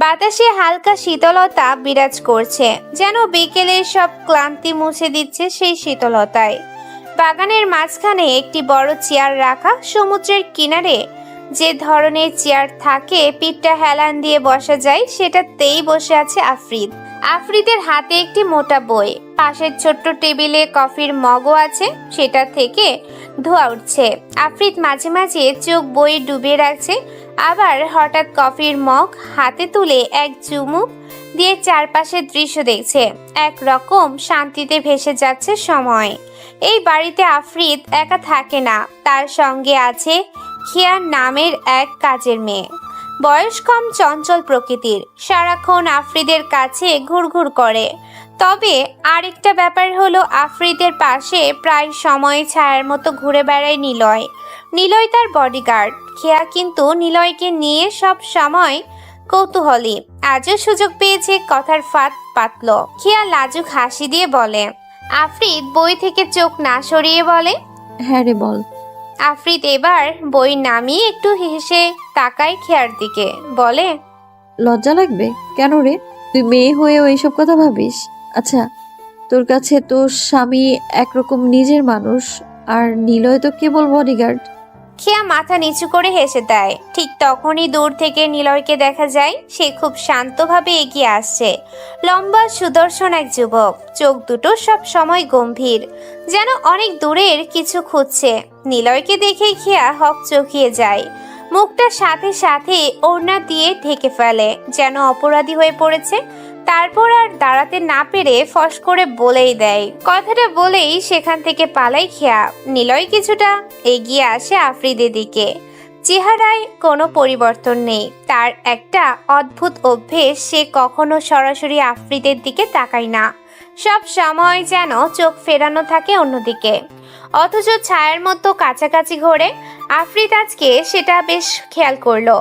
বাতাসে হালকা শীতলতা বিরাজ করছে, যেন বিকেলের সব ক্লান্তি মুছে দিচ্ছে সেই শীতলতায়। বাগানের মাঝখানে একটি বড় চেয়ার রাখা। সমুদ্রের কিনারে যে ধরনের চেয়ার থাকে, পিঠটা হেলান দিয়ে বসা যায়, সেটাতেই বসে আছে আফ্রিদ। আফ্রিদের হাতে একটি মোটা বই। পাশের ছোট্ট টেবিলে কফির মগও আছে, সেটা থেকে ধোঁয়া উঠছে। আফ্রিদ মাঝে মাঝে চোখ বই ডুবিয়ে রাখছে, আবার হঠাৎ কফির মগ হাতে তুলে এক চুমুক দিয়ে চারপাশের দৃশ্য দেখছে। এক রকম শান্তিতে ভেসে যাচ্ছে সময়। এই বাড়িতে আফ্রিদ একা থাকে না, তার সঙ্গে আছে খিয়ার নামের এক কাজের মেয়ে। বয়স কম, চঞ্চল প্রকৃতির, সারাক্ষণ আফ্রিদের কাছে ঘুরঘুর করে। তবে আরেকটা ব্যাপার হলো, আফ্রিদের পাশে প্রায় সময় ছায়ার মতো ঘুরে বেড়ায় নিলয়। নিলয় তার বডিগার্ড। খিয়া কিন্তু নিলয়কে নিয়ে সব সময় কৌতূহলী। আজও সুযোগ পেয়েছে কথার ফাঁদ পাতল। খিয়া লাজুক হাসি দিয়ে বলে। আফ্রিদ বই থেকে চোখ না সরিয়ে বলে, হ্যাঁ রে বল। আফ্রিদ এবার বই নামিয়ে একটু হেসে তাকায় খিয়ার দিকে, বলে, লজ্জা লাগবে কেন রে? তুই মেয়ে হয়েও এইসব কথা ভাবিস? আচ্ছা, তোর কাছে তোর স্বামী একরকম নিজের মানুষ, আর নিলয় তো কেবল বডিগার্ড। খিয়া মাথা নিচু করে হেসে দেয়। ঠিক তখনই দূর থেকে নিলয়কে দেখা যায়। সে খুব শান্তভাবে এগিয়ে আসছে। লম্বা সুদর্শন এক যুবক, চোখ দুটো সব সময় গম্ভীর, যেন অনেক দূরের কিছু খুঁজছে। নিলয়কে দেখে খিয়া হকচকিয়ে যায়। মুখটা সাথে সাথে ওড়না দিয়ে ঢেকে ফেলে, যেন অপরাধী হয়ে পড়েছে। তারপর আর দাঁড়াতে না পেরে ফস করে বলেই দেয়। কথাটা বলেই সেখান থেকে পালাই খিয়া। নিলয় কিছুটা এগিয়ে আসে আফ্রিদের দিকে। চেহারায় কোনো পরিবর্তন নেই। তার একটা অদ্ভুত অভ্যেস, সে কখনো সরাসরি আফ্রিদের দিকে তাকায় না। সব সময় যেন চোখ ফেরানো থাকে অন্যদিকে, অথচ ছায়ার মতো কাছাকাছি ঘোরে। আফরিদ আজকে সেটা বেশ খেয়াল করলো।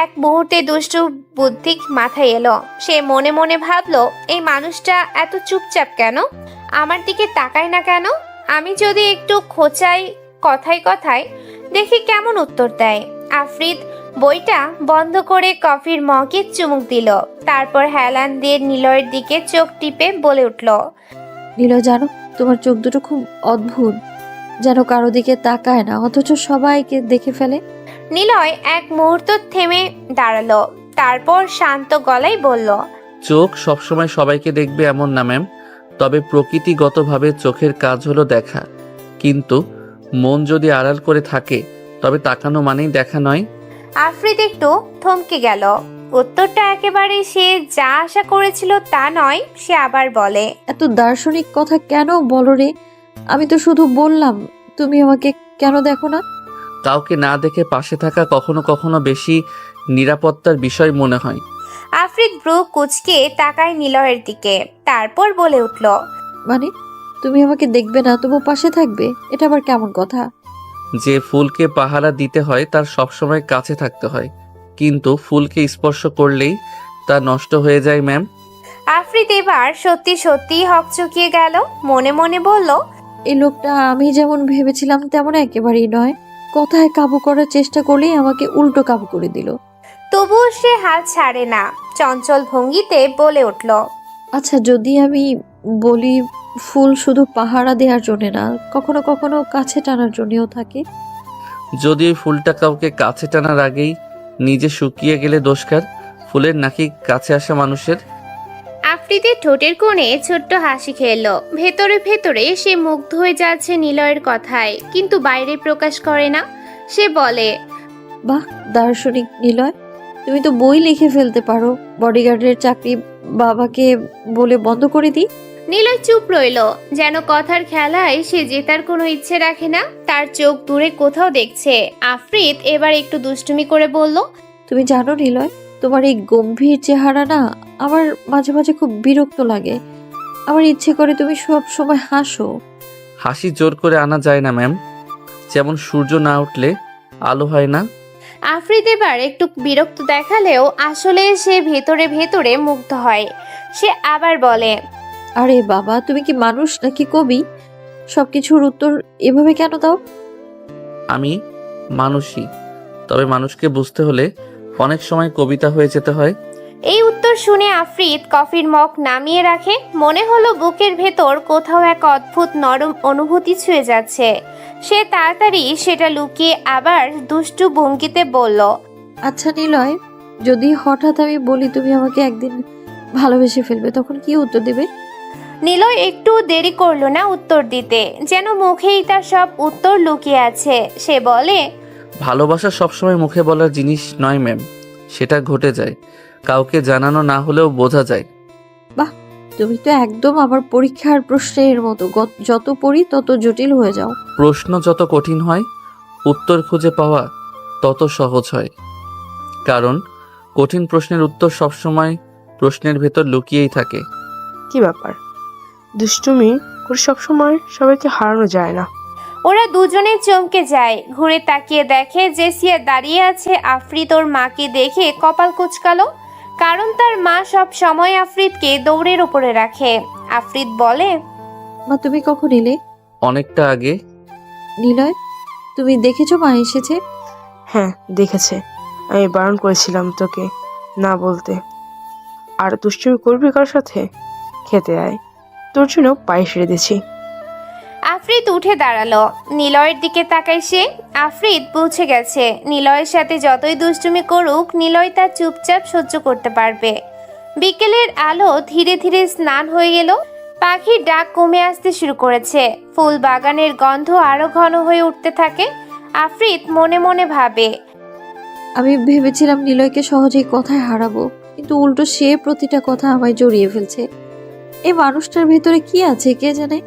এক মুহূর্তে দুষ্টু বুদ্ধি মাথায় এলো। সে মনে মনে ভাবলো, এই মানুষটা এত চুপচাপ কেন, আমার দিকে তাকায় না কেন? আমি যদি একটু খোঁচাই কথায় কথায়, দেখি কেমন উত্তর দেয়। আফরিদ বইটা বন্ধ করে কফির মগে চুমুক দিল, তারপর হেলান দিয়ে নিলয়ের দিকে চোখ টিপে বলে উঠল, নিলয় জানো, তোমার চোখ দুটো খুব অদ্ভুত, যেন কারো দিকে তাকায় না অথচ সবাইকে দেখে ফেলে। নিলয় এক মুহূর্ত থেমে দাঁড়ালো, তারপর শান্ত গলায় বলল, চোখ সবসময় সবাইকে দেখবে এমন না ম্যাম, তবে প্রকৃতিগতভাবে চোখের কাজ হলো দেখা, কিন্তু মন যদি আড়াল করে থাকে তবে তাকানো মানেই দেখা নয়। আফরিদ একটু থমকে গেল। উত্তরটা একেবারে সে যা আশা করেছিল তা নয়। সে আবার বলে, এত দার্শনিক কথা কেন বলো রে? আমি তো শুধু বললাম, তুমি আমাকে কেন দেখো না? কাউকে না দেখে পাশে থাকা কখনো কখনো বেশি নিরাপত্তার বিষয় মনে হয়। আফরিদ ব্রু কুচকে তাকায় নিলয়ের দিকে, তারপর বলে উঠল, মানে তুমি আমাকে দেখবে না তবু পাশে থাকবে? এটা আবার কেমন কথা? যে ফুলকে পাহারা দিতে হয় তার সবসময় কাছে থাকতে হয়, কিন্তু ফুলকে স্পর্শ করলেই তা নষ্ট হয়ে যায় ম্যাম। আফরিদ এবার সত্যি সত্যি হকচকিয়ে গেল। মনে মনে বলল, এই লোকটা আমি যেমন ভেবেছিলাম তেমন একেবারেই নয়। কথায় কাবু করার চেষ্টা করলেই আমাকে উল্টো কাবু করে দিল। তবুও সে হাল ছাড়ে না। চঞ্চল ভঙ্গিতে বলে উঠল, আচ্ছা, যদি আমি বলি ফুল শুধু পাহারা দেওয়ার জন্য না, কখনো কখনো কাছে টানার জন্যও থাকে। যদি ওই ফুলটা কাউকে কাছে টানার আগেই নিজে শুকিয়ে গেলে দোষকার ফুলের নাকি কাছে আসা মানুষের? আফরিদের ঠোঁটের কোণে ছোট্ট হাসি খেলো। ভেতরে ভেতরে সে মুগ্ধ হয়ে যাচ্ছে নিলয়ের কথায়, কিন্তু বাইরে প্রকাশ করে না। সে বলে, বাহ, দার্শনিক নিলয়, তুমি তো বই লিখে ফেলতে পারো। বডিগার্ডের চাকরি বাবাকে বলে বন্ধ করে দিই। নিলয় চুপ রইল, যেন কথার খেলায় সে জেতার কোনো ইচ্ছে রাখে না। তার চোখ দূরে কোথাও দেখছে। আফরিদ এবার একটু দুষ্টুমি করে বলল, তুমি জানো নিলয়, তোমার এই গম্ভীর চেহারা না আমার মাঝে মাঝে খুব বিরক্ত লাগে। আমার ইচ্ছে করে তুমি সব সময় হাসো। হাসি জোর করে আনা যায় না ম্যাম, যেমন সূর্য না উঠলে আলো হয় না। আফরিদ এবার একটু বিরক্ত দেখালেও আসলে সে ভেতরে ভেতরে মুগ্ধ হয়। সে আবার বলে, আরে বাবা, তুমি কি মানুষ নাকি কবি? সবকিছুর উত্তর এভাবে কেন দাও? আমি মানুষই, তবে মানুষকে বুঝতে হলে অনেক সময় কবিতা হয়ে যেতে হয়। এই উত্তর শুনে আফরিদ কফির মগ নামিয়ে রাখে। মনে হলো বুকের ভেতর কোথাও এক অদ্ভুত নরম অনুভূতি ছুঁয়ে যাচ্ছে। সে তাড়াতাড়ি সেটা লুকিয়ে আবার দুষ্টু ভঙ্গিতে বলল, আচ্ছা নিলয়, যদি হঠাৎ আমি বলি তুমি আমাকে একদিন ভালোবেসে ফেলবে, তখন কি উত্তর দেবে? নিলয় একটু দেরি করলো না উত্তর দিতে, যেন মুখেই তার সব উত্তর লুকিয়ে আছে। সে বলে, ভালোবাসা সবসময় মুখে বলার জিনিস নয় ম্যাম, সেটা ঘটে যায়, কাউকে জানানো না হলেও বোঝা যায়। বাহ, তুমি তো একদম আমার পরীক্ষার প্রশ্নের মতো, যত পড়ি তত জটিল হয়ে যাও। প্রশ্ন যত কঠিন হয় উত্তর খুঁজে পাওয়া তত সহজ হয়, কারণ কঠিন প্রশ্নের উত্তর সবসময় প্রশ্নের ভেতর লুকিয়েই থাকে। কি ব্যাপার, দুষ্টুমি করে সবসময় সবাইকে হারানো যায় না। ওরা দুজনে চমকে যায়। ঘুরে তাকিয়ে দেখে জেসিয়া দাঁড়িয়ে আছে। আফরিদ ওর মাকে দেখে কপাল কুঁচকালো, কারণ তার মা সব সময় আফরিদকে দৌড়ের উপরে রাখে। আফরিদ বলে, মা তুমি কখন এলে? অনেকটা আগে। নিলয়, তুমি দেখেছো মা এসেছে? হ্যাঁ দেখেছে, আমি বারণ করেছিলাম তোকে না বলতে। আর দুষ্টুমি করবি কার সাথে? খেতে আয়, তোর জন্য পায়েস রেঁধেছি। আফরিদ উঠে দাঁড়ালো। নিলয়ের দিকে তাকায় সে। আফরিদ পৌঁছে গেছে। নিলয়ের সাথে যতই দুষ্টুমি করুক, নিলয় তা চুপচাপ সহ্য করতে পারবে। বিকেলের আলো ধীরে ধীরে স্নান হয়ে গেল। পাখির ডাক কমে আসতে শুরু করেছে। ফুল বাগানের গন্ধ আরো ঘন হয়ে উঠতে থাকে। আফরিদ মনে মনে ভাবে, আমি ভেবেছিলাম নিলয়কে সহজেই কথায় হারাবো, কিন্তু উল্টো সে প্রতিটা কথা আমায় জড়িয়ে ফেলছে। এই মানুষটার ভেতরে কি আছে কে জানে।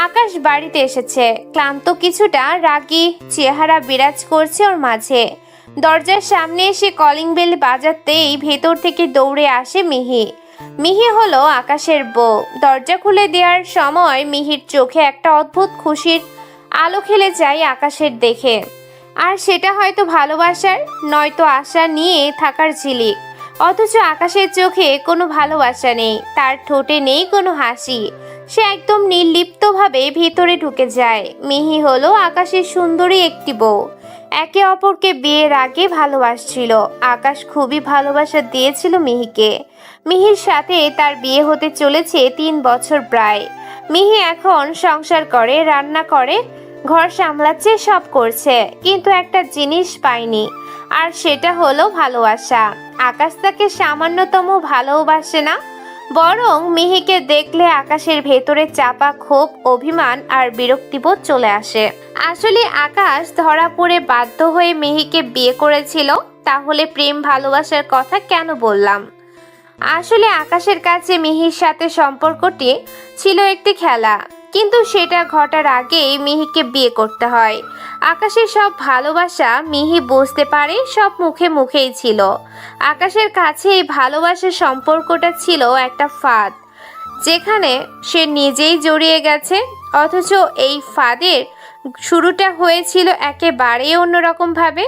আকাশ বাড়িতে এসেছে। ক্লান্ত, কিছুটা রাগী চেহারা বিরাজ করছে ওর মাঝে। দরজার সামনে এসে কলিং বেল বাজাতেই ভেতর থেকে দৌড়ে আসে মিহি। মিহি হলো আকাশের বউ। দরজা খুলে দেওয়ার সময় মিহির চোখে একটা অদ্ভুত খুশির আলো খেলে যায় আকাশের দেখে। আর সেটা হয়তো ভালোবাসার, নয়তো আশা নিয়ে থাকার ঝিলিক। অথচ আকাশের চোখে কোনো ভালোবাসা নেই, তার ঠোঁটে নেই কোনো হাসি। সে একদম নির্লিপ্তভাবে ভিতরে ঢুকে যায়। মিহি হলো আকাশের সুন্দরী একটি বউ। একে অপরকে বিয়ের আগে ভালোবাসছিল। আকাশ খুবই ভালোবাসা দিয়েছিল মিহিকে। মিহির সাথে তার বিয়ে হতে চলেছে 3 বছর প্রায়। মিহি এখন সংসার করে, রান্না করে, ঘর সামলাচ্ছে, সব করছে, কিন্তু একটা জিনিস পায়নি, আর সেটা হলো ভালোবাসা। আকাশ তাকে সামান্যতম ভালোবাসে না, বরং মিহিকে দেখলে আকাশের ভেতরে চাপা ক্ষোভ, অভিমান আর বিরক্তিবোধ চলে আসে। আসলে আকাশ ধরা পড়ে বাধ্য হয়ে মিহিকে বিয়ে করেছিল। তাহলে প্রেম ভালোবাসার কথা কেন বললাম? আসলে আকাশের কাছে মিহির সাথে সম্পর্কটি ছিল একটি খেলা, কিন্তু সেটা ঘটার আগেই মিহিকে বিয়ে করতে হয়। আকাশের সব ভালোবাসা মিহি বুঝতে পারে, সব মুখে মুখেই ছিল। আকাশের কাছে এই ভালোবাসার সম্পর্কটা ছিল একটা ফাঁদ, যেখানে সে নিজেই জড়িয়ে গেছে। অথচ এই ফাঁদের শুরুটা হয়েছিল একেবারেই অন্যরকম ভাবে।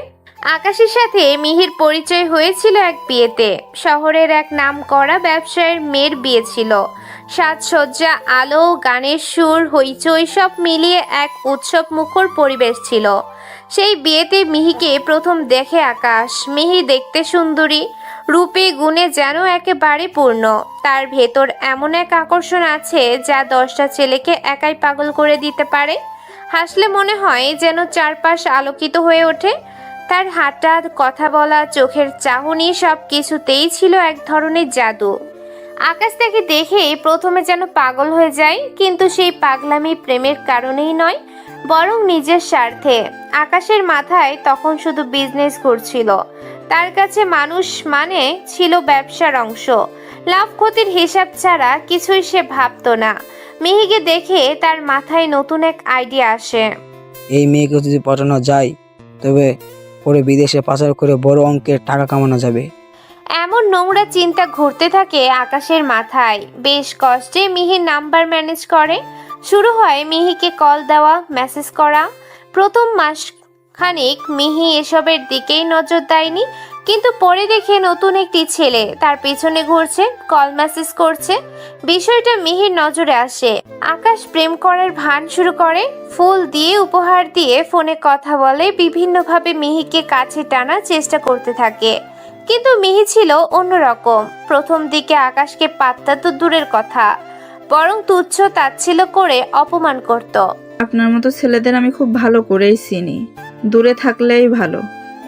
আকাশের সাথে মিহির পরিচয় হয়েছিল এক বিয়েতে। শহরের এক নামকরা ব্যবসায়ীর মেয়ের বিয়ে ছিল। সাজসজ্জা, আলো, গানের সুর, হইচই সব মিলিয়ে এক উৎসব মুখর পরিবেশ ছিল। সেই বিয়েতে মিহিকে প্রথম দেখে আকাশ। মিহি দেখতে সুন্দরী, রূপে গুণে যেন একেবারে পূর্ণ। তার ভেতর এমন এক আকর্ষণ আছে যা 10টা ছেলেকে একাই পাগল করে দিতে পারে। হাসলে মনে হয় যেন চারপাশ আলোকিত হয়ে ওঠে। তার হাঁটা, কথা বলা, চোখের চাহনি সব কিছুতেই ছিল এক ধরনের জাদু। আকাশ তাকে দেখে প্রথমে যেন পাগল হয়ে যায়, কিন্তু সেই পাগলামি প্রেমের কারণেই নয়, বরং নিজের স্বার্থে। আকাশের মাথায় তখন শুধু বিজনেস ঘুরছিল। তার কাছে মানুষ মানে ছিল ব্যবসার অংশ। লাভ ক্ষতির হিসাব ছাড়া কিছুই সে ভাবতো না। মিহিকে দেখে তার মাথায় নতুন এক আইডিয়া আসে। এই মেয়েকে যদি পটানো যায় তবে পরে বিদেশে পাচার করে বড় অঙ্কের টাকা কামানো যাবে। এমন নোংরা চিন্তা ঘুরতে থাকে আকাশের মাথায়। বেশ কষ্টে মিহির নাম্বার ম্যানেজ করে। শুরু হয় মিহিকে কল দেওয়া, মেসেজ করা। প্রথম মাস খানিক মিহি এসবের দিকেই নজর দেয়নি, কিন্তু পরে দেখে নতুন একটি ছেলে তার পেছনে ঘুরছে, কল মেসেজ করছে। বিষয়টা মিহির নজরে আসে। আকাশ প্রেম করার ভান শুরু করে। ফুল দিয়ে, উপহার দিয়ে, ফোনে কথা বলে, বিভিন্নভাবে মিহিকে কাছে টানার চেষ্টা করতে থাকে। কিন্তু মিহি ছিল অন্যরকম। প্রথম দিকে আকাশকে পাত্তা তো দূরের কথা, বরং তুচ্ছ তাচ্ছিল্য করে অপমান করত। আপনার মতো ছেলেদের আমি খুব ভালো করেই চিনি, দূরে থাকলেই ভালো,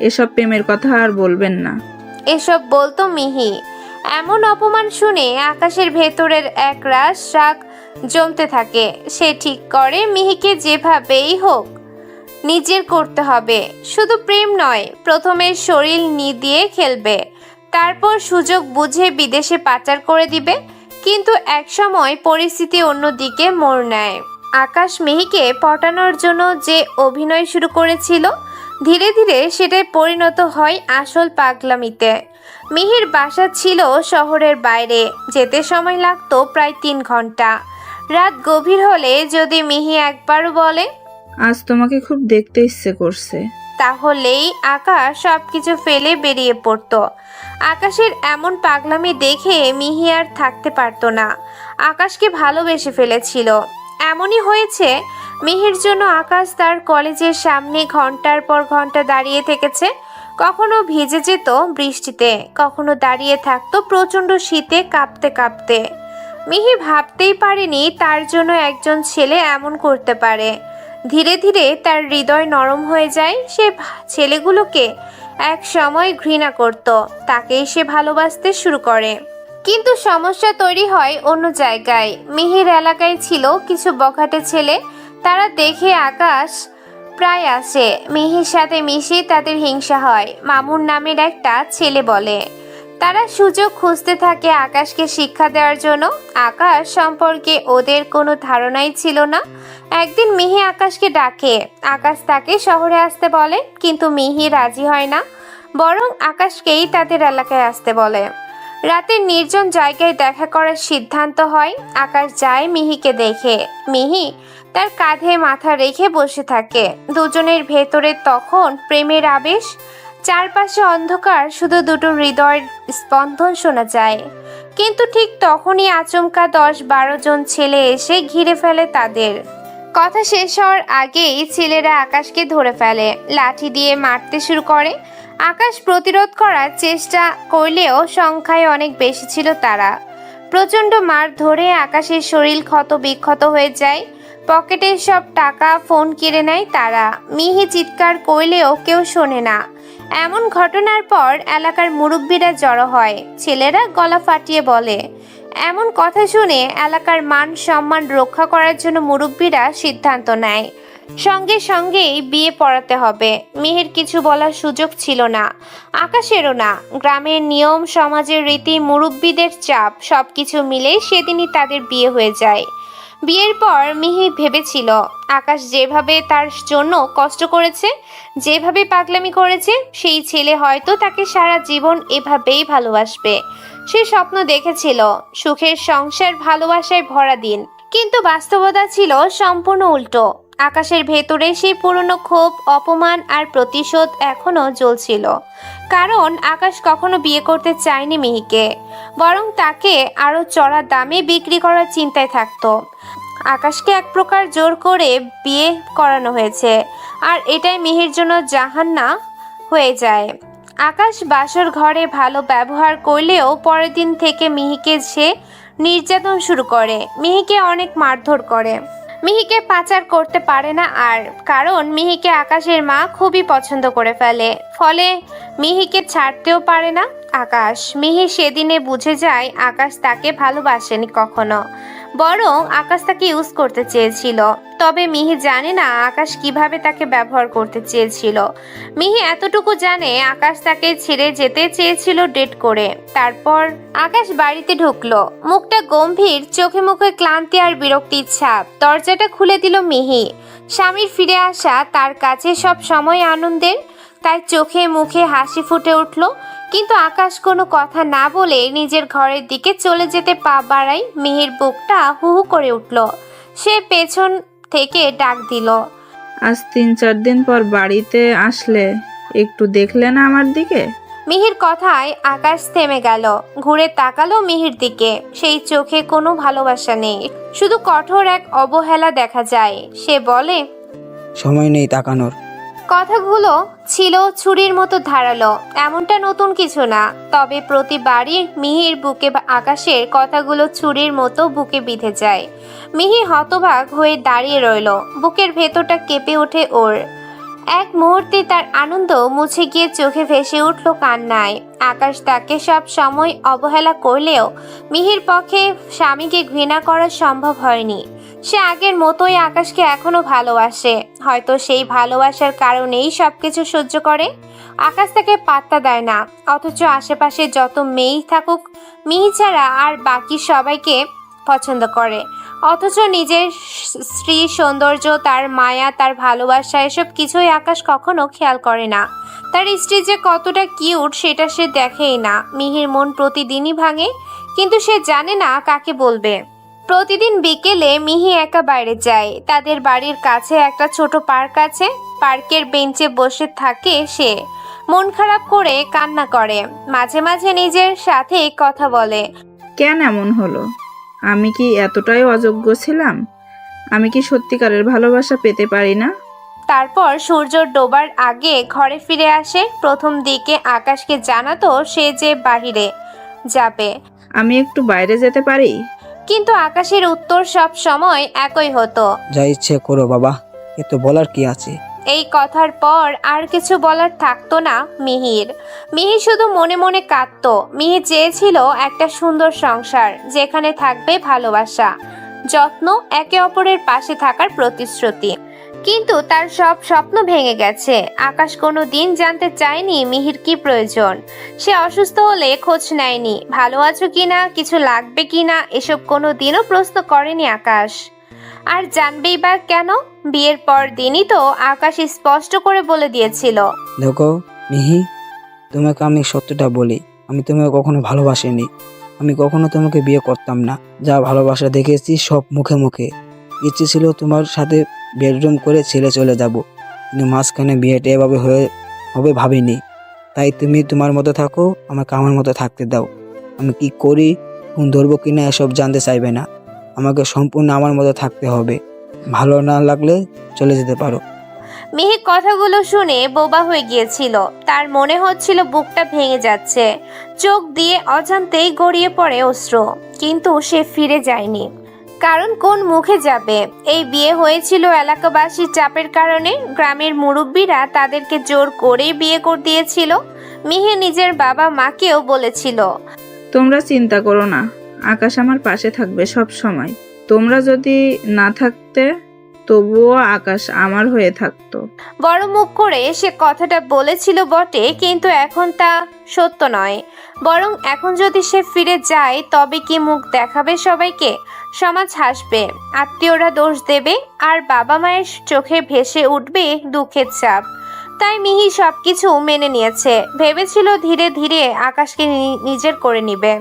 এসব প্রেমের কথা আর বলবেন না। এসব বলতো মিহি। এমন অপমান শুনে আকাশের ভেতরের এক রাশ রাগ জমতে থাকে। সে ঠিক করে মিহিকে যেভাবেই হোক নিজের করতে হবে। শুধু প্রেম নয়, প্রথমে শরীর দিয়ে খেলবে, তারপর সুযোগ বুঝে বিদেশে পাচার করে দিবে। কিন্তু একসময় পরিস্থিতি অন্যদিকে মোড় নেয়। আকাশ মিহিকে পটানোর জন্য যে অভিনয় শুরু করেছিল, ধীরে ধীরে সেটাই পরিণত হয় আসল পাগলামিতে। মিহির বাসা ছিল শহরের বাইরে, যেতে সময় লাগতো প্রায় 3 ঘন্টা। রাত গভীর হলে যদি মিহি একবারও বলে, আজ তোমাকে খুব দেখতে ইচ্ছে করছে, তাহলেই আকাশ সবকিছু ফেলে বেরিয়ে পড়তো। আকাশের এমন পাগলামি দেখে মিহি আর থাকতে পারতো না। আকাশকে ভালোবেসে ফেলেছিল। এমনই হয়েছে, মিহির জন্য আকাশ তার কলেজের সামনে ঘন্টার পর ঘন্টা দাঁড়িয়ে থেকেছে। কখনো ভিজে যেত বৃষ্টিতে, কখনো দাঁড়িয়ে থাকতো প্রচণ্ড শীতে কাঁপতে কাঁপতে। মিহি ভাবতেই পারেনি তার জন্য একজন ছেলে এমন করতে পারে। ধীরে ধীরে তার হৃদয় নরম হয়ে যায়। সে ছেলেগুলোকে এক সময় ঘৃণা করত, তাকেই সে ভালোবাসতে শুরু করে। কিন্তু সমস্যা তৈরি হয় অন্য জায়গায়। মিহির এলাকায় ছিল কিছু বখাটে ছেলে। তারা দেখে আকাশ প্রায় আসে। মিহির সাথে মিশে তাদের হিংসা হয়। মামুন নামের একটা ছেলে বলে। তারা সুযোগ খুঁজতে থাকে আকাশকে শিক্ষা দেওয়ার জন্য। আকাশ সম্পর্কে ওদের কোনো ধারণাই ছিল না। একদিন মিহি আকাশকে ডাকে। আকাশ তাকে শহরে আসতে বলে, কিন্তু মিহি রাজি হয় না, বরং আকাশকেই তাদের এলাকায় আসতে বলে। রাতের নির্জন জায়গায় দেখা করার সিদ্ধান্ত হয়। আকাশ যায় মিহিকে দেখে। মিহি তার কাঁধে মাথা রেখে বসে থাকে। দুজনের ভেতরে তখন প্রেমের আবেশ। চারপাশে অন্ধকার, শুধু দুটো হৃদয়ের স্পন্দন শোনা যায়। কিন্তু ঠিক তখনই আচমকা 10-12 জন ছেলে এসে ঘিরে ফেলে তাদের। কথা শেষ হওয়ার আগেই ছেলেরা আকাশকে ধরে ফেলে, লাঠি দিয়ে মারতে শুরু করে। আকাশ প্রতিরোধ করার চেষ্টা করলেও সংখ্যায় অনেক বেশি ছিল তারা। প্রচণ্ড মার ধরে আকাশের শরীর ক্ষত বিক্ষত হয়ে যায়। পকেটের সব টাকা, ফোন কেড়ে নেয় তারা। মিহি চিৎকার করলেও কেউ শোনে না। এমন ঘটনার পর এলাকার মুরব্বীরা জড়ো হয়। ছেলেরা গলা ফাটিয়ে বলে। এমন কথা শুনে এলাকার মান সম্মান রক্ষা করার জন্য মুরব্বীরা সিদ্ধান্ত নেয় সঙ্গে সঙ্গেই বিয়ে পড়াতে হবে। মিহির কিছু বলার সুযোগ ছিল না, আকাশেরও না। গ্রামের নিয়ম, সমাজের রীতি, মুরব্বীদের চাপ সবকিছু মিলেই সেদিনই তাদের বিয়ে হয়ে যায়। বিয়ের পর মিহি ভেবেছিল আকাশ যেভাবে তার জন্য কষ্ট করেছে, যেভাবে পাগলামি করেছে, সেই ছেলে হয়তো তাকে সারা জীবন এভাবেই ভালোবাসবে। সে স্বপ্ন দেখেছিল সুখের সংসার, ভালোবাসায় ভরা দিন। কিন্তু বাস্তবতা ছিল সম্পূর্ণ উল্টো। আকাশের ভেতরে সেই পুরনো ক্ষোভ, অপমান আর প্রতিশোধ এখনো জ্বলছিল। কারণ আকাশ কখনো বিয়ে করতে চায়নি মিহিকে, বরং তাকে আরো চড়া দামে বিক্রি করার চিন্তায় থাকতো। আকাশকে এক প্রকার জোর করে বিয়ে করানো হয়েছে, আর এটাই মিহির জন্য জাহান্নাম হয়ে যায়। আকাশ বাসর ঘরে ভালো ব্যবহার করলেও পরের দিন থেকে মিহিকে সে নির্যাতন শুরু করে। মিহিকে অনেক মারধর করে। মিহিকে পাচার করতে পারে না আর, কারণ মিহিকে আকাশের মা খুবই পছন্দ করে ফেলে। ফলে মিহিকে ছাড়তেও পারে না আকাশ। মিহি সেদিনে বুঝে যায় আকাশ তাকে ভালোবাসেনি কখনো, বরং আকাশ তাকে ইউজ করতে চেয়েছিল। তবে মিহি জানে না আকাশ কিভাবে তাকে ব্যবহার করতে চেয়েছিল। মিহি এতটুকু জানে আকাশ তাকে ছেড়ে যেতে চেয়েছিল ডেট করে। তারপর আকাশ বাড়িতে ঢুকলো, মুখটা গম্ভীর, চোখে মুখে ক্লান্তি আর বিরক্তির ছাপ। দরজাটা খুলে দিল মিহি। স্বামীর ফিরে আসা তার কাছে সব সময় আনন্দের, তাই চোখে মুখে হাসি ফুটে উঠল। কিন্তু আকাশ কোনো কথা না বলে নিজের ঘরের দিকে চলে যেতে পা বাড়ায়। মিহির বুকটা হু হু করে উঠল। সে পেছন থেকে ডাক দিল, আজ 3-4 দিন পর বাড়িতে আসলে একটু দেখলে না আমার দিকে? মিহির কথায় আকাশ থেমে গেল, ঘুরে তাকালো মিহির দিকে। সেই চোখে কোনো ভালোবাসা নেই, শুধু কঠোর এক অবহেলা দেখা যায়। সে বলে, সময় নেই তাকানোর। কথাগুলো ছিল ছুরির মতো ধারালো। এমনটা নতুন কিছু না, তবে প্রতিবারই মিহির বুকে আকাশের কথাগুলো ছুরির মতো বুকে বিঁধে যায়। মিহি হতবাক হয়ে দাঁড়িয়ে রইল, বুকের ভেতরটা কেঁপে ওঠে ওর। এক মুহূর্তে তার আনন্দ মুছে গিয়ে চোখে ভেসে উঠল কান্নায়। আকাশ তাকে সব সময় অবহেলা করলেও মিহির পক্ষে স্বামীকে ঘৃণা করা সম্ভব হয়নি। সে আগের মতোই আকাশকে এখনো ভালোবাসে। হয়তো সেই ভালোবাসার কারণেই সবকিছু সহ্য করে। আকাশ তাকে পাত্তা দেয় না, অথচ আশেপাশে যত মেয়েই থাকুক মিহি ছাড়া আর বাকি সবাইকে পছন্দ করে। অথচ নিজের স্ত্রীর সৌন্দর্য, তার মায়া, তার ভালোবাসা, এসব কিছুই আকাশ কখনো খেয়াল করে না। তার স্ত্রী যে কতটা কিউট সেটা সে দেখেই না। মিহির মন প্রতিদিনই ভাঙে, কিন্তু সে জানে না কাকে বলবে। প্রতিদিন বিকেলে মিহি একা বাইরে যায়। তাদের বাড়ির কাছে একটা ছোট পার্ক আছে। পার্কের বেঞ্চে বসে থাকে সে, মন খারাপ করে কান্না করে, মাঝে মাঝে নিজের সাথে কথা বলে। কেন এমন হলো? আমি কি এতটাই অযোগ্য ছিলাম? আমি কি সত্যিকারের ভালোবাসা পেতে পারি না? তারপর সূর্য ডোবার আগে ঘরে ফিরে আসে। প্রথম দিকে আকাশকে জানাতো সে যে বাহিরে যাবে, আমি একটু বাইরে যেতে পারি? কিন্তু আকাশের উত্তর সব সময় একই হতো, যা ইচ্ছে করো বাবা, এত বলার কি আছে। এই কথার পর আর কিছু বলার থাকতো না মিহির। মিহি শুধু মনে মনে কাঁদতো। মিহি চেয়েছিল একটা সুন্দর সংসার, যেখানে থাকবে ভালোবাসা, যত্ন, একে অপরের পাশে থাকার প্রতিশ্রুতি। কিন্তু তার সব স্বপ্ন ভেঙে গেছে। আকাশ কোনো দিন জানতে চায়নি মিহির কি প্রয়োজন। সে অসুস্থ হলে খোঁজ নেয়নি, ভালো আছো কিনা, কিছু লাগবে কিনা, এসব কোনো দিনও প্রশ্ন করেনি আকাশ। আর জানবেই বা কেন? বিয়ের পর দিনই তো আকাশ স্পষ্ট করে বলে দিয়েছিল, দেখো মিহি, তোমাকে আমি সত্যটা বলি, আমি তোমাকে কখনো ভালোবাসিনি। আমি কখনো তোমাকে বিয়ে করতাম না। যা ভালোবাসা দেখেছি সব মুখে মুখে। ইচ্ছে ছিল তোমার সাথে বেডরুম করে ছেড়ে চলে যাব, কিন্তু মাঝখানে বিয়েটা এভাবে হবে ভাবিনি। তাই তুমি তোমার মতো থাকো, আমাকে আমার মতো থাকতে দাও। আমি কি করি, কোন ধরবো কিনা এসব জানতে চাইবে না। আমাকে সম্পূর্ণ আমার মতো থাকতে হবে। ভালো না লাগলে চলে যেতে পারো। মিহি কথাগুলো শুনে বোবা হয়ে গিয়েছিল। তার মনে হচ্ছিল বুকটা ভেঙে যাচ্ছে, চোখ দিয়ে অজান্তেই গড়িয়ে পড়ে অশ্রু। কিন্তু সে ফিরে যায়নি, কারণ কোন মুখে যাবে। এই বিয়ে হয়েছিল এলাকাবাসীর চাপের কারণে। গ্রামের মুরব্বীরা তাদেরকে জোর করেই বিয়ে করে দিয়েছিল। মিহি নিজের বাবা মাকেও বলেছিল, তোমরা চিন্তা করো না, আকাশ আমার পাশে থাকবে সব সময়। তোমরা যদি না থাকতে তবুও আকাশ আমার হয়ে থাকতো। বড় মুখ করে সে কথাটা বলেছিল বটে, কিন্তু এখন তা সত্য নয়। বরং এখন যদি সে ফিরে যায় তবে কি মুখ দেখাবে সবাইকে? সমাজ হাসবে, আত্মীয়রা দোষ দেবে, আর বাবা মায়ের চোখে ভেসে উঠবে দুঃখের ছাপ। তাই মিহি সবকিছু মেনে নিয়েছে। ভেবেছিল ধীরে ধীরে আকাশকে নিজের করে নিবে,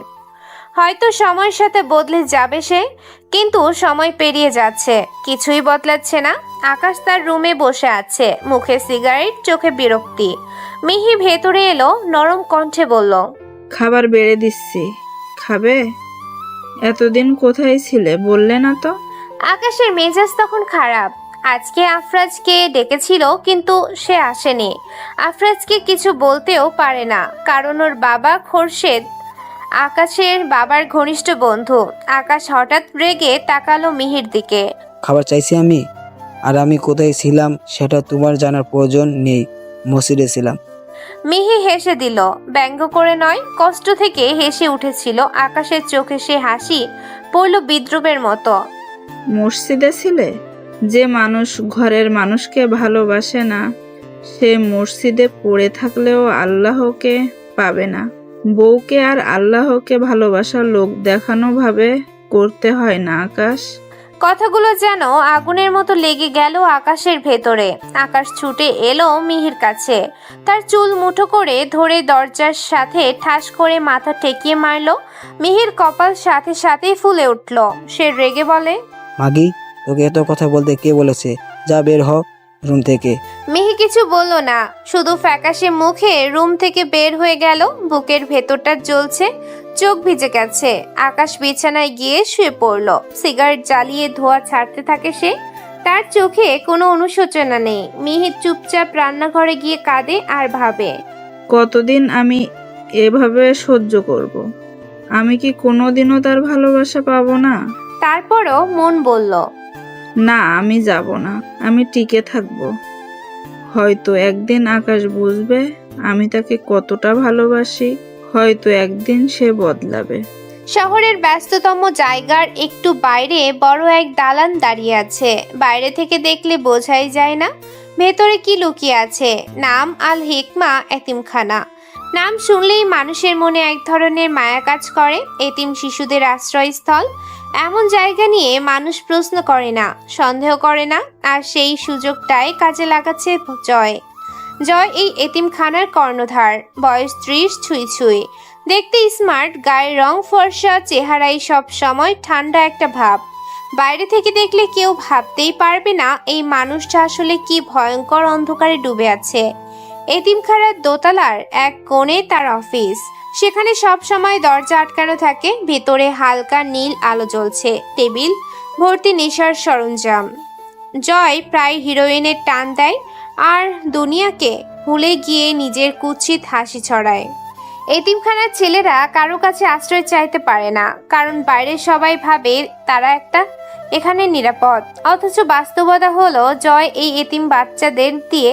হয়তো সময়ের সাথে বদলে যাবে সে। কিন্তু সময় পেরিয়ে যাচ্ছে, কিছুই বদলাচ্ছে না। আকাশ তার রুমে বসে আছে, মুখে সিগারেট, চোখে বিরক্তি। মিহি ভেতরে এলো, নরম কণ্ঠে বলল, খাবার বেড়ে দিচ্ছি, খাবে? এতদিন কোথায় ছিলে বললে না তো? আকাশের মেজাজ তখন খারাপ। আজকে আফরাজকে ডেকেছিল, কিন্তু সে আসেনি। আফরাজকে কিছু বলতেও পারে না, কারণ ওর বাবা খোরশেদ আকাশের বাবার ঘনিষ্ঠ বন্ধু। আকাশ হঠাৎ রেগে তাকালো মিহির দিকে। খাবার চাইছি আমি? আর আমি কোথায় ছিলাম সেটা তোমার জানার প্রয়োজন নেই। মসজিদে ছিলাম। মিহি হেসে দিল, ব্যঙ্গ করে নয়, কষ্ট থেকে হেসে উঠেছিল। আকাশের চোখে সে হাসি পড়ল বিদ্রুপের মতো। মসজিদে ছিলে? যে মানুষ ঘরের মানুষকে ভালোবাসে না, সে মসজিদে পড়ে থাকলেও আল্লাহকে পাবে না। বউকে আর আল্লাহকে ভালোবাসার লোক দেখানো ভাবে করতে হয় না আকাশ। কথাগুলো যেন আগুনের মতো লেগে গেল আকাশের ভেতরে। আকাশ ছুটে এলো মিহির কাছে, তার চুল মুঠো করে ধরে দরজার সাথে ঠাস করে মাথা ঠেকিয়ে মারলো। মিহির কপাল সাথে সাথেই ফুলে উঠল। সে রেগে বলে, মাগি, তোকে এত কথা বলতে কে বলেছে? যা বের হ রুম থেকে। মিহি কিছু বলল না, শুধু ফ্যাকাশে মুখে রুম থেকে বের হয়ে গেল। বুকের ভেতরটা জ্বলছে, চোখ ভিজে গেছে। আকাশ বিছানায় গিয়ে শুয়ে পড়ল। সিগারেট জ্বালিয়ে ধোঁয়া ছাড়তে থাকে সে। তার চোখে কোনো অনুশোচনা নেই। মিহির চুপচাপ রান্নাঘরে গিয়ে কাঁদে আর ভাবে, কতদিন আমি এভাবে সহ্য করব? আমি কি কোনোদিনও তার ভালোবাসা পাবো না? তারপরও মন বলল, না, আমি যাব না, আমি টিকে থাকবো। হয়তো একদিন আকাশ বুঝবে আমি তাকে কতটা ভালোবাসি। হয়তো একদিন সে বদলাবে। শহরের ব্যস্ততম জায়গার একটু বাইরে বড় এক দালান দাঁড়িয়ে আছে। বাইরে থেকে দেখলে বোঝাই যায় না ভেতরে কি লুকিয়ে আছে। নাম আল হিকমা এতিমখানা। নাম শুনলেই মানুষের মনে এক ধরনের মায়া কাজ করে। এতিম শিশুদের আশ্রয়স্থল। এমন জায়গা নিয়ে মানুষ প্রশ্ন করে না, সন্দেহ করে না। আর সেই সুযোগটাই কাজে লাগাচ্ছে জয়। জয় এই এতিমখানার কর্ণধার। বয়স 30 ছুঁই ছুঁই, দেখতে স্মার্ট, গায়ের রং ফর্সা, চেহারায় সব সময় ঠান্ডা একটা ভাব। বাইরে থেকে দেখলে কেউ ভাবতেই পারবে না এই মানুষটা আসলে কি ভয়ঙ্কর অন্ধকারে ডুবে আছে। এতিমখানার দোতলার এক কোণে তার অফিস। সেখানে সব সময় দরজা আটকানো থাকে। ভেতরে হালকা নীল আলো জ্বলছে, টেবিল ভর্তি নেশার সরঞ্জাম। জয় প্রায় হিরোইনের টান দেয় আর দুনিয়াকে ভুলে গিয়ে নিজের কুৎসিত হাসি ছড়ায়। এতিমখানার ছেলেরা কারো কাছে আশ্রয় চাইতে পারে না, কারণ বাইরে সবাই ভাবে তারা এখানে নিরাপদ। অথচ বাস্তবতা হলো জয় এই এতিম বাচ্চাদের দিয়ে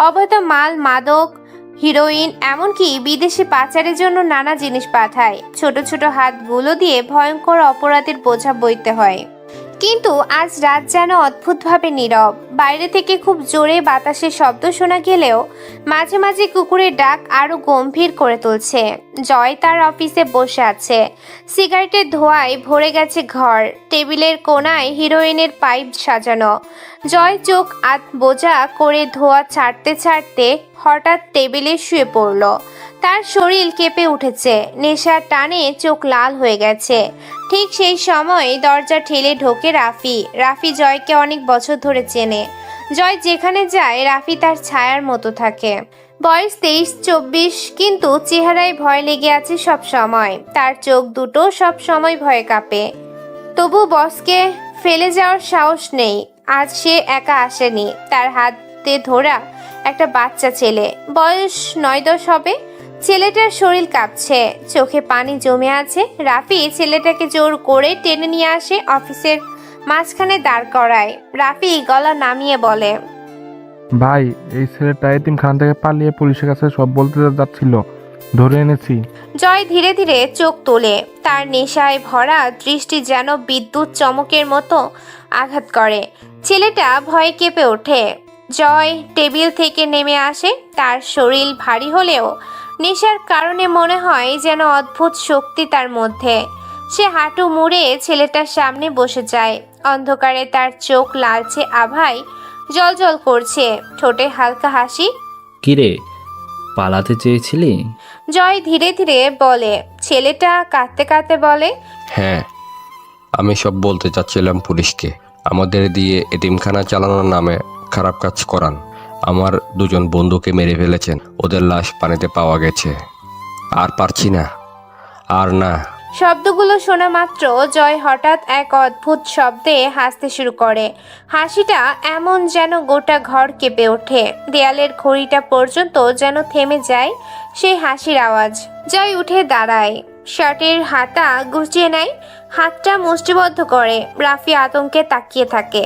অবৈধ মাল, মাদক, হিরোইন, এমনকি বিদেশে পাচারের জন্য নানা জিনিস পাঠায়। ছোট ছোট হাতগুলো দিয়ে ভয়ঙ্কর অপরাধের বোঝা বইতে হয়। কিন্তু আজ রাত যেন অদ্ভুতভাবে নীরব। বাইরে থেকে খুব জোরে বাতাসের শব্দ শোনা গেলেও মাঝে মাঝে কুকুরের ডাক আরো গম্ভীর করে তুলছে। জয় তার অফিসে বসে আছে। সিগারেটের ধোঁয়ায় ভরে গেছে ঘর। টেবিলের কোণায় হিরোইনের পাইপ সাজানো। জয় চোখ আধ বোঝা করে ধোঁয়া ছাড়তে ছাড়তে হঠাৎ টেবিলে শুয়ে পড়ল। তার শরীর কেঁপে উঠেছে, নেশার টানে চোখ লাল হয়ে গেছে। ঠিক সেই সময় দরজা ঠেলে ঢোকে রাফি। রাফি জয়কে অনেক বছর ধরে চেনে। জয় যেখানে যায় রাফি তার ছায়ার মতো থাকে। বয়স 23-24, কিন্তু চেহারায় ভয় লেগে আছে সব সময়। তার চোখ দুটো সব সময় ভয়ে কাঁপে। তবু বসকে ফেলে যাওয়ার সাহস নেই। আজ সে একা আসেনি, তার হাতে ধরা একটা বাচ্চা ছেলে, বয়স 9-10 হবে। ছেলেটার শরীর কাঁপছে, চোখে পানি জমে আছে। রাফি ছেলেটাকে জোর করে টেনে নিয়ে আসে, অফিসের মাঝখানে দাঁড় করায়। রাফি গলা নামিয়ে বলে, ভাই, এই ছেলেটা এতিমখানা থেকে পালিয়ে পুলিশের কাছে সব বলতে যাচ্ছিল, ধরে এনেছি। জয় ধীরে ধীরে চোখ তোলে। তার নেশায় ভরা দৃষ্টি যেন বিদ্যুৎ চমকের মতো আঘাত করে। ছেলেটা ভয়ে কেঁপে ওঠে। জয় টেবিল থেকে নেমে আসে। তার শরীর ভারী হলেও নেশার কারণে মনে হয় যেন অদ্ভুত শক্তি তার মধ্যে। সে হাঁটু মুড়ে ছেলেটার সামনে বসে যায়। অন্ধকারে তার চোখ লালচে আভায় জলজল করছে, ঠোঁটে হালকা হাসি। কিরে, পালাতে চেয়েছিলি? জয় ধীরে ধীরে বলে। ছেলেটা কাঁদতে কাঁদতে বলে, হ্যাঁ, আমি সব বলতে চাচ্ছিলাম পুলিশকে। আমাদের দিয়ে এতিমখানা চালানোর নামে খারাপ কাজ করান। আমার 2জন বন্ধুকে মেরে ফেলেছেন, ওদের লাশ পানিতে পাওয়া গেছে। আর পারছি না, আর না। শব্দগুলো শোনা মাত্র জয় হঠাৎ এক অদ্ভুত শব্দে হাসতে শুরু করে। হাসিটা এমন যেন গোটা ঘর কেঁপে ওঠে। দেয়ালের ঘড়িটা পর্যন্ত যেন থেমে যায় সেই হাসির আওয়াজ। জয় উঠে দাঁড়ায়, শার্টের হাতা গুছিয়ে নেয়, হাতটা মুষ্টিবদ্ধ করে। রাফি আতঙ্কে তাকিয়ে থাকে।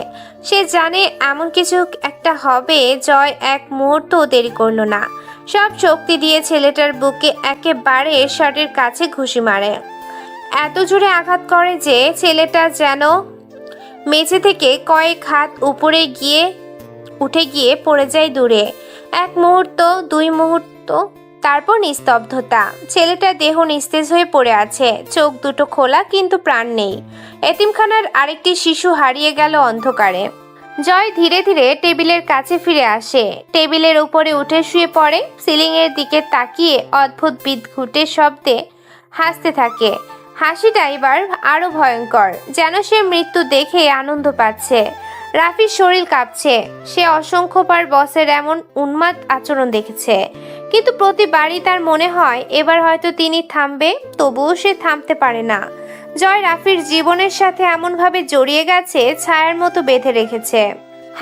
সে জানে এমন কিছু একটা হবে। জয় এক মুহূর্ত দেরি করল না, সব শক্তি দিয়ে ছেলেটার বুকে একেবারে শার্টের কাছে ঘুষি মারে। এত জোরে আঘাত করে যে ছেলেটা যেন মেঝে থেকে কয়েক হাত উপরে উঠে গিয়ে পড়ে যায় দূরে। 1 মুহূর্ত, 2 মুহূর্ত, তারপর নিস্তব্ধতা। ছেলেটার দেহ নিস্তেজ হয়ে পড়ে আছে, চোখ দুটো খোলা কিন্তু প্রাণ নেই। এতিমখানার আরেকটি শিশু হারিয়ে গেল অন্ধকারে। জয় ধীরে ধীরে টেবিলের কাছে ফিরে আসে, টেবিলের উপরে উঠে শুয়ে পড়ে। সিলিংয়ের দিকে তাকিয়ে অদ্ভুত বিদঘুটে শব্দে হাসতে থাকে। হাসিটা এবার আরো ভয়ঙ্কর, যেন সে মৃত্যু দেখে আনন্দ পাচ্ছে। রাফির শরীর কাঁপছে। সে অসংখ্যবার বসের এমন উন্মাদ আচরণ দেখেছে, কিন্তু প্রতিবারই তার মনে হয় এবার হয়তো তিনি থামবে। তবুও সে থামতে পারে না। জয় রাফির জীবনের সাথে এমনভাবে জড়িয়ে গেছে, ছায়ার মতো বেঁধে রেখেছে।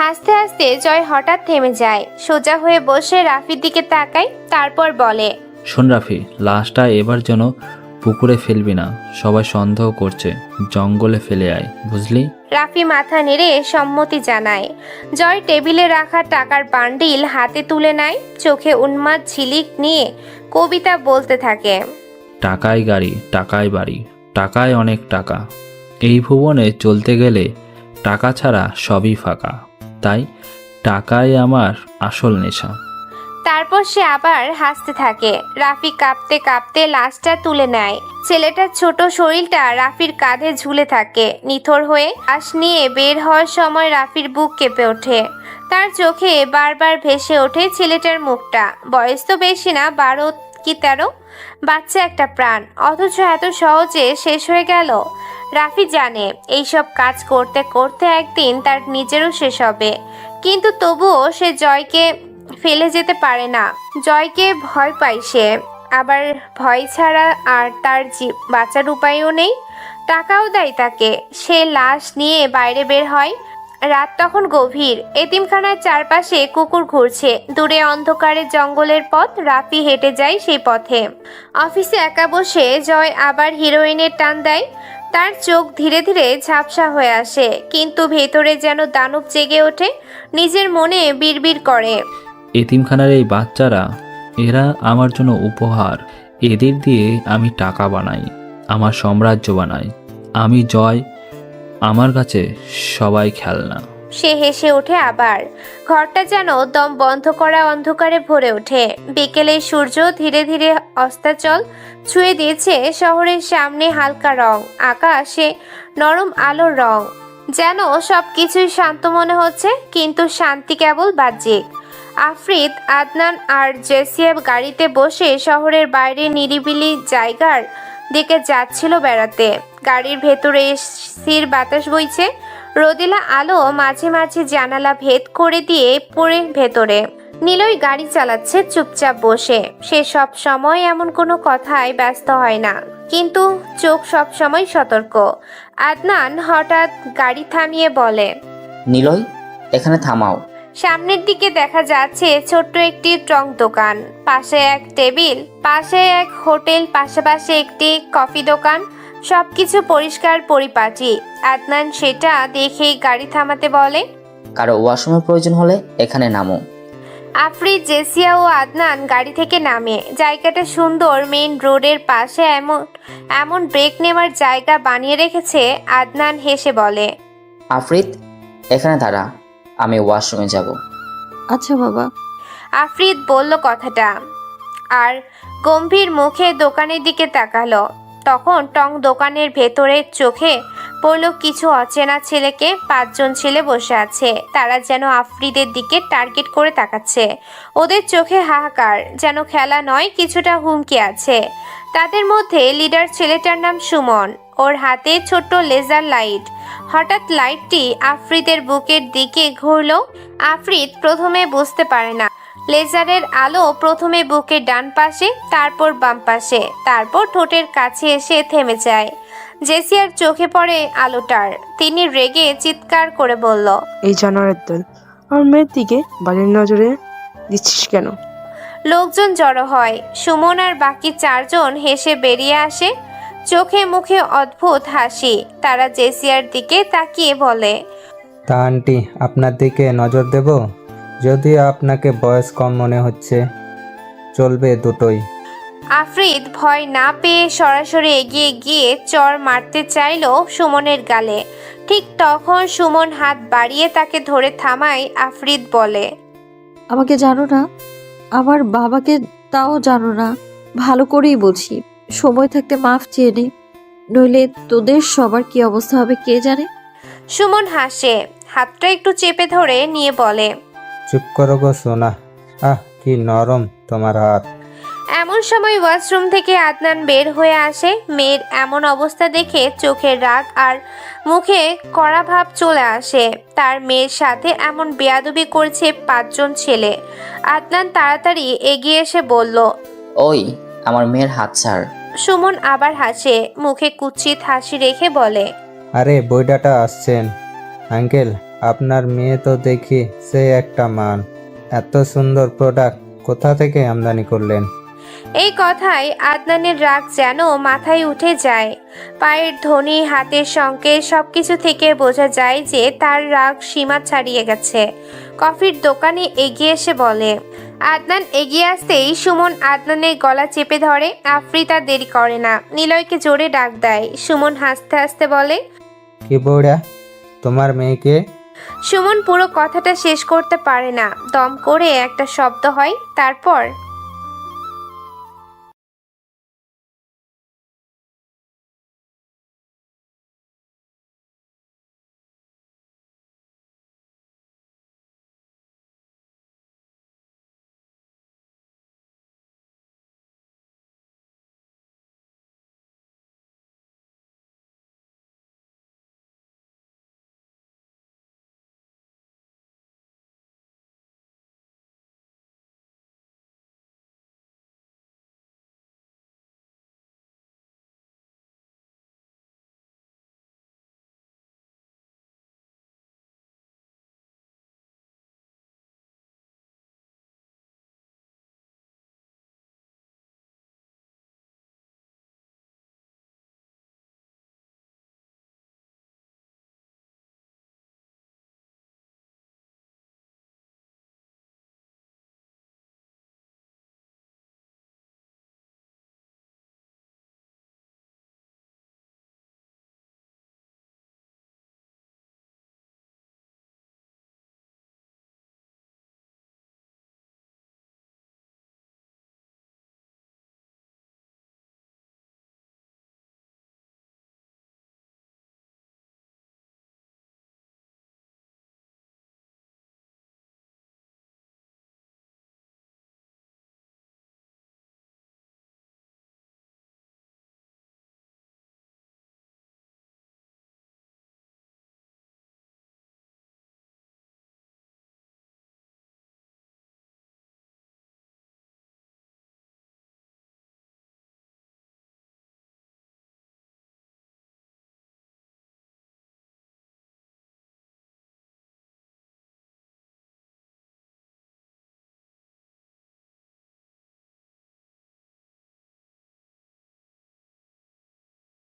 হাসতে হাসতে জয় হঠাৎ থেমে যায়, সোজা হয়ে বসে রাফির দিকে তাকায়, তারপর বলে, শোন রাফি, লাশটা এবার যেন পুকুরে ফেলবি না। সবাই সন্দেহ করছে, জঙ্গলে ফেলে আয়, বুঝলি? রাফি মাথা নেড়ে সম্মতি জানায়। জয় টেবিলে রাখা টাকার বান্ডিল হাতে তুলে নেয়, চোখে উন্মাদ ঝিলিক নিয়ে কবিতা বলতে থাকে। টাকায় গাড়ি, টাকায় বাড়ি, টাকায় অনেক টাকা। এই ভুবনে চলতে গেলে টাকা ছাড়া সবই ফাঁকা। তাই টাকাই আমার আসল নেশা। তারপর সে আবার হাসতে থাকে। রাফি কাঁপতে কাঁপতে লাশটা তুলে নেয়। ছেলেটার ছোট শরীরটা রাফির কাঁধে ঝুলে থাকে নিথর হয়ে। লাশ নিয়ে বের হওয়ার সময় রাফির বুক কেঁপে ওঠে। তার চোখে বারবার ভেসে ওঠে ছেলেটার মুখটা। বয়স তো বেশি না, 12 কি 13, বাচ্চা একটা প্রাণ, অথচ এত সহজে শেষ হয়ে গেল। রাফি জানে এইসব কাজ করতে করতে একদিন তার নিজেরও শেষ হবে, কিন্তু তবুও সে জয়কে ফেলে যেতে পারে না। জয়কে ভয় পায় সে, আবার ভয় ছাড়া আর তার বাঁচার উপায়ও নেই। টাকাও দেয় তাকে। সে লাশ নিয়ে বাইরে বের হয়। রাত তখন গভীর। এতিমখানার চারপাশে কুকুর ঘুরছে। দূরে অন্ধকারে জঙ্গলের পথ। রাফি হেঁটে যায় সেই পথে। অফিসে একা বসে জয় আবার হিরোইনের টান দেয়। তার চোখ ধীরে ধীরে ঝাপসা হয়ে আসে, কিন্তু ভেতরে যেন দানব জেগে ওঠে। নিজের মনে বিড়বিড় করে, এতিমখানার এই বাচ্চারা, এরা আমার জন্য উপহার। এদের দিয়ে আমি টাকা বানাই, আমার সাম্রাজ্য বানাই। আমি জয়, আমার কাছে সবাই খেলনা। সে হেসে ওঠে আবার। ঘরটা যেন দম বন্ধ করা অন্ধকারে ভরে ওঠে। বিকেলের সূর্য ধীরে ধীরে অস্তাচল ছুঁয়ে দিয়েছে শহরের সামনে হালকা রং। আকাশে নরম আলোর রং। যেন সব কিছুই শান্ত মনে হচ্ছে, কিন্তু শান্তি কেবল বাহ্যিক। আফরিদ, আদনান আর জেসিয়া গাড়িতে বসে শহরের বাইরে নিরিবিলি জায়গার দিকে যাচ্ছিল বেড়াতে। গাড়ির ভেতরে এসির বাতাস বইছে, রোদেলা আলো মাঝে মাঝে জানালা ভেদ করে দিয়ে পড়ে ভেতরে। নিলয় গাড়ি চালাচ্ছে চুপচাপ বসে। সে সব সময় এমন কোনো কথায় ব্যস্ত হয় না, কিন্তু চোখ সব সময় সতর্ক। আদনান হঠাৎ গাড়ি থামিয়ে বলে, নিলয়, এখানে থামাও। সামনের দিকে দেখা যাচ্ছে ছোট্ট একটি টং দোকান, পাশে এক টেবিল, পাশে এক হোটেল, পাশাপাশি একটি কফি দোকান, সবকিছু পরিষ্কার পরিপাটি। আদনান সেটা দেখেই গাড়ি থামাতে বলে, কারো ওয়াশরুমের প্রয়োজন হলে এখানে নামো। আফরিদ, জেসিয়া ও আদনান গাড়ি থেকে নামে। জায়গাটা সুন্দর, মেইন রোডের পাশে এমন ব্রেক নেওয়ার জায়গা বানিয়ে রেখেছে। আদনান হেসে বলে, আফরিদ, এখানে দাঁড়া, আমি ওয়াশরুমে যাব। আচ্ছা বাবা। আফরিদ বলল কথাটা আর গম্ভীর মুখে দোকানের দিকে তাকালো। তখন টং দোকানের ভেতরে চোখে পড়ল কিছু অচেনা ছেলেকে। 5 জন ছেলে বসে আছে, তারা যেন আফরিদের দিকে টার্গেট করে তাকাচ্ছে। ওদের চোখে হাহাকার, যেন খেলা নয়, কিছুটা হুমকি আছে। তাদের মধ্যে লিডার ছেলেটার নাম সুমন, ওর হাতে ছোট্ট লেজার লাইট। হঠাৎ লাইটটি আফরিদের বুকের দিকে ঘুরল। আফরিদ প্রথমে বুঝতে পারে না। লেজারের আলো প্রথমে বুকের ডান পাশে, তারপর বাম পাশে, তারপর ঠোঁটের কাছে এসে থেমে যায়। জেসিয়ার চোখে পড়ে আলোটার। তিনি রেগে চিৎকার করে বলল, এই জানোয়ারের দল, আমার মেয়ের দিকে বালির নজরে দিচ্ছিস কেন? লোকজন জড়ো হয়। সুমন আর বাকি 4 জন হেসে বেরিয়ে আসে, চোখে মুখে অদ্ভুত হাসি। তারা জেসিয়ার দিকে তাকিয়ে বলে, তা আন্টি, আপনার দিকে নজর দেব? যদিও আপনাকে বয়স কম মনে হচ্ছে, চলবে দুটোই। আফরিদ ভয় না পেয়ে সরাসরি এগিয়ে গিয়ে চড় মারতে চাইল সুমনের গালে। ঠিক তখন সুমন হাত বাড়িয়ে তাকে ধরে থামায়। আফরিদ বলে, আমাকে জানো না, আমার বাবাকে তাও জানো না। ভালো করেই বলছি, সময় থাকতে মাফ চেয়ে নে, নইলে তোদের সবার কি অবস্থা হবে কে জানে। সুমন হাসে, হাতটা একটু চেপে ধরে নিয়ে বলে, চুপ করো গো সোনা, কি নরম তোমার হাত। এমন সময় ওয়াশরুম থেকে আদনান বের হয়ে আসে। মেয়ের এমন অবস্থা দেখে চোখের রাগ আর মুখে কড়া ভাব চলে আসে। তার মেয়ের সাথে এমন বেয়াদবি করছে 5 জন ছেলে। আদনান তাড়াতাড়ি এগিয়ে এসে বলল, ওই, আমার মেয়ের হাত ছাড়। সুমন আবার হাসে, মুখে কুৎসিত হাসি রেখে বলে, আরে বইডাটা আসছেন আঙ্কেল, আপনার মেয়ে তো দেখি সে একটা মান। এত সুন্দর প্রোডাক্ট কোথা থেকে আমদানি করলেন? এই কথায় আদনানের রাগ যেন মাথায় উঠে যায়। পায়ের ধ্বনি, হাতের সংকেত, সবকিছু থেকে বোঝা যায় যে তার রাগ সীমা ছাড়িয়ে গেছে। কফির দোকানে এগিয়ে এসে বলে। আদনান এগিয়ে আসতেই সুমন আদনানের গলা চেপে ধরে। আফরিদ আর দেরি করে না, নিলয়কে জোরে ডাক দেয়। সুমন হাসতে হাসতে বলে, কি বউড়া, তোমার মেয়েকে? সুমন পুরো কথাটা শেষ করতে পারে না, দম করে একটা শব্দ হয়, তারপর